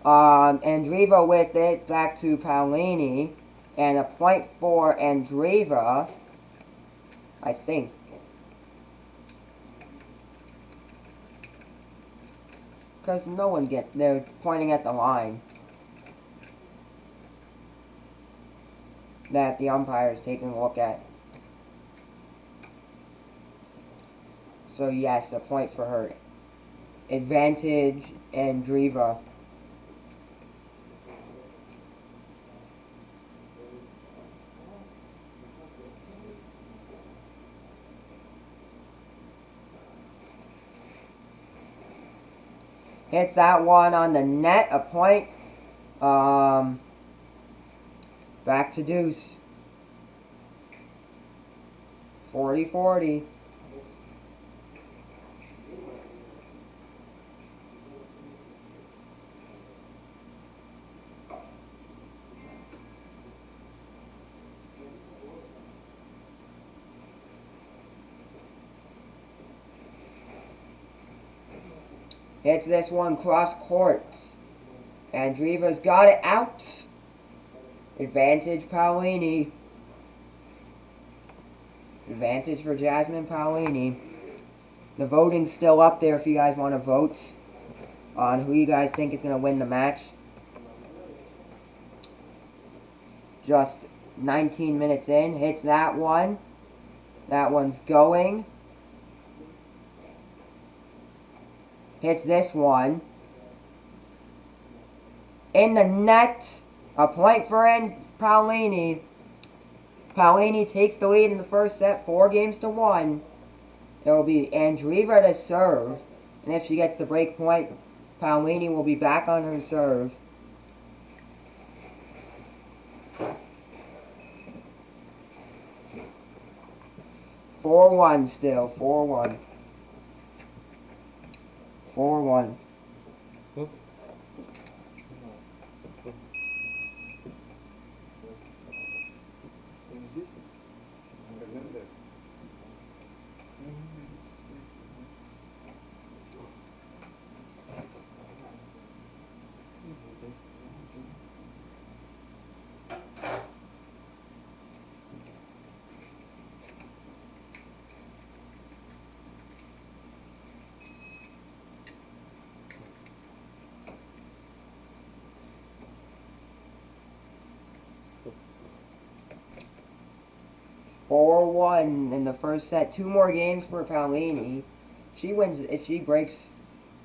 Andreeva with it, back to Paolini, and a point for Andreeva, I think. Because no one they're pointing at the line that the umpire is taking a look at. So yes, a point for her. Advantage Andreeva. Hits that one on the net, a point. Back to deuce. 40-40. Hits this one cross court. Andreeva's got it out. Advantage Paolini. Advantage for Jasmine Paolini. The voting's still up there if you guys want to vote on who you guys think is going to win the match. Just 19 minutes in. Hits that one. That one's going. Hits this one. In the net. A point for Paolini. Paolini takes the lead in the first set, 4-1. It will be Andreeva to serve. And if she gets the break point, Paolini will be back on her serve. Four-one still. 4-1. 4-1. 4-1 in the first set. 2 more games for Paolini. She wins if she breaks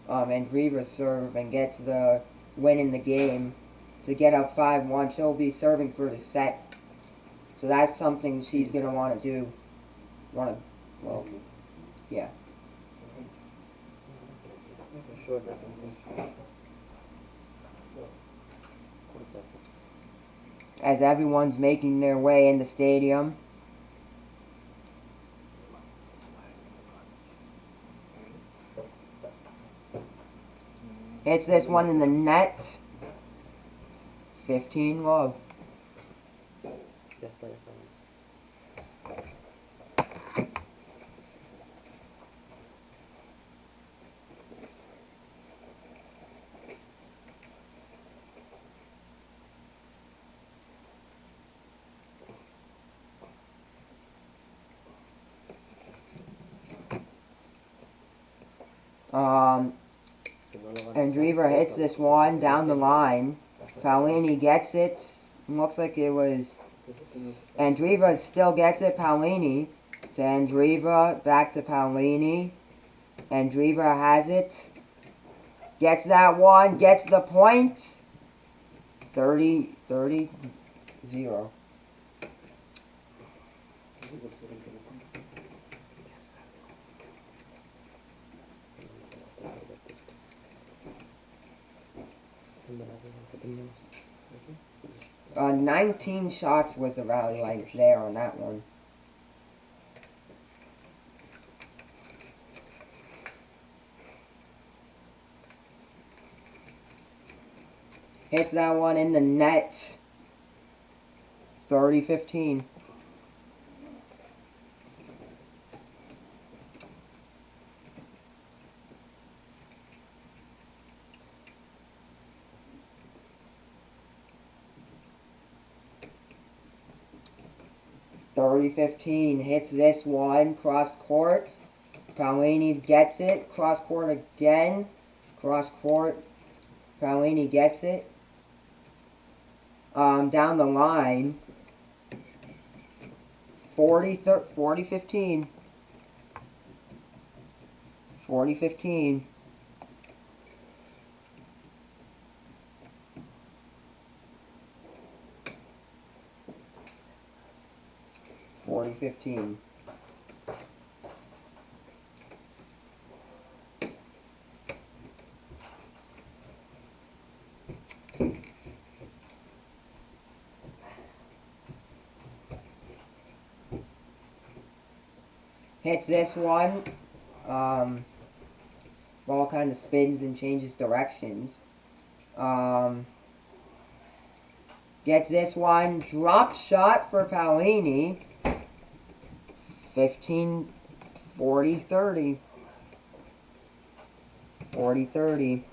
Andreeva's serve and gets the win in the game to get up 5-1. She'll be serving for the set. So that's something she's gonna want to do. Well, yeah. Sure. As everyone's making their way in the stadium. Hits this one in the net. 15 love. Yes, player. Andreeva hits this one down the line. Paolini gets it. Looks like it was... Andreeva still gets it. Paolini to Andreeva. Back to Paolini. Andreeva has it. Gets that one. Gets the point. 30-0. Uh, 19 shots was the rally length there on that one. Hits that one in the net. 30-15. Hits this one, cross court. Paolini gets it, cross court again. Cross court. Paolini gets it. Down the line. 40-15. 40-15. Hits this one. Ball kind of spins and changes directions. Gets this one. Drop shot for Paolini. 40-30. 40-30.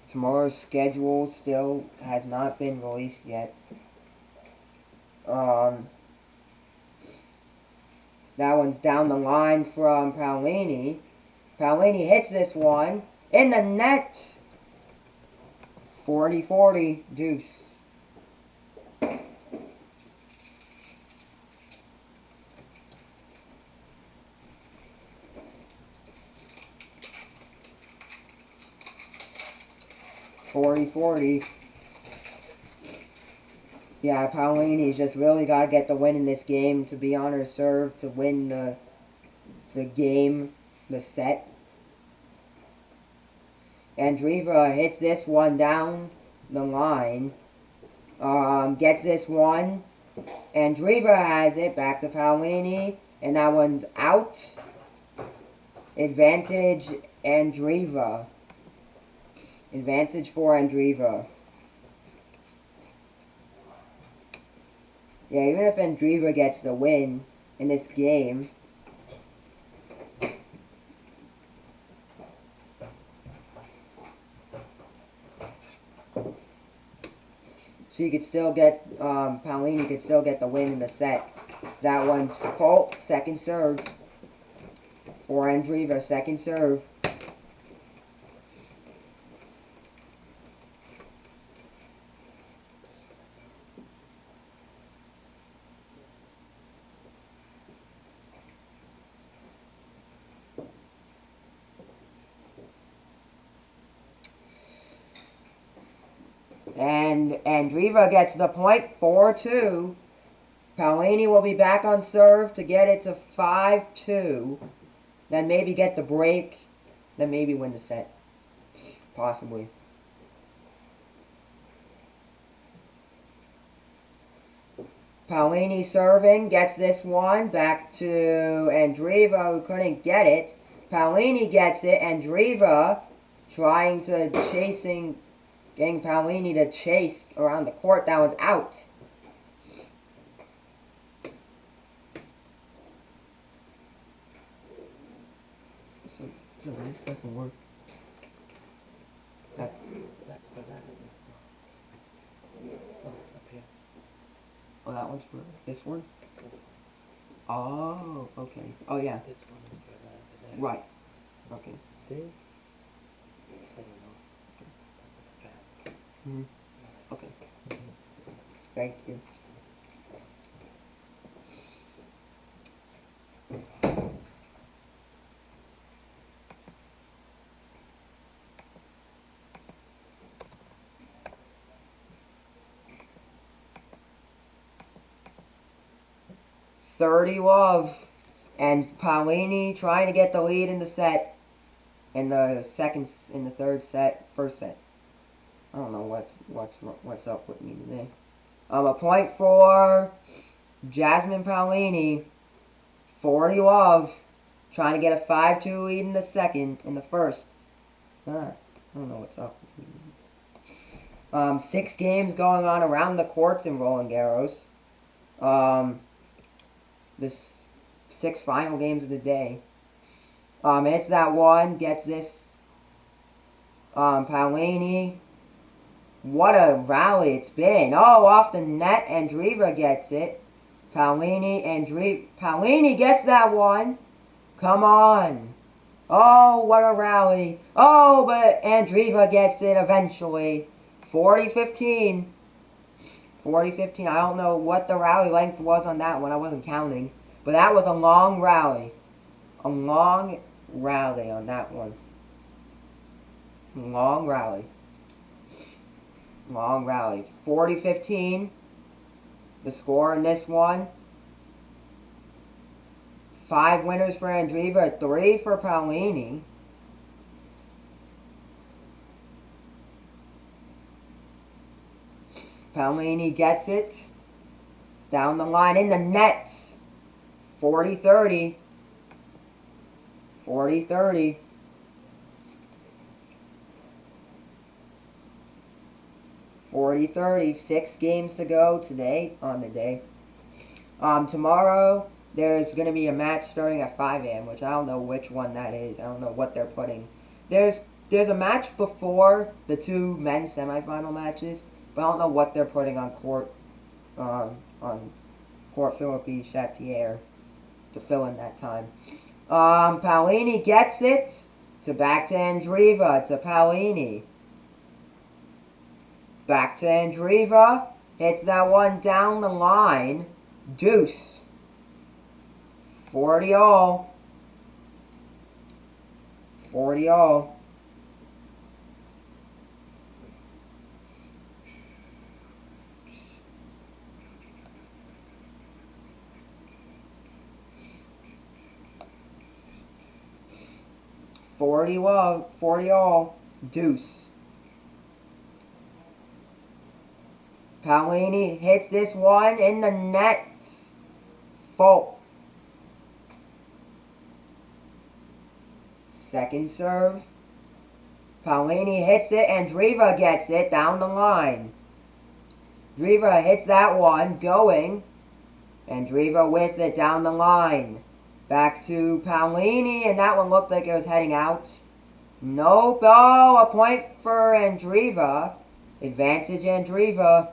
Tomorrow's schedule still has not been released yet. That one's down the line from Paolini. Paolini hits this one in the net. 40-40, deuce. Yeah, Paolini's just really got to get the win in this game to be on her serve to win the game, the set. Andreeva hits this one down the line. Gets this one. Andreeva has it. Back to Paolini. And that one's out. Advantage Andreeva. Advantage for Andreeva. Yeah, even if Andreeva gets the win in this game, she could still get, Paolini could still get the win in the set. That one's fault, second serve. for Andreeva, second serve. And Andreeva gets the point, 4-2. Paolini will be back on serve to get it to 5-2. Then maybe get the break. Then maybe win the set. Possibly. Paolini serving, gets this one. Back to Andreeva, who couldn't get it. Paolini gets it. Andreeva trying to getting Paolini to chase around the court. That one's out. So this doesn't work. That's for that. Oh, up here. Oh, that one's for this one? This one. Oh, okay. Oh, yeah. This one is for that. Right. Okay. This, I don't know. That's the back. Mm-hmm. Okay. Thank you. Love, and Paolini trying to get the lead in the set, in the third set, first set. I don't know what's up with me today. A point for Jasmine Paolini. 40 love, trying to get a 5-2 lead in the first. I don't know what's up with me. 6 games going on around the courts in Roland Garros. The 6 final games of the day. It's that one, gets this. Paolini. What a rally it's been. Oh, off the net, Andreeva gets it. Paolini gets that one. Come on. Oh, what a rally. Oh, but Andreeva gets it eventually. 40-15. 40-15. I don't know what the rally length was on that one. I wasn't counting. But that was a long rally. A long rally on that one. Long rally. Long rally. 40-15. The score in this one. 5 winners for Andreeva. 3 for Paolini. Paolini gets it. Down the line in the net. 40-30. 40-30. Six games to go today, on the day. Tomorrow, there's going to be a match starting at 5 a.m., which I don't know which one that is. I don't know what they're putting. There's a match before the 2 men's semifinal matches, but I don't know what they're putting on court Philippe Chatier to fill in that time. Paolini gets it. Back to Andreeva. To Paolini. Back to Andreeva. Hits that one down the line. Deuce. 40 all. 40 all. $40 all. Deuce. Paolini hits this one in the net. Fault. Second serve. Paolini hits it, and Andreeva gets it down the line. Andreeva hits that one, going. Andreeva with it down the line. Back to Paolini, and that one looked like it was heading out. Nope. Oh, a point for Andreeva. Advantage Andreeva.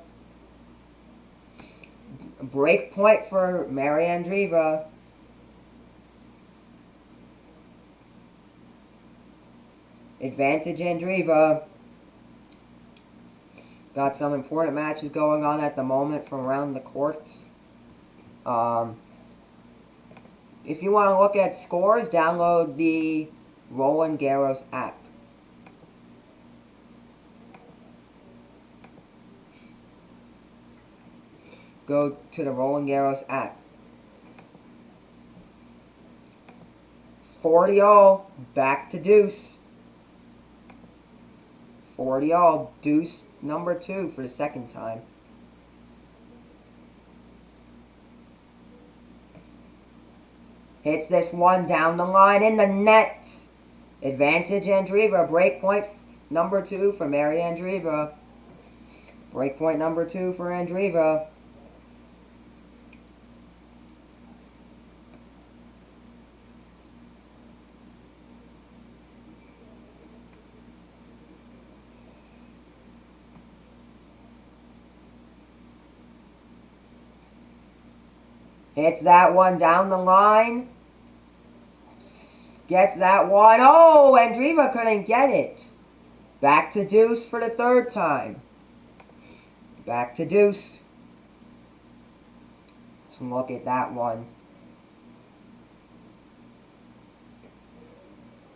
Break point for Mary Andreeva. Advantage Andreeva. Got some important matches going on at the moment from around the courts. If you want to look at scores, download the Roland Garros app. Go to the Roland Garros app. 40-all, back to deuce. 40-all, deuce number 2 for the second time. Hits this one down the line in the net. Advantage Andreeva. Break point number 2 for Mary Andreeva. Break point number 2 for Andreeva. Hits that one down the line. Gets that one. Oh, Andreeva couldn't get it. Back to deuce for the third time. Back to deuce. Let's look at that one.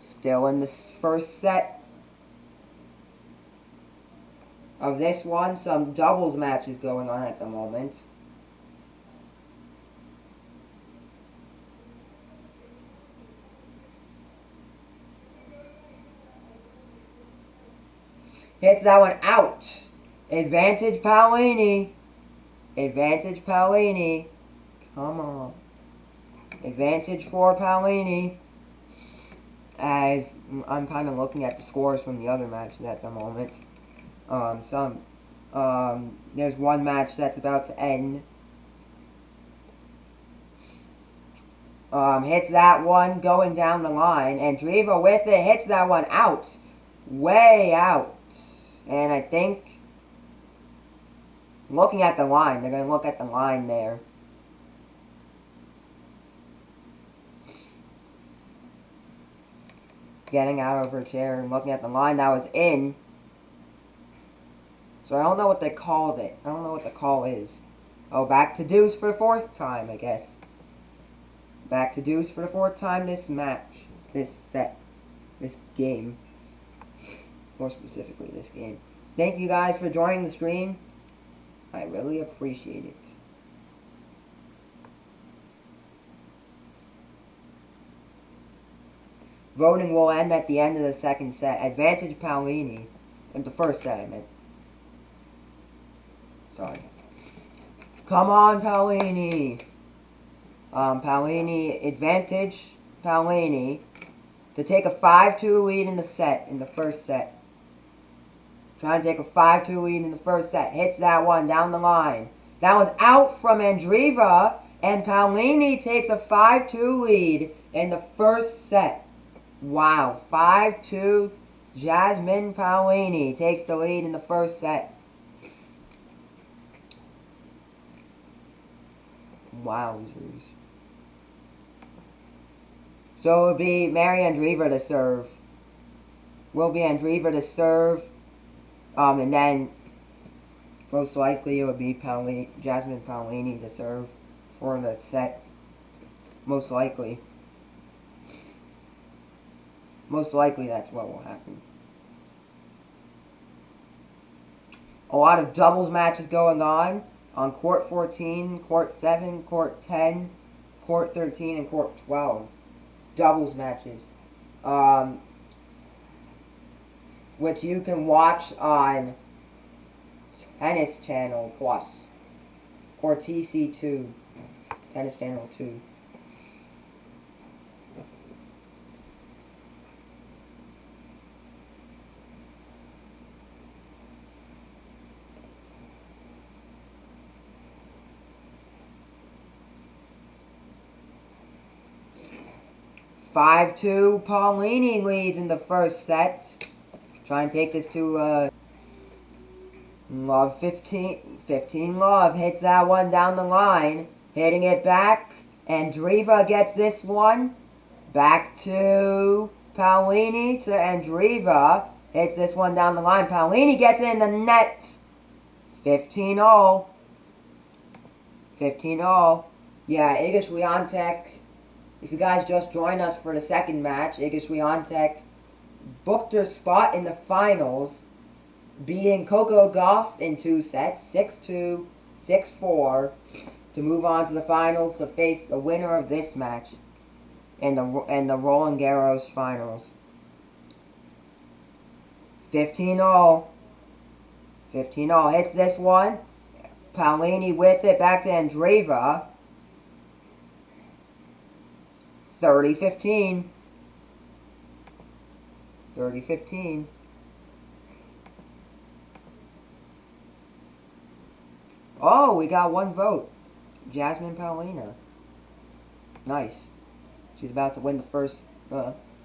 Still in the first set of this one. Some doubles matches going on at the moment. Hits that one out. Advantage Paolini. Advantage Paolini. Come on. Advantage for Paolini. As I'm kind of looking at the scores from the other matches at the moment. There's one match that's about to end. Hits that one going down the line. Andreeva with it. Hits that one out. Way out. And I think, looking at the line, they're going to look at the line there. Getting out of her chair and looking at the line that was in. So I don't know what they called it. I don't know what the call is. Oh, back to deuce for the 4th time, I guess. Back to deuce for the 4th time this match. This set. This game. More specifically, this game. Thank you guys for joining the stream. I really appreciate it. Voting will end at the end of the second set. Advantage Paolini. In the first set, I meant. Sorry. Come on, Paolini. Paolini, advantage Paolini to take a 5-2 lead in the set, in the first set. Trying to take a 5-2 lead in the first set. Hits that one down the line. That one's out from Andreeva, and Paolini takes a 5-2 lead in the first set. Wow, 5-2. Jasmine Paolini takes the lead in the first set. Wowzers. So it'll be Mary Andreeva to serve. Will be Andreeva to serve. And then most likely it would be Jasmine Paolini to serve for the set. Most likely. Most likely that's what will happen. A lot of doubles matches going on court 14, court 7, court 10, court 13, and court 12. Doubles matches. Which you can watch on Tennis Channel Plus or TC2, Tennis Channel 2. (5-2) Paolini leads in the first set. Try and take this to Love 15 Love hits that one down the line. Hitting it back. Andreeva gets this one. Back to Paolini to Andreeva. Hits this one down the line. Paolini gets it in the net. 15-0. 15-0. Yeah, Iga Swiatek. If you guys just joined us for the second match, Iga Swiatek booked her spot in the finals, beating Coco Gauff in 2 sets, 6-2, 6-4, to move on to the finals to face the winner of this match in the Roland Garros finals. 15-0. 15-0. Hits this one. Paolini with it back to Andreeva. 30-15. 30-15. Oh, we got one vote. Jasmine Paolina. Nice. She's about to win the first...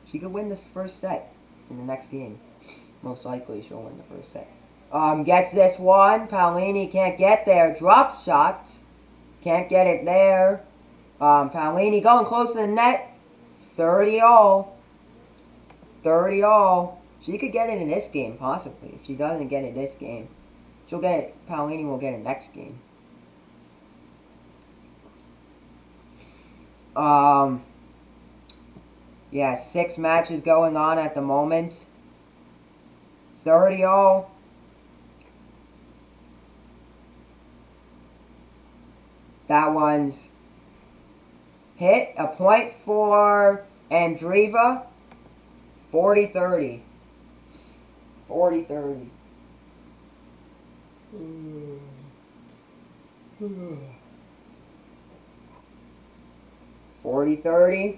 she could win this first set in the next game. Most likely she'll win the first set. Gets this one. Paolini can't get there. Drop shot. Can't get it there. Paolini going close to the net. 30-0. 30-0. She could get it in this game, possibly. If she doesn't get it this game, she'll get it. Paolini will get it next game. Yeah, 6 matches going on at the moment. 30-0. That one's hit. A point for Andreeva. 40-30. 40-30. 40-30.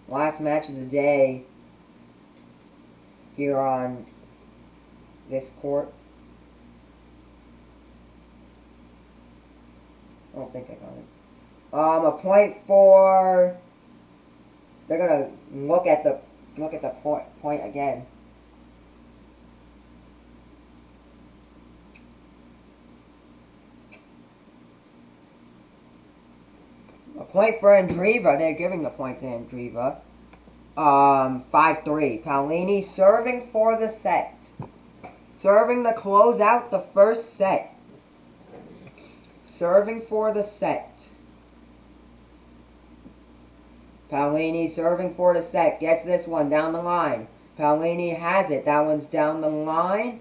Last match of the day here on this court. I don't think I got it. A point for... They're gonna look at the point again. A point for Andreeva. They're giving a point to Andreeva. 5-3. Paolini serving for the set. Serving to close out the first set. Serving for the set. Paolini serving for the set. Gets this one down the line. Paolini has it. That one's down the line.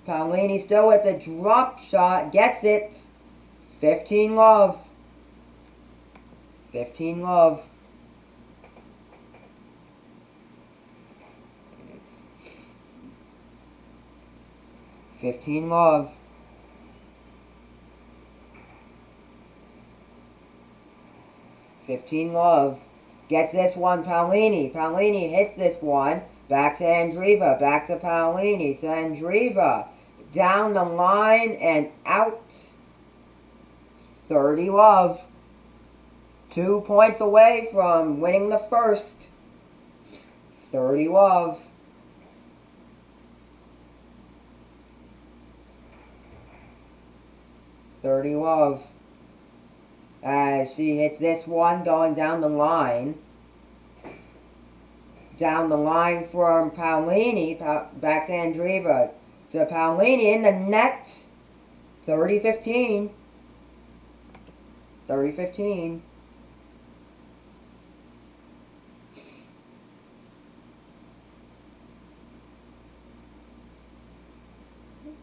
Paolini still with the drop shot. Gets it. 15-love. 15-love. $15-love. 15-love. Gets this one, Paolini. Paolini hits this one. Back to Andreeva. Back to Paolini. To Andreeva. Down the line and out. 30-love. 2 points away from winning the first. 30-love. 30-love. As she hits this one going down the line. Down the line from Paolini. Back to Andreeva. To Paolini in the net. 30-15. 30-15.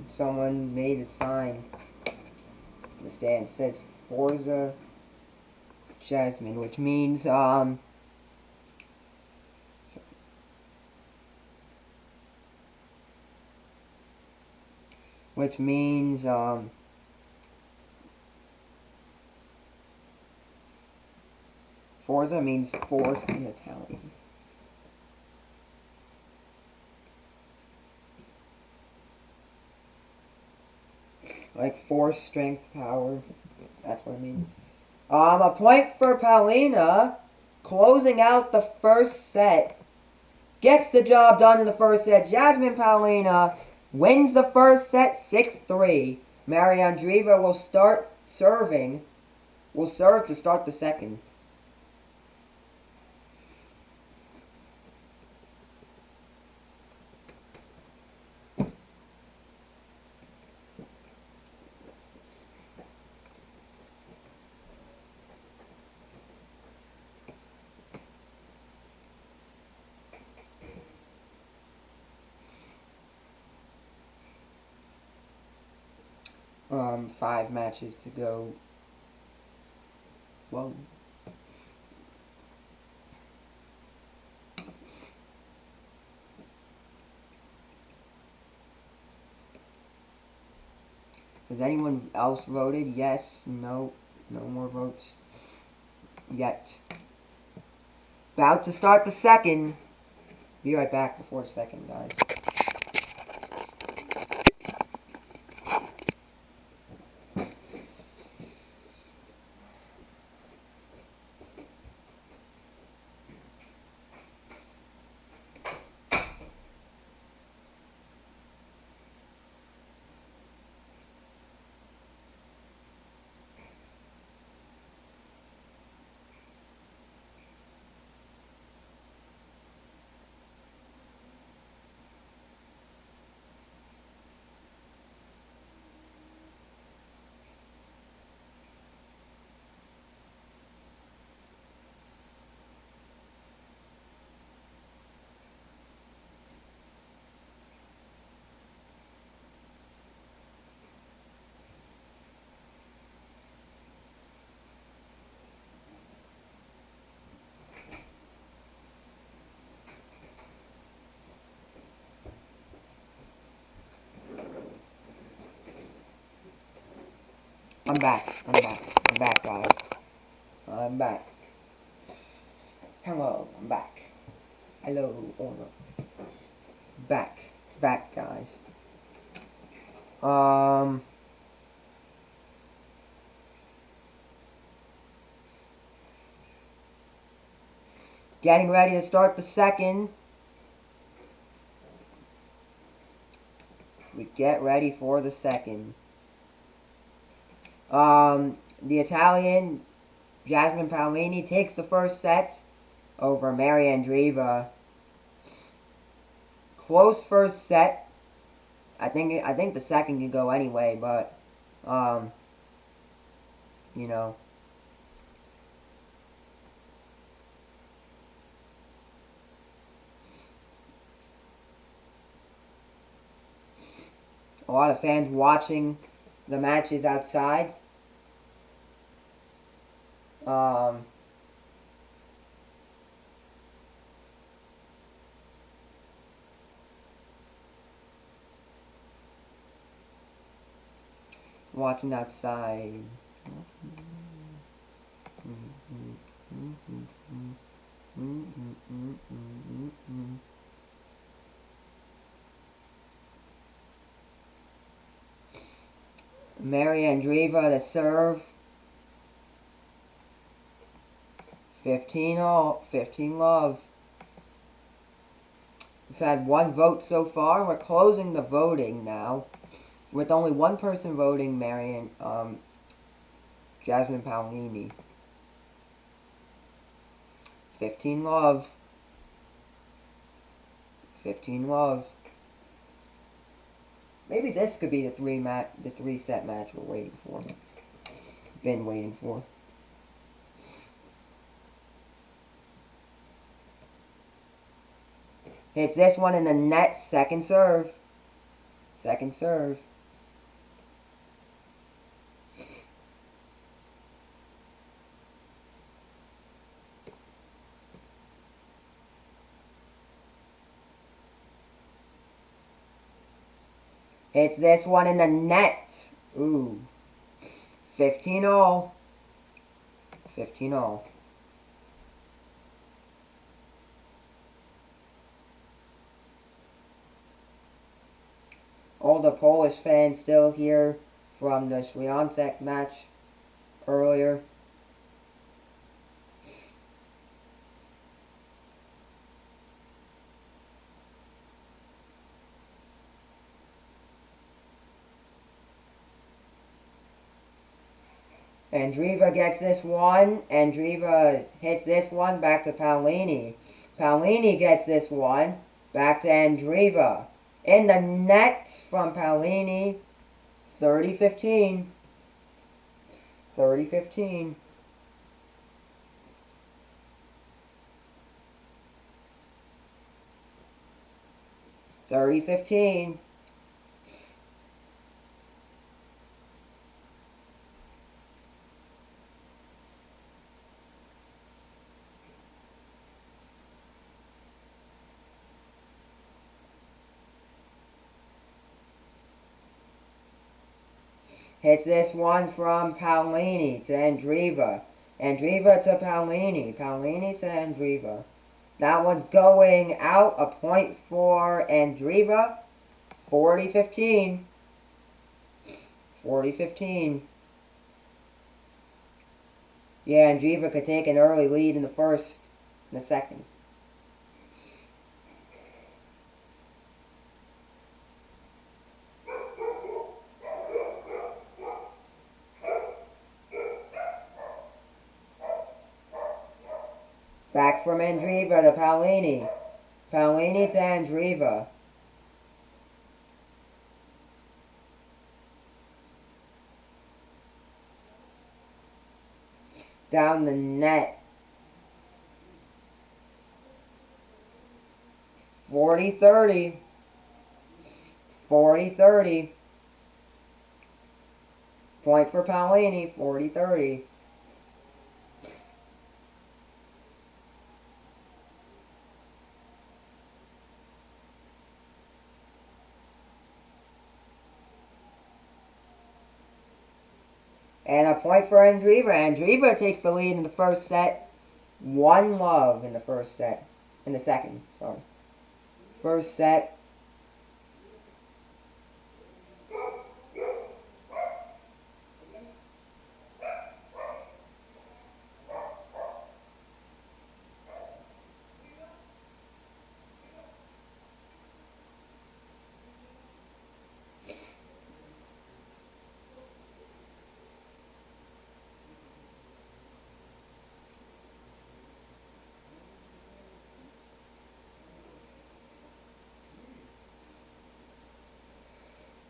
Someone made a sign in the stand. It says Forza Jasmine, which means Forza means force in Italian. Like force, strength, power. That's what it means. A point for Paolina. Closing out the first set. Gets the job done in the first set. Jasmine Paolina wins the first set 6-3. Maria Andreeva will start serving. Will serve to start the second. 5 matches to go. Whoa. Has anyone else voted? Yes, no, no more votes yet. About to start the second. Be right back before the second, guys. I'm back, guys. I'm back. Hello, I'm back. Hello, owner. Back, guys. Getting ready to start the second. We get ready for the second. The Italian, Jasmine Paolini, takes the first set over Mary Andreeva. Close first set. I think the second could go anyway, but you know. A lot of fans watching the matches outside. Watching outside. Mary Andreeva to serve. 15 all, 15 love. We've had 1 vote so far. We're closing the voting now, with only 1 person voting, Jasmine Paolini. 15 love. 15 love. Maybe this could be the 3-set match we're waiting for. Been waiting for. Hits this one in the net. Second serve. Second serve. Hits this one in the net. Ooh. 15 all. 15 all. All the Polish fans still here from the Swiatek match earlier. Andreeva gets this one. Andreeva hits this one back to Paolini. Paolini gets this one back to Andreeva. In the net from Paolini. 30-15. 30-15. Hits this one from Paolini to Andreeva. Andreeva to Paolini. Paolini to Andreeva. That one's going out. A point for Andreeva. 40-15. 40-15. Yeah, Andreeva could take an early lead in the first and the second. Back from Andreeva to Paolini. Paolini to Andreeva. Down the net. 40-30. 40-30. Point for Paolini. 40-30. And a point for Andreeva. Andreeva takes the lead in the first set. 1-love in the first set. In the second, sorry. First set.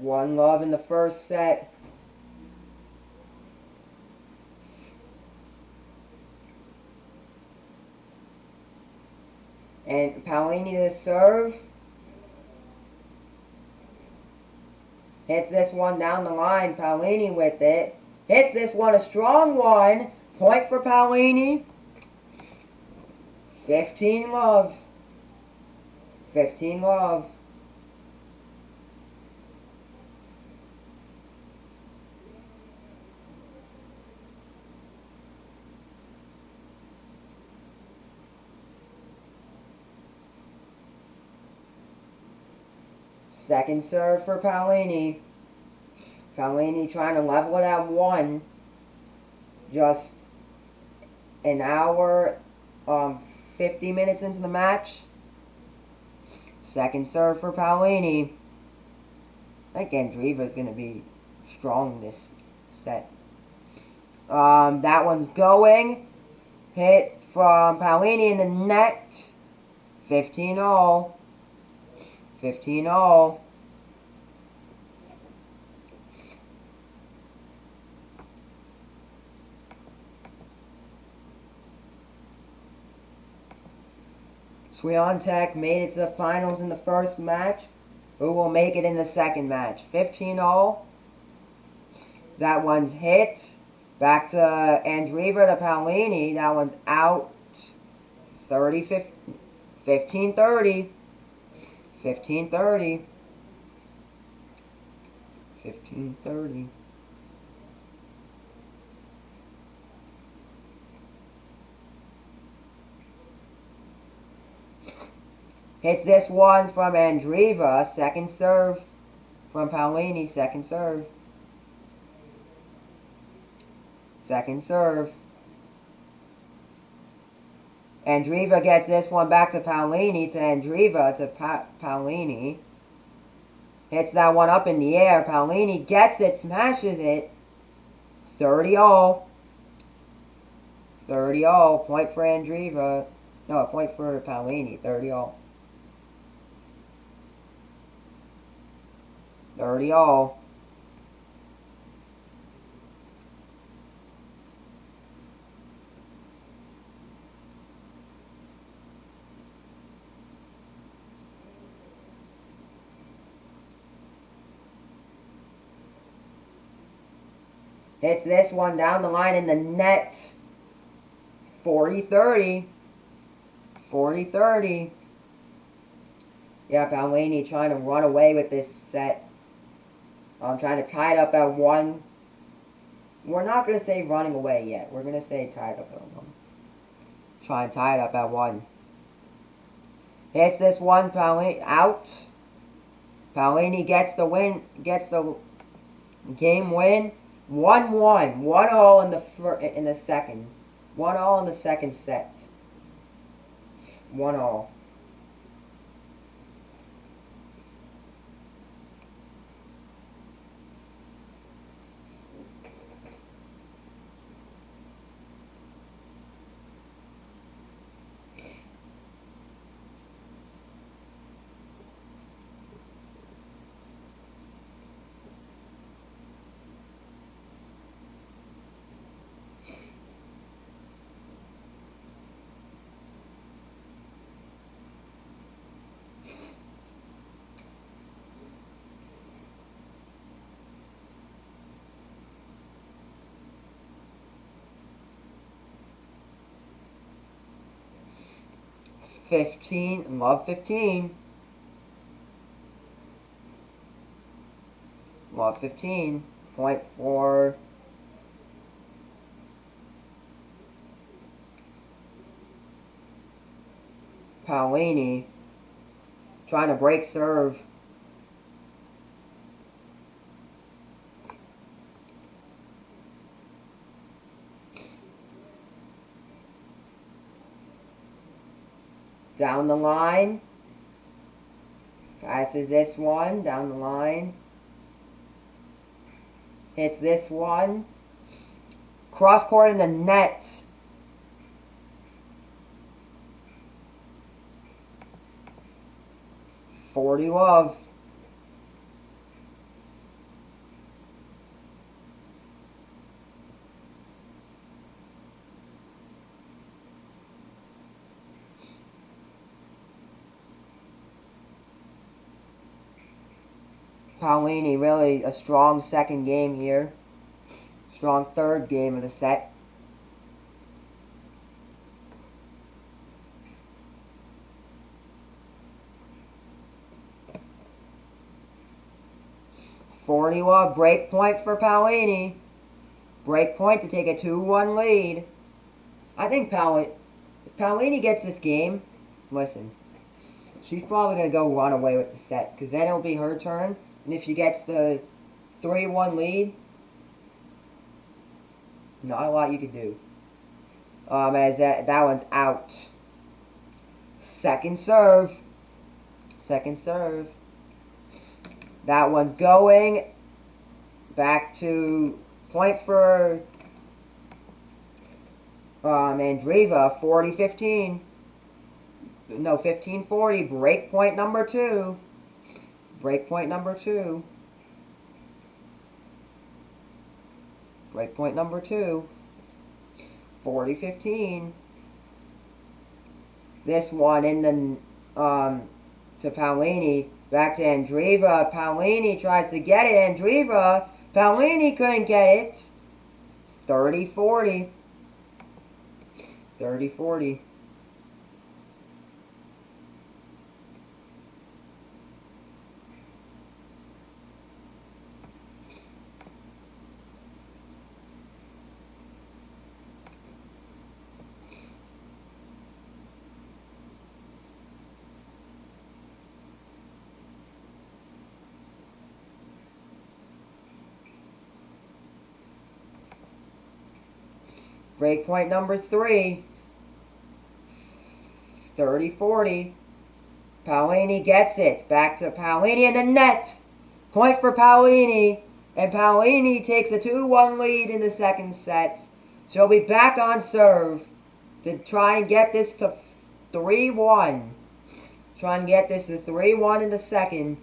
One love in the first set. And Paolini to serve. Hits this one down the line. Paolini with it. Hits this one, a strong one. Point for Paolini. 15-love. 15-love. Second serve for Paolini. Paolini trying to level it at 1. Just an hour, 50 minutes into the match. Second serve for Paolini. I think Andreeva is going to be strong this set. That one's going. Hit from Paolini in the net. 15-all. 15-all. Swiatek made it to the finals in the first match. Who will make it in the second match? 15-all. That one's hit. Back to Andreeva to Paolini. That one's out. 15-30. 15-30. 15-30. Hits this one from Andreeva. Second serve from Paolini. Second serve. Second serve. Andreeva gets this one back to Paolini. To Andreeva to Paolini. Hits that one up in the air. Paolini gets it. Smashes it. 30-all. 30-all. Point for Andreeva. No, point for Paolini. 30-all. 30-all. Hits this one down the line in the net. 40-30. 40-30. Yeah, Paolini trying to run away with this set. I'm trying to tie it up at 1. We're not going to say running away yet. We're going to say tied up at 1. Try and tie it up at 1. Hits this one, Paolini out. Paolini gets the win, gets the game win. 1-1. 1-all in the second. 1-all in the second set. 1-all. Love 15. Love 15. Point for Paolini. Trying to break serve. Down the line. Passes this one. Down the line. Hits this one. Cross court in the net. .40 love. Paolini, really a strong second game here. Strong third game of the set. .40 love, break point for Paolini. Break point to take a 2-1 lead. I think if Paolini gets this game, listen, she's probably going to go run away with the set, because then it'll be her turn, and if she gets the 3-1 lead, not a lot you could do. As that one's out. Second serve. Second serve. That one's going. Back to point for Andreeva. 40-15. No, 15-40. Break point number 2. Break point number 2. Break point number 2. 40-15. This one in the to Paolini. Back to Andreeva. Paolini tries to get it. Andreeva. Paolini couldn't get it. 30-40. 30-40. Break point number 3. 30-40. Paolini gets it. Back to Paolini in the net. Point for Paolini. And Paolini takes a 2-1 lead in the second set. She'll be back on serve to try and get this to 3-1. Try and get this to 3-1 in the second.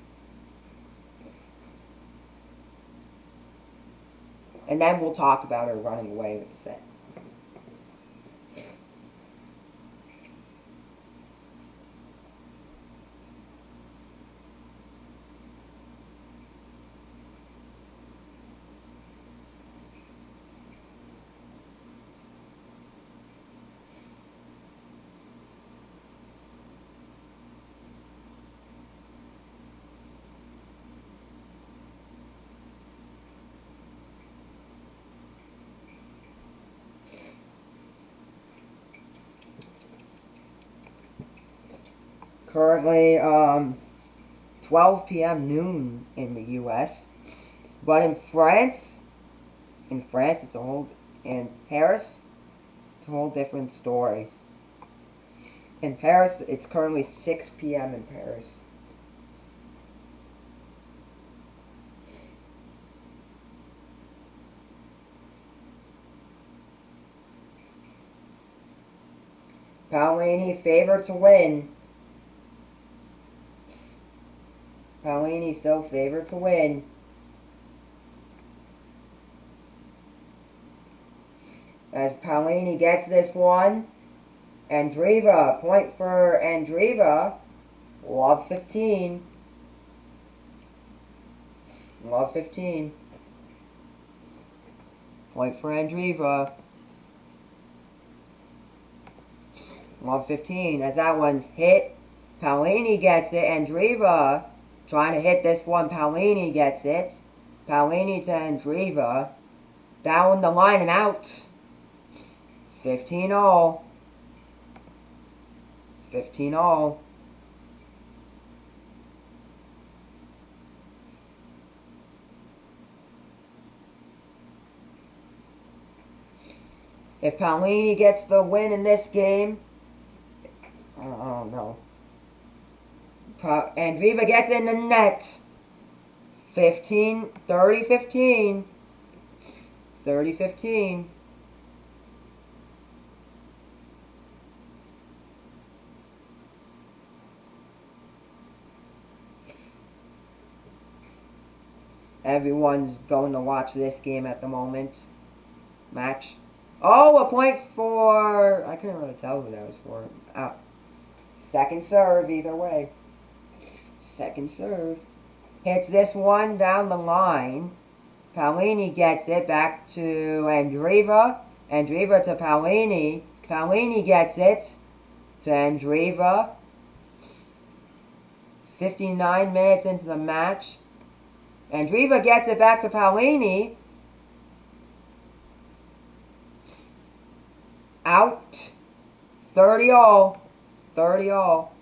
And then we'll talk about her running away with the set. currently 12 p.m. noon in the U.S. But in France it's a whole, in Paris, it's a whole different story. In Paris, it's currently 6 p.m. in Paris. Paolini favored to win. Paolini still favored to win. As Paolini gets this one, Andreeva, point for Andreeva. Love 15. Love 15. Point for Andreeva. Love 15. As that one's hit, Paolini gets it. Andreeva trying to hit this one. Paolini gets it. Paolini to Andreeva. Down the line and out. 15-all. 15-all. If Paolini gets the win in this game, I don't know. Andreeva gets in the net. 15, 30-15. 30-15. Everyone's going to watch this game at the moment. Match. Oh, a point for... I couldn't really tell who that was for. Second serve, either way. Second serve. Hits this one down the line. Paolini gets it back to Andreeva. Andreeva to Paolini. Paolini gets it to Andreeva. 59 minutes into the match. Andreeva gets it back to Paolini. Out. 30-all. 30-all.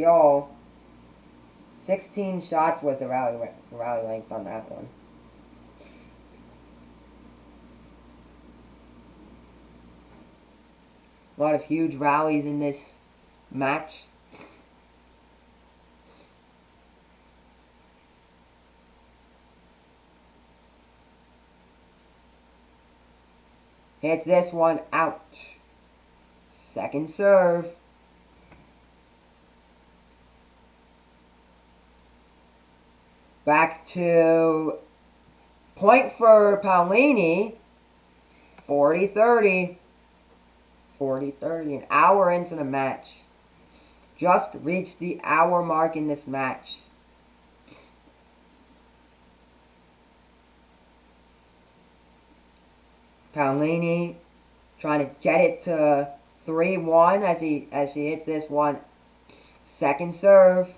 All. 16 shots was the rally length on that one. A lot of huge rallies in this match. Hits this one out. Second serve. Back to point for Paolini. 40-30. 40-30. An hour into the match. Just reached the hour mark in this match. Paolini trying to get it to 3-1 as she hits this one. Second serve.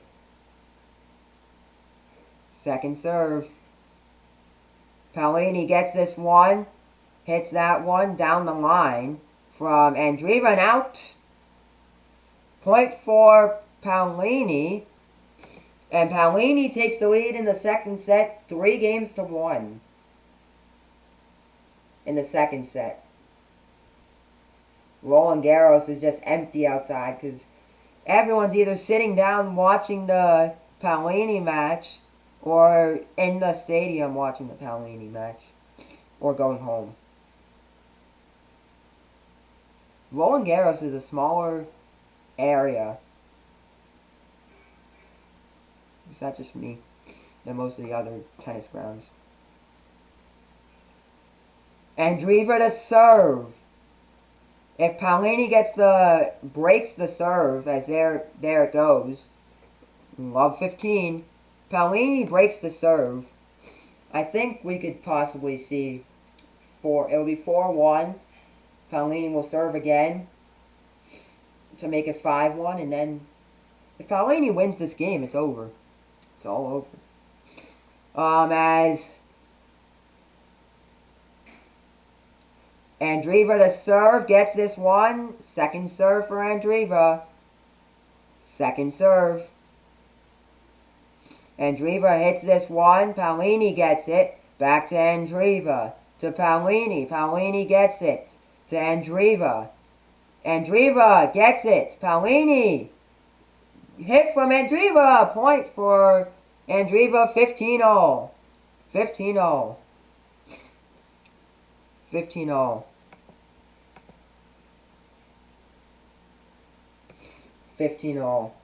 Second serve. Paolini gets this one. Hits that one down the line from Andreeva and out. Point for Paolini. And Paolini takes the lead in the second set, 3-1. In the second set. Roland Garros is just empty outside because everyone's either sitting down watching the Paolini match or in the stadium watching the Paolini match or going home. Roland Garros is a smaller area. Is that just me? Than most of the other tennis grounds. Andreeva to serve. If Paolini breaks the serve, as there it goes. Love 15. Paolini breaks the serve. I think we could possibly see it'll be 4-1. Paolini will serve again to make it 5-1, and then if Paolini wins this game, it's over. It's all over. As Andreeva to serve, gets this one. Second serve for Andreeva. Second serve. Andreeva hits this one. Paolini gets it. Back to Andreeva. To Paolini. Paolini gets it. To Andreeva. Andreeva gets it. Paolini. Hit from Andreeva. Point for Andreeva. 15-all. 15-all. 15-all. 15-all.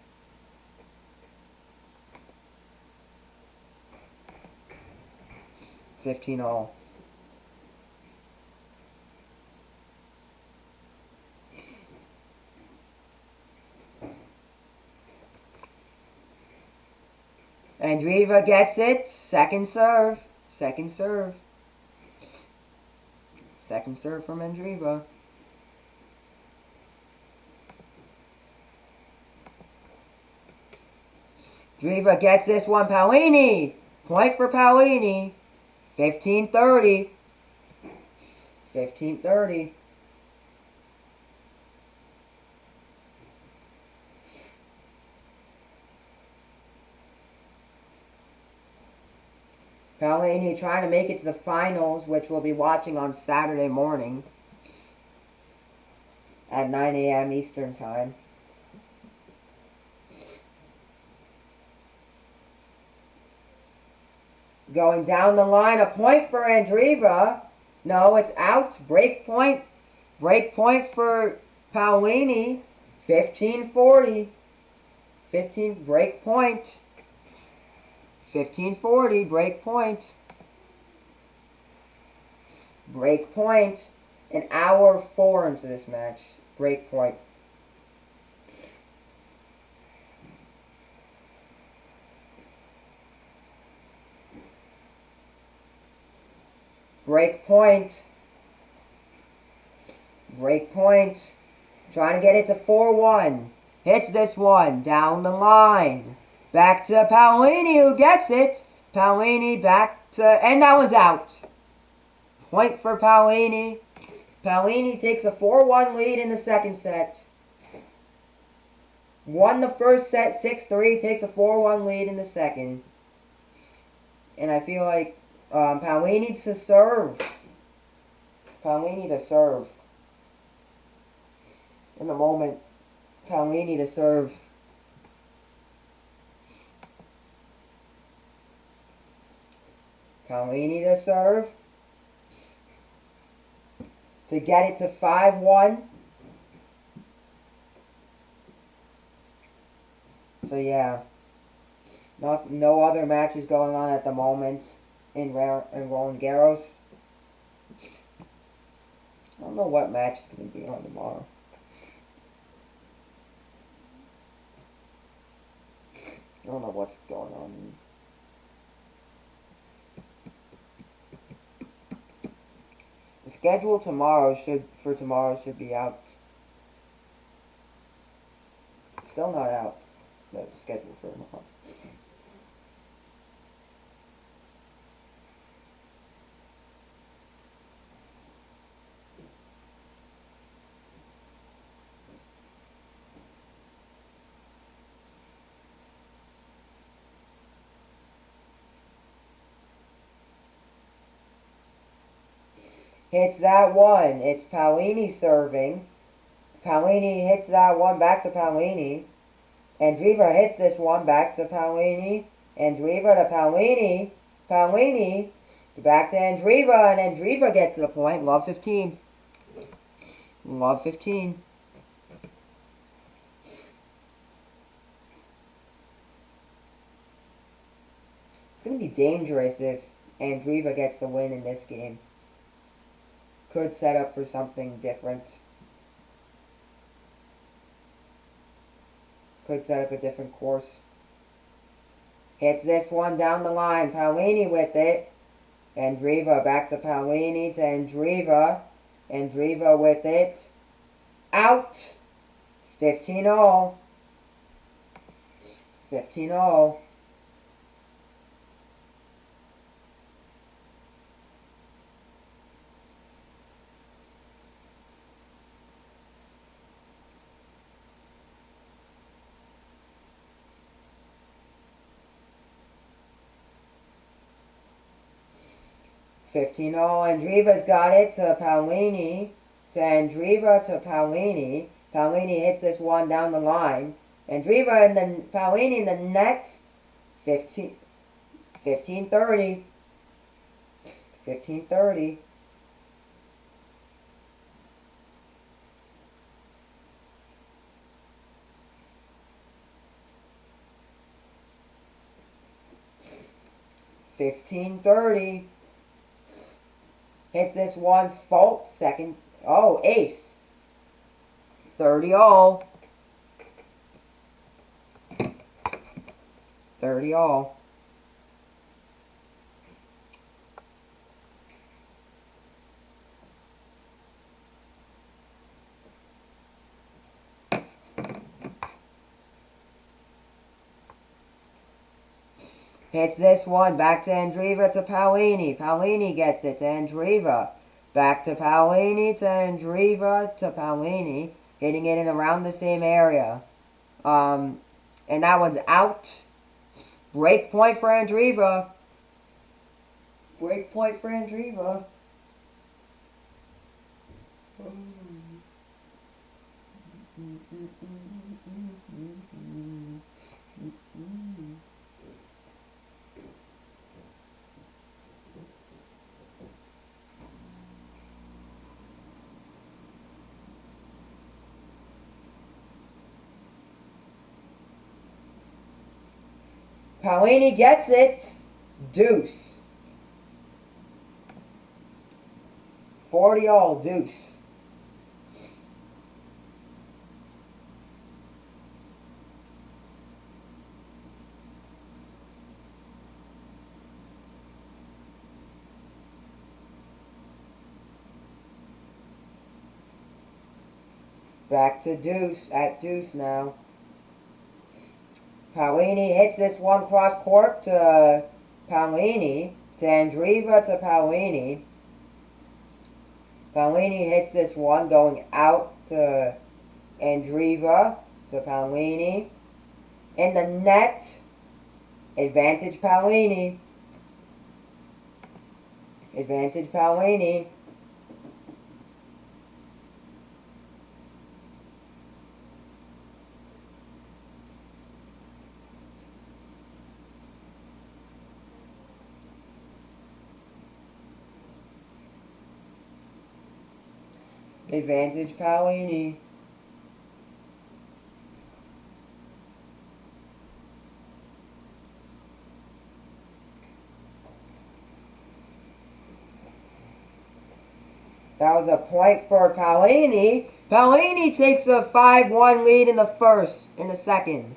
$15-all. Andreeva gets it. Second serve. Second serve. Second serve from Andreeva. Andreeva gets this one. Paolini. Point for Paolini. 15-30. 15-30. Paolini trying to make it to the finals, which we'll be watching on Saturday morning at 9 a.m. Eastern Time. Going down the line, a point for Andreeva. No, it's out. Break point. Break point for Paolini. 15-40. 15 break point. 15-40 break point. Break point. An hour 4 into this match. Break point. Break point. Break point. Trying to get it to 4-1. Hits this one. Down the line. Back to Paolini, who gets it. Paolini back to... And that one's out. Point for Paolini. Paolini takes a 4-1 lead in the second set. Won the first set 6-3. Takes a 4-1 lead in the second. And I feel like Paolini to serve. Paolini to serve. In the moment, Paolini to serve. Paolini to serve. To get it to 5-1. So yeah. No other matches going on at the moment in Roland Garros. I don't know what match is going to be on tomorrow. I don't know what's going on. The schedule for tomorrow should be out. Still not out. The schedule for tomorrow. Hits that one. It's Paolini serving. Paolini hits that one back to Paolini. Andreeva hits this one back to Paolini. Andreeva to Paolini. Paolini back to Andreeva, and Andreeva gets the point. Love 15. Love 15. It's going to be dangerous if Andreeva gets the win in this game. Could set up for something different. Could set up a different course. Hits this one down the line. Paolini with it. Andreeva back to Paolini to Andreeva. Andreeva with it. Out. 15-all. 15-all. 15 all. Andreeva's got it to Paolini. To Andreeva to Paolini. Paolini hits this one down the line. Andreeva and then Paolini in the net. 15-30. 15-30. Hits this one fault second. Oh, ace. 30 all. 30 all. Hits this one, back to Andreeva to Paolini. Paolini gets it to Andreeva. Back to Paolini to Andreeva to Paolini. Hitting it in around the same area. And that one's out. Break point for Andreeva. Break point for Andreeva. Paolini gets it. Deuce. 40 all, deuce. Back to deuce, at deuce now. Paolini hits this one cross court to Paolini, to Andreeva to Paolini. Paolini hits this one going out to Andreeva to Paolini. In the net, advantage Paolini. Advantage Paolini. Advantage Paolini. That was a point for Paolini. Paolini takes a 5-1 lead in the second.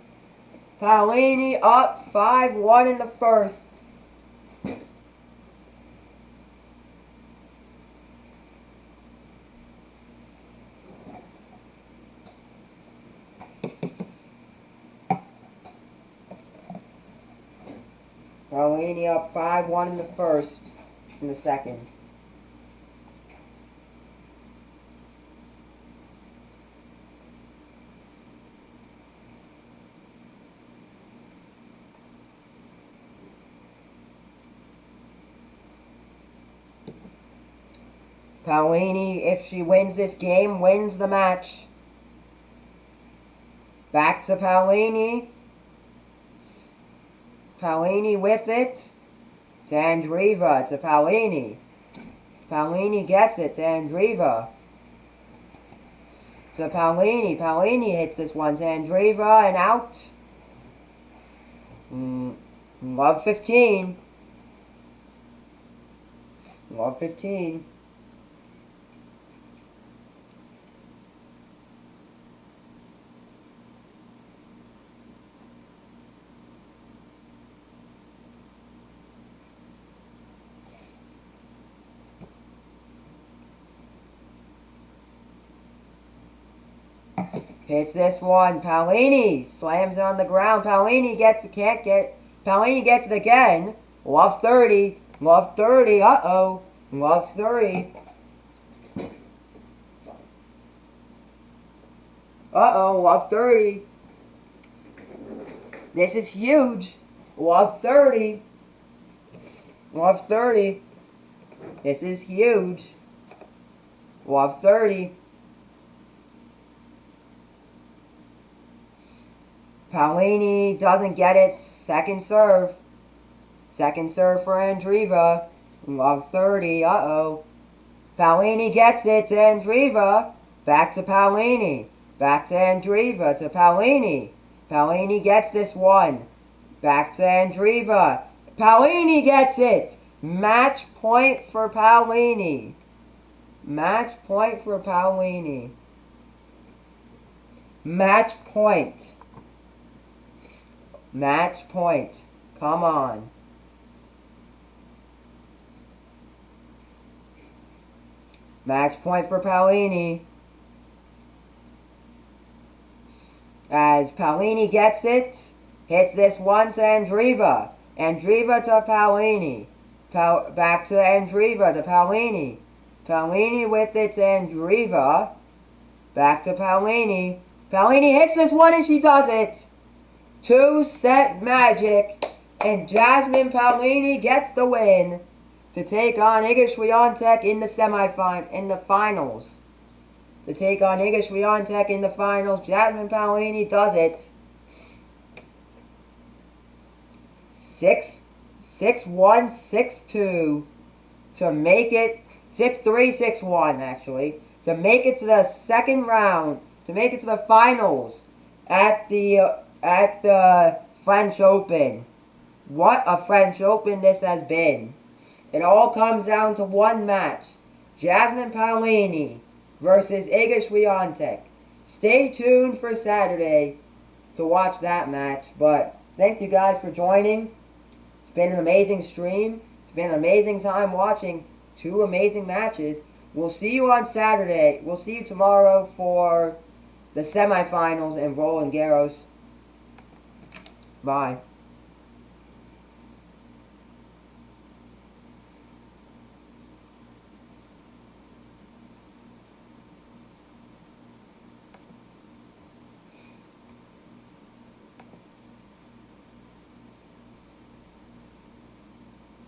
Paolini up 5-1 in the first. Paolini up 5-1 in the first, in the second. Paolini, if she wins this game, wins the match. Back to Paolini. Paolini with it. To Andreeva, to Paolini. Paolini gets it to Andreeva. To Paolini. Paolini hits this one to Andreeva and out. Love 15. Love 15. Hits this one. Paolini slams it on the ground. Paolini gets it. Can't get. Paolini gets it again. Love 30. Love 30. Uh-oh. Love 30. Uh-oh. Love 30. This is huge. Love 30. Love 30. This is huge. Love 30. Paolini doesn't get it. Second serve. Second serve for Andreeva. Love 30. Uh-oh. Paolini gets it to Andreeva. Back to Paolini. Back to Andreeva to Paolini. Paolini gets this one. Back to Andreeva. Paolini gets it. Match point for Paolini. Match point for Paolini. Match point. Match point. Come on. Match point for Paolini. As Paolini gets it, hits this one to Andreeva. Andreeva to Paolini. Back to Andreeva to Paolini. Paolini with it to Andreeva. Back to Paolini. Paolini hits this one and she does it. 2-set magic. And Jasmine Paolini gets the win to take on Iga Swiatek in the finals. To take on Iga Swiatek in the finals. Jasmine Paolini does it. 6-1, 6-2 to make it 6-3, 6-1 actually, to make it to the second round, to make it to the finals at the French Open. What a French Open this has been. It all comes down to one match. Jasmine Paolini versus Iga Swiatek. Stay tuned for Saturday to watch that match. But thank you guys for joining. It's been an amazing stream. It's been an amazing time watching two amazing matches. We'll see you on Saturday. We'll see you tomorrow for the semifinals in Roland Garros. Bye.